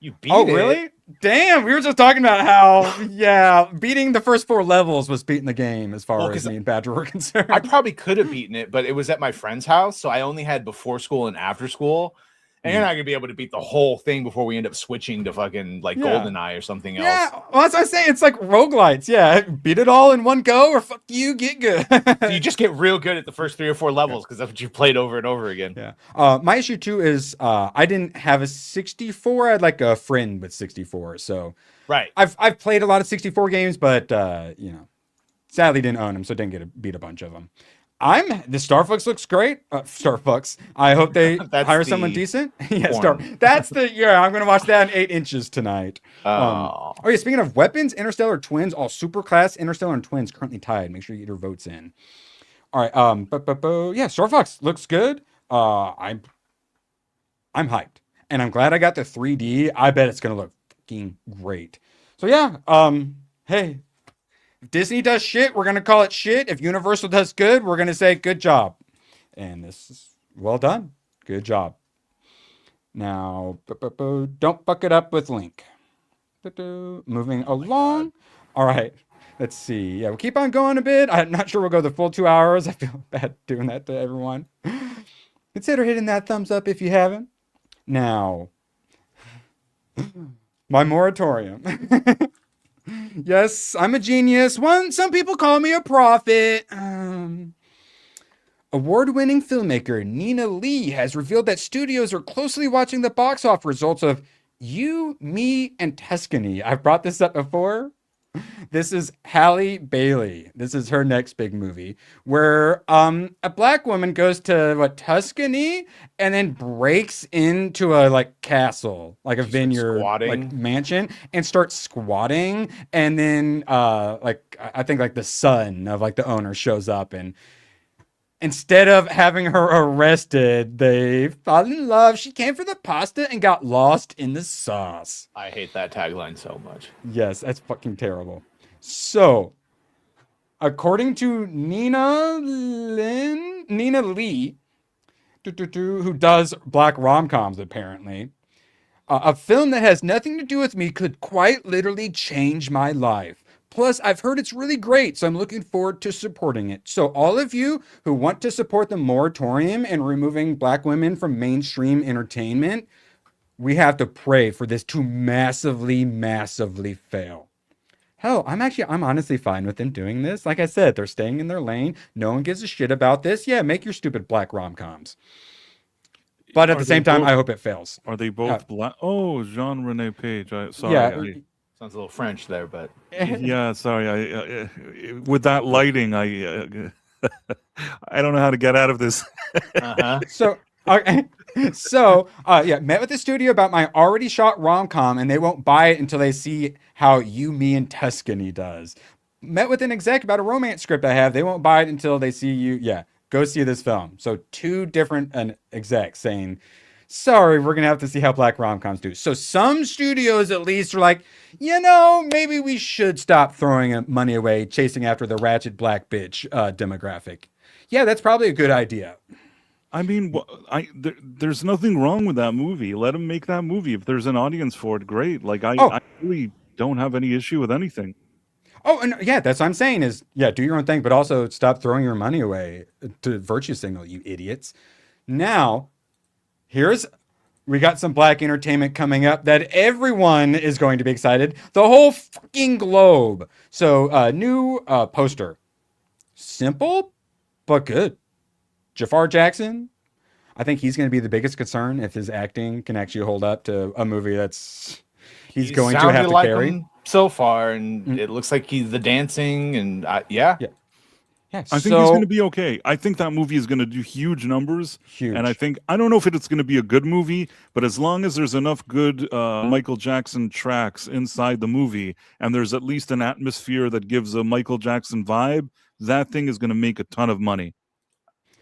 [SPEAKER 10] You beat it.
[SPEAKER 9] Oh, really? Damn, we were just talking about how, yeah, beating the first 4 levels was beating the game as far as me and Badger were concerned.
[SPEAKER 10] I probably could have beaten it, but it was at my friend's house, so I only had before school and after school. And you're not gonna be able to beat the whole thing before we end up switching to fucking like GoldenEye or something else.
[SPEAKER 9] Yeah, well, that's what I'm saying. It's like roguelites. Yeah, beat it all in one go, or fuck you, get good.
[SPEAKER 10] So you just get real good at the first 3 or 4 levels because that's what you played over and over again.
[SPEAKER 9] Yeah. My issue too is I didn't have a 64. I had like a friend with 64. So
[SPEAKER 10] right.
[SPEAKER 9] I've played a lot of 64 games, but you know, sadly didn't own them, so didn't get to beat a bunch of them. The Starfox looks great. Starfox. I hope they hire someone decent. Yeah, that's I'm gonna watch that in 8 inches tonight. Oh yeah, speaking of weapons, Interstellar Twins, all superclass Interstellar and Twins currently tied. Make sure you get your votes in. All right, yeah, Starfox looks good. I'm hyped, and I'm glad I got the 3D. I bet it's gonna look fucking great. So yeah, hey. If Disney does shit, we're going to call it shit. If Universal does good, we're going to say good job. And this is well done. Good job. Now, don't fuck it up with Link. Moving along. All right. Let's see. Yeah, we'll keep on going a bit. I'm not sure we'll go the full 2 hours. I feel bad doing that to everyone. Consider hitting that thumbs up if you haven't. Now, my moratorium. Yes, I'm a genius. Some people call me a prophet. Award-winning filmmaker Nina Lee has revealed that studios are closely watching the box office results of You, Me, and Tuscany. I've brought this up before. This is Halle Bailey. This is her next big movie where a black woman goes to Tuscany and then breaks into a like castle, like a vineyard, like mansion, and starts squatting. And then I think like the son of like the owner shows up, and instead of having her arrested, they fall in love. She came for the pasta and got lost in the sauce.
[SPEAKER 10] I hate that tagline so much.
[SPEAKER 9] Yes, that's fucking terrible. So, according to Nina Lee, who does black rom-coms apparently, a film that has nothing to do with me could quite literally change my life. Plus, I've heard it's really great, so I'm looking forward to supporting it. So all of you who want to support the moratorium and removing black women from mainstream entertainment, we have to pray for this to massively, massively fail. Hell, I'm honestly fine with them doing this. Like I said, they're staying in their lane. No one gives a shit about this. Yeah, make your stupid black rom-coms. But at the same time, I hope it fails.
[SPEAKER 14] Are they both black? Oh, Jean-Rene Page. Sorry.
[SPEAKER 9] Yeah.
[SPEAKER 10] Sounds a little French there, but
[SPEAKER 14] yeah, sorry. I with that lighting, I don't know how to get out of this.
[SPEAKER 9] So, met with the studio about my already shot rom-com, and they won't buy it until they see how You, Me, and Tuscany does. Met with an exec about a romance script I have. They won't buy it until they see you. Yeah, go see this film. So 2 different execs saying, sorry, we're going to have to see how black rom-coms do. So some studios at least are like, maybe we should stop throwing money away chasing after the ratchet black bitch demographic. Yeah, that's probably a good idea.
[SPEAKER 14] I mean, there's nothing wrong with that movie. Let them make that movie. If there's an audience for it, great. Like, I really don't have any issue with anything.
[SPEAKER 9] Oh, and yeah, that's what I'm saying is, do your own thing, but also stop throwing your money away to virtue signal, you idiots. Now, we got some black entertainment coming up that everyone is going to be excited. The whole fucking globe. So, new poster. Simple, but good. Jafar Jackson. I think he's going to be the biggest concern if his acting can actually hold up to a movie that's he's going to have to carry.
[SPEAKER 10] So far, and it looks like he's the dancing, and yeah.
[SPEAKER 14] I think he's going to be okay. I think that movie is going to do huge numbers. And I don't know if it's going to be a good movie, but as long as there's enough good Michael Jackson tracks inside the movie, and there's at least an atmosphere that gives a Michael Jackson vibe, that thing is going to make a ton of money.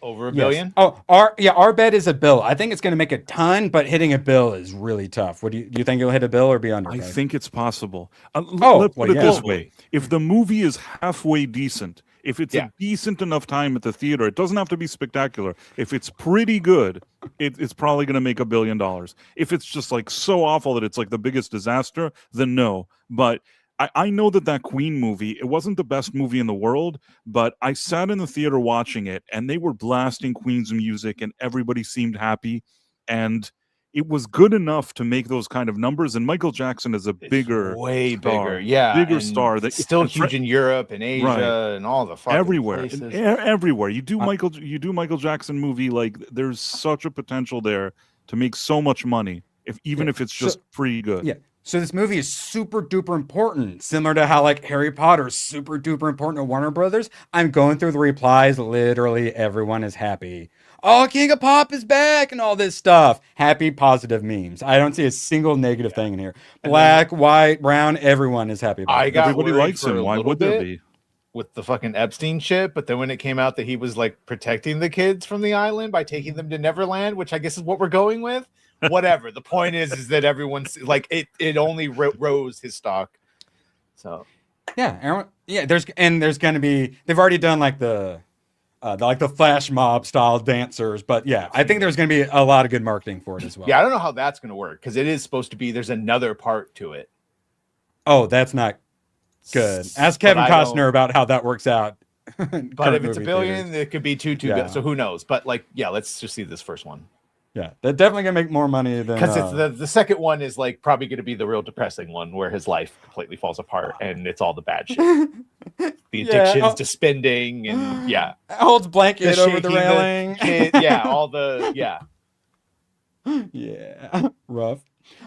[SPEAKER 10] Over $1 billion?
[SPEAKER 9] Oh, our bet is $1 billion. I think it's going to make a ton, but hitting $1 billion is really tough. What do you think it'll hit $1 billion or be under?
[SPEAKER 14] I think it's possible. Let's put it this way: if the movie is halfway decent, if it's a decent enough time at the theater, it doesn't have to be spectacular. If it's pretty good, it's probably going to make $1 billion. If it's just like so awful that it's like the biggest disaster, then no. But I know that Queen movie, it wasn't the best movie in the world, but I sat in the theater watching it, and they were blasting Queen's music, and everybody seemed happy, and it was good enough to make those kind of numbers. And Michael Jackson is bigger star. That's
[SPEAKER 10] still huge in Europe and Asia and all the fucking
[SPEAKER 14] everywhere.
[SPEAKER 10] places.
[SPEAKER 14] Everywhere you do Michael Jackson movie, like there's such a potential there to make so much money, if it's just pretty good.
[SPEAKER 9] Yeah. So this movie is super duper important, similar to how like Harry Potter is super duper important to Warner Brothers. I'm going through the replies. Literally everyone is happy. Oh, King of Pop is back and all this stuff. Happy, positive memes. I don't see a single negative thing in here. Black, white, brown, everyone is happy about it.
[SPEAKER 14] Everybody likes him. Why would there be?
[SPEAKER 10] With the fucking Epstein shit, but then when it came out that he was like protecting the kids from the island by taking them to Neverland, which I guess is what we're going with. Whatever. The point is that everyone's like it only rose his stock. So
[SPEAKER 9] there's going to be, they've already done like the flash mob style dancers, but I think there's going to be a lot of good marketing for it as well.
[SPEAKER 10] I don't know how that's going to work because it is supposed to be there's another part to it.
[SPEAKER 9] Oh, that's not good. Ask Kevin Costner about how that works out.
[SPEAKER 10] But if it's $1 billion, it could be two. So who knows? But let's just see this first one.
[SPEAKER 9] Yeah, they're definitely gonna make more money than
[SPEAKER 10] because it's the second one is like probably gonna be the real depressing one where his life completely falls apart and it's all the bad shit, the addictions to spending and
[SPEAKER 9] holds blanket over the railing,
[SPEAKER 10] all the
[SPEAKER 9] rough.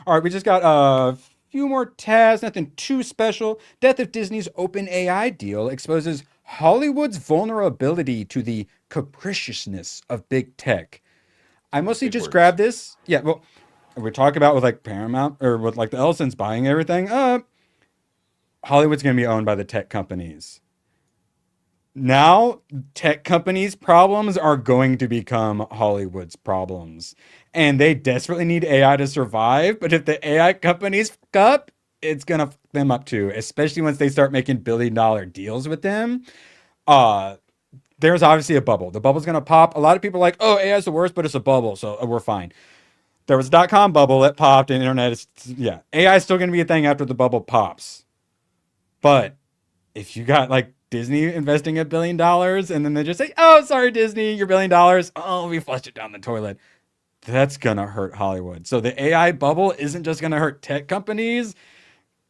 [SPEAKER 9] All right, we just got Few more tabs, nothing too special. Death of Disney's OpenAI deal exposes Hollywood's vulnerability to the capriciousness of big tech. I mostly just grabbed this. Yeah, well, we talk about with like Paramount or with like the Ellisons buying everything. Hollywood's going to be owned by the tech companies. Now, tech companies' problems are going to become Hollywood's problems. And they desperately need AI to survive. But if the AI companies fuck up, it's going to fuck them up too. Especially once they start making billion-dollar deals with them. There's obviously a bubble. The bubble's going to pop. A lot of people are like, oh, AI is the worst, but it's a bubble. So we're fine. There was a .com bubble. It popped. And internet is, yeah. AI is still going to be a thing after the bubble pops. But if you got like Disney investing $1 billion and then they just say, oh, sorry, Disney, your $1 billion. Oh, we flushed it down the toilet. That's going to hurt Hollywood. So the AI bubble isn't just going to hurt tech companies.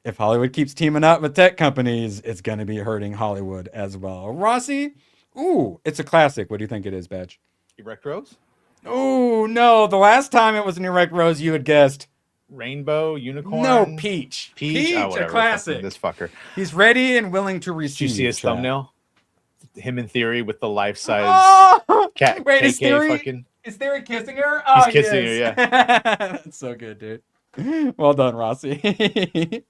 [SPEAKER 9] If Hollywood keeps teaming up with tech companies, it's going to be hurting Hollywood as well. Rossi, ooh, it's a classic. What do you think it is, Badge?
[SPEAKER 10] Erect Rose?
[SPEAKER 9] Oh, no. The last time it was an Erect Rose, you had guessed.
[SPEAKER 10] Rainbow, unicorn?
[SPEAKER 9] No, Peach.
[SPEAKER 10] Peach, oh,
[SPEAKER 9] a classic.
[SPEAKER 10] This fucker.
[SPEAKER 9] He's ready and willing to receive.
[SPEAKER 10] Did you see his thumbnail? Him in Theory with the life-size cat.
[SPEAKER 9] Wait,
[SPEAKER 10] KK
[SPEAKER 9] is Theory kissing her? Oh,
[SPEAKER 10] he's kissing her, yeah.
[SPEAKER 9] That's so good, dude. Well done, Rossi.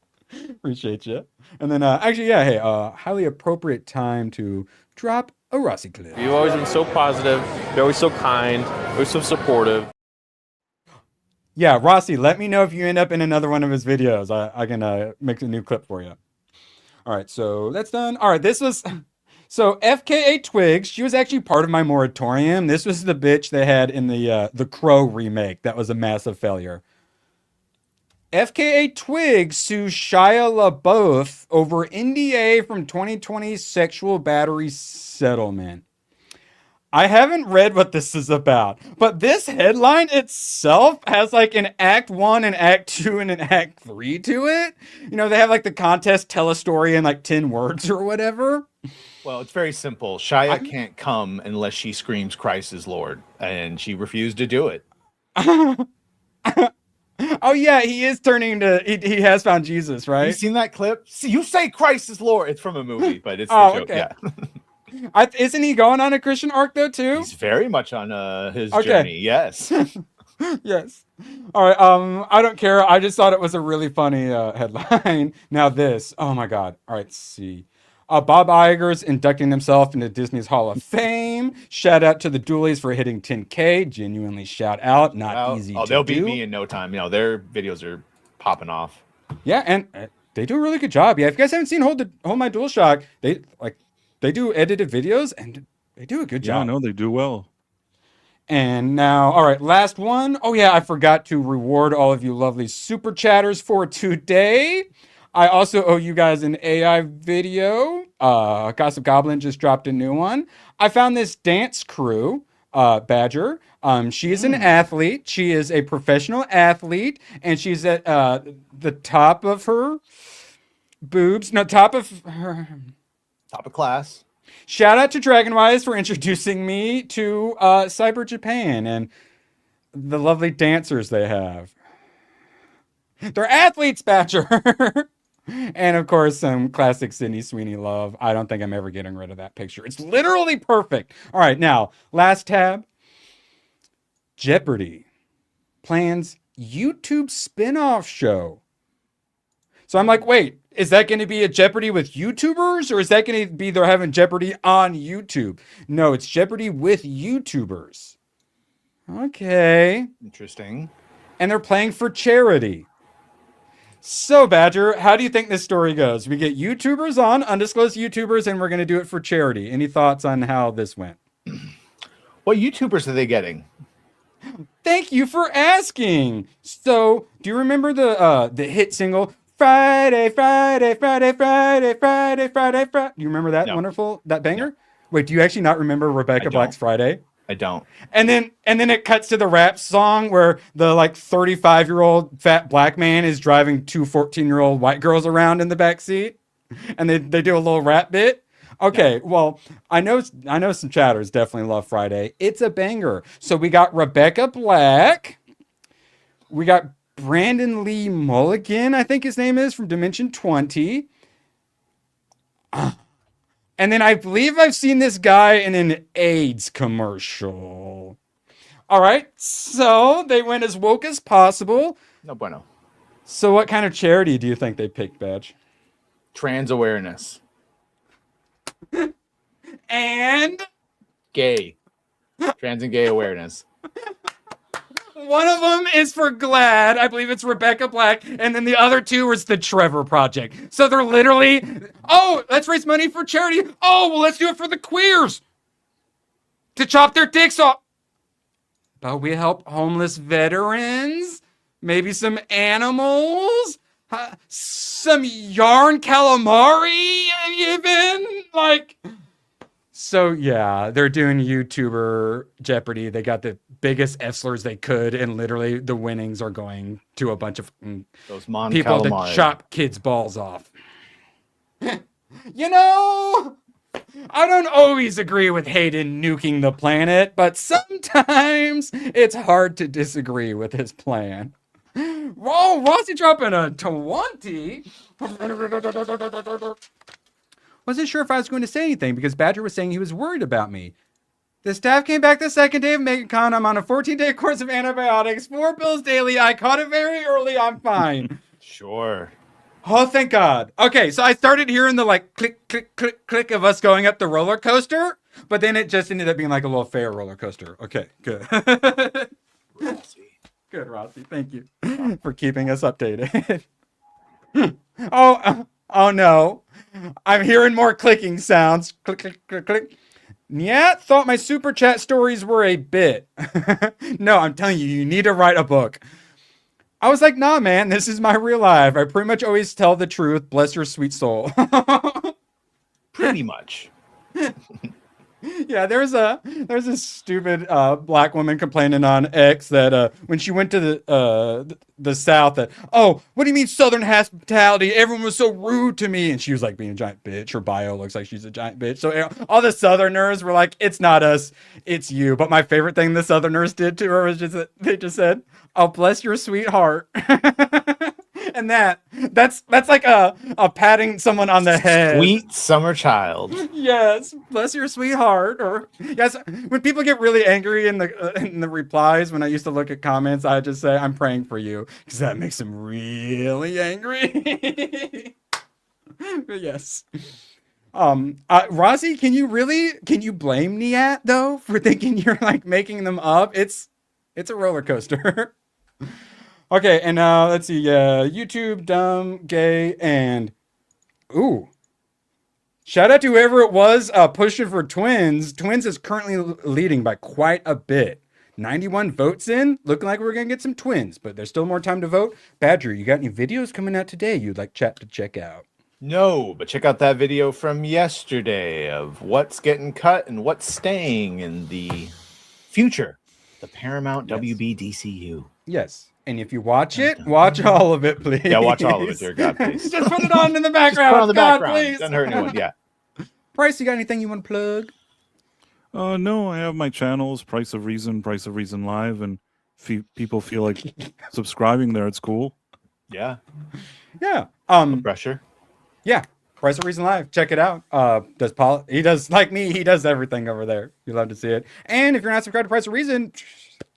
[SPEAKER 9] Appreciate you. And then, actually, yeah, hey, highly appropriate time to drop a Rossi clip.
[SPEAKER 15] You've always been so positive. You're always so kind. Always so supportive.
[SPEAKER 9] Yeah, Rossi, let me know if you end up in another one of his videos. I can make a new clip for you. All right, so that's done. All right, this was... So FKA Twigs, she was actually part of my moratorium. This was the bitch they had in the Crow remake. That was a massive failure. FKA Twigs sues Shia LaBeouf over NDA from 2020 sexual battery settlement. I haven't read what this is about, but this headline itself has like an Act 1, an Act 2, and an Act 3 to it. You know, they have like the contest, tell a story in like 10 words or whatever.
[SPEAKER 10] Well, it's very simple. Shia can't come unless she screams Christ is Lord, and she refused to do it.
[SPEAKER 9] Oh yeah, he is turning to, he has found Jesus, right?
[SPEAKER 10] You seen that clip? See, you say Christ is Lord. It's from a movie, but it's the joke.
[SPEAKER 9] Okay.
[SPEAKER 10] Yeah.
[SPEAKER 9] Isn't he going on a Christian arc though too?
[SPEAKER 10] He's very much on his journey. Yes.
[SPEAKER 9] Yes. All right. I don't care. I just thought it was a really funny headline. Now this. Oh my God. All right. Let's see. Bob Iger's inducting himself into Disney's Hall of Fame. Shout out to the Doolies for hitting 10K. Genuinely shout out. Not easy to do.
[SPEAKER 10] They'll beat me in no time. You know, their videos are popping off.
[SPEAKER 9] Yeah, and they do a really good job. Yeah, if you guys haven't seen Hold My DualShock, they do edited videos and they do a good job.
[SPEAKER 14] Yeah, no, they do well.
[SPEAKER 9] And now, all right, last one. Oh yeah, I forgot to reward all of you lovely super chatters for today. I also owe you guys an AI video. Gossip Goblin just dropped a new one. I found this dance crew, Badger. She is an athlete. She is a professional athlete, and she's at the top of her boobs. No, top of
[SPEAKER 10] class.
[SPEAKER 9] Shout out to Dragonwise for introducing me to Cyber Japan and the lovely dancers they have. They're athletes, Badger. And of course, some classic Sydney Sweeney love. I don't think I'm ever getting rid of that picture. It's literally perfect. All right, now, last tab. Jeopardy plans YouTube spin-off show. So I'm like, wait, is that going to be a Jeopardy with YouTubers? Or is that going to be they're having Jeopardy on YouTube? No, it's Jeopardy with YouTubers. Okay.
[SPEAKER 10] Interesting.
[SPEAKER 9] And they're playing for charity. So, Badger, how do you think this story goes? We get YouTubers on, undisclosed YouTubers, and we're going to do it for charity. Any thoughts on how this went?
[SPEAKER 10] What YouTubers are they getting?
[SPEAKER 9] Thank you for asking. So, do you remember the hit single, Friday, Friday, Friday, Friday, Friday, Friday, Friday? Do you remember that that banger? No. Wait, do you actually not remember Rebecca Black's Friday?
[SPEAKER 10] I don't.
[SPEAKER 9] And then it cuts to the rap song where the like 35-year-old fat black man is driving two 14-year-old white girls around in the back seat, and they do a little rap bit. Okay, well, I know some chatters definitely love Friday. It's a banger. So we got Rebecca Black, we got Brandon Lee Mulligan, I think his name is, from Dimension 20. And then I believe I've seen this guy in an AIDS commercial. All right, so they went as woke as possible.
[SPEAKER 10] No bueno.
[SPEAKER 9] So what kind of charity do you think they picked, Badge?
[SPEAKER 10] Trans awareness.
[SPEAKER 9] And?
[SPEAKER 10] Gay. Trans and gay awareness.
[SPEAKER 9] One of them is for GLAAD. I believe it's Rebecca Black. And then the other two was the Trevor Project. So they're literally, oh, let's raise money for charity. Oh, well, let's do it for the queers. To chop their dicks off. But we help homeless veterans. Maybe some animals. Some yarn calamari even. Like... So yeah, they're doing YouTuber Jeopardy. They got the biggest F-slurs they could, and literally the winnings are going to a bunch of
[SPEAKER 10] those Mon
[SPEAKER 9] people
[SPEAKER 10] calamari.
[SPEAKER 9] to chop kids' balls off. You know, I don't always agree with Hayden nuking the planet, but sometimes it's hard to disagree with his plan. Whoa, Rossi dropping a 20. Wasn't sure if I was going to say anything because Badger was saying he was worried about me. The staff came back the second day of MegaCon. I'm on a 14-day course of antibiotics, 4 pills daily. I caught it very early. I'm fine.
[SPEAKER 10] Sure.
[SPEAKER 9] Oh, thank God. Okay, so I started hearing the like click, click, click, click of us going up the roller coaster, but then it just ended up being like a little fair roller coaster. Okay, good. Good, Rossi. Thank you for keeping us updated. Oh no. I'm hearing more clicking sounds. Click, click, click, click. Yeah, thought my super chat stories were a bit. No, I'm telling you, you need to write a book. I was like, nah, man, this is my real life. I pretty much always tell the truth. Bless your sweet soul.
[SPEAKER 10] Pretty much.
[SPEAKER 9] Yeah, there's a stupid black woman complaining on X that when she went to the South that, oh, what do you mean Southern hospitality? Everyone was so rude to me, and she was like being a giant bitch. Her bio looks like she's a giant bitch. So all the Southerners were like, it's not us, it's you. But my favorite thing the Southerners did to her was just that they just said, oh, bless your sweetheart. And that's like a patting someone on the head.
[SPEAKER 10] Sweet summer child.
[SPEAKER 9] Yes, bless your sweetheart. Or yes, when people get really angry in the replies, when I used to look at comments, I just say I'm praying for you because that makes them really angry. But yes. Rossi, can you blame Niat though for thinking you're like making them up? It's a roller coaster. Okay, and let's see. YouTube, dumb, gay, and ooh. Shout out to whoever it was pushing for Twins. Twins is currently leading by quite a bit. 91 votes in. Looking like we're going to get some Twins, but there's still more time to vote. Badger, you got any videos coming out today you'd like chat to check out?
[SPEAKER 10] No, but check out that video from yesterday of what's getting cut and what's staying in the future. The Paramount WBDCU.
[SPEAKER 9] Yes. And if you watch it, watch all of it, please.
[SPEAKER 10] Yeah, watch all of it, dear God, please.
[SPEAKER 9] Just put it on in the background.
[SPEAKER 10] Just put it on the background.
[SPEAKER 9] Please.
[SPEAKER 10] Doesn't hurt anyone, yeah.
[SPEAKER 9] Price, you got anything you want to plug?
[SPEAKER 14] No, I have my channels, Price of Reason Live, and if people feel like subscribing there, it's cool.
[SPEAKER 10] Yeah.
[SPEAKER 9] Yeah.
[SPEAKER 10] No pressure.
[SPEAKER 9] Yeah. Price of Reason Live. Check it out. He does like me, he does everything over there. You love to see it. And if you're not subscribed to Price of Reason,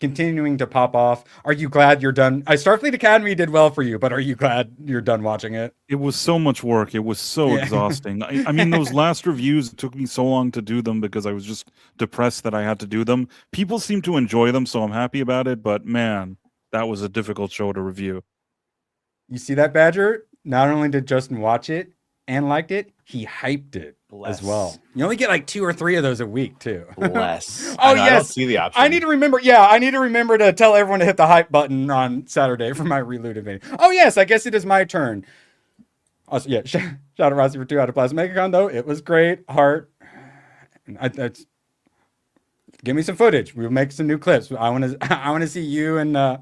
[SPEAKER 9] continuing to pop off. Are you glad you're done? Starfleet Academy did well for you, but are you glad you're done watching it?
[SPEAKER 14] It was so much work. It was so exhausting. I mean, those last reviews, it took me so long to do them because I was just depressed that I had to do them. People seem to enjoy them, so I'm happy about it. But man, that was a difficult show to review.
[SPEAKER 9] You see that, Badger? Not only did Justin watch it and liked it, he hyped it as well. You only get like 2 or 3 of those a week, too.
[SPEAKER 10] Bless.
[SPEAKER 9] Oh,
[SPEAKER 10] yes.
[SPEAKER 9] yes.
[SPEAKER 10] I don't see the option.
[SPEAKER 9] I need to remember to tell everyone to hit the hype button on Saturday for my Reloaded video. Oh, yes. I guess it is my turn. Also, yeah, shout out Rossi for 2 out of Plasma MegaCon, though. It was great. Heart. Give me some footage. We'll make some new clips. I want to see you and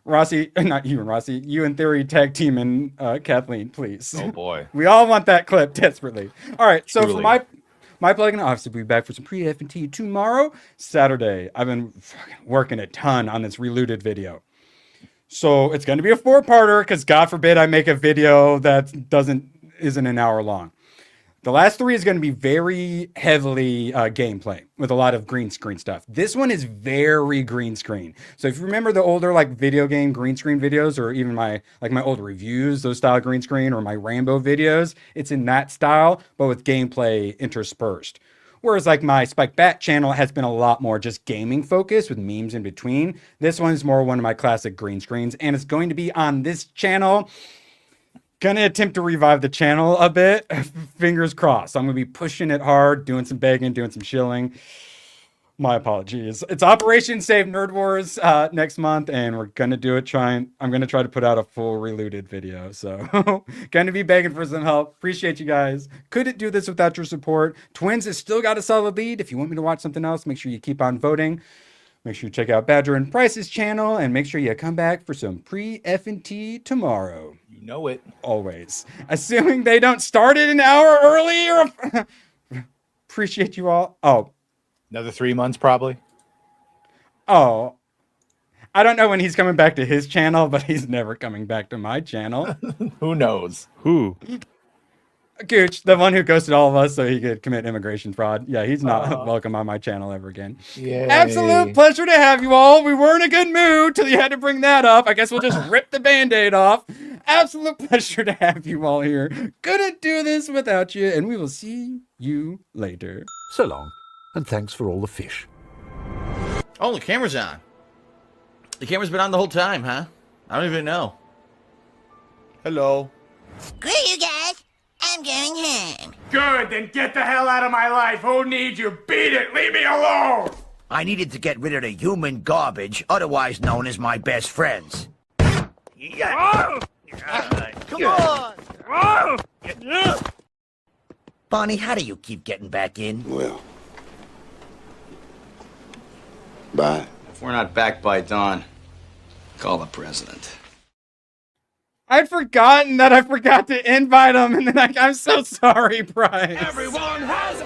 [SPEAKER 9] Rossi, not you and Rossi, you and Theory tag team and Kathleen, please.
[SPEAKER 10] Oh boy.
[SPEAKER 9] We all want that clip desperately. All right, so
[SPEAKER 10] Truly.
[SPEAKER 9] for my plugin, obviously we'll be back for some pre-F&T tomorrow, Saturday. I've been working a ton on this Reloaded video. So it's going to be a 4-parter because God forbid I make a video that isn't an hour long. The last 3 is going to be very heavily gameplay with a lot of green screen stuff. This one is very green screen. So if you remember the older like video game green screen videos, or even my old reviews, those style green screen, or my Rambo videos, it's in that style, but with gameplay interspersed. Whereas like my Spike Bat channel has been a lot more just gaming focused with memes in between. This one is more one of my classic green screens, and it's going to be on this channel. Gonna attempt to revive the channel a bit. Fingers crossed. I'm gonna be pushing it hard, doing some begging, doing some shilling. My apologies. It's Operation Save Nerd Wars next month, and we're gonna do it. I'm gonna try to put out a full relooted video. So gonna be begging for some help. Appreciate you guys. Couldn't do this without your support. Twins has still got a solid lead. If you want me to watch something else, make sure you keep on voting. Make sure you check out Badger and Price's channel, and make sure you come back for some pre-F&T tomorrow.
[SPEAKER 10] You know it.
[SPEAKER 9] Always. Assuming they don't start it an hour early. Appreciate you all. Oh.
[SPEAKER 10] Another 3 months, probably.
[SPEAKER 9] Oh. I don't know when he's coming back to his channel, but he's never coming back to my channel.
[SPEAKER 10] Who knows?
[SPEAKER 14] Who?
[SPEAKER 9] Gooch, the one who ghosted all of us so he could commit immigration fraud. Yeah, he's not welcome on my channel ever again.
[SPEAKER 10] Yay.
[SPEAKER 9] Absolute pleasure to have you all. We were in a good mood till you had to bring that up. I guess we'll just rip the Band-Aid off. Absolute pleasure to have you all here. Couldn't do this without you, and we will see you later.
[SPEAKER 16] So long, and thanks for all the fish.
[SPEAKER 1] Oh, the camera's on. The camera's been on the whole time, huh? I don't even know. Hello.
[SPEAKER 2] Screw you guys. I'm going home.
[SPEAKER 17] Good, then get the hell out of my life. Who needs you? Beat it. Leave me alone.
[SPEAKER 8] I needed to get rid of the human garbage, otherwise known as my best friends.
[SPEAKER 17] Come on.
[SPEAKER 8] Bonnie, how do you keep getting back in?
[SPEAKER 12] Well. Bye.
[SPEAKER 1] If we're not back by dawn, call the president.
[SPEAKER 9] I'd forgotten that I forgot to invite him, and then I'm so sorry, Bryce.
[SPEAKER 17] Everyone has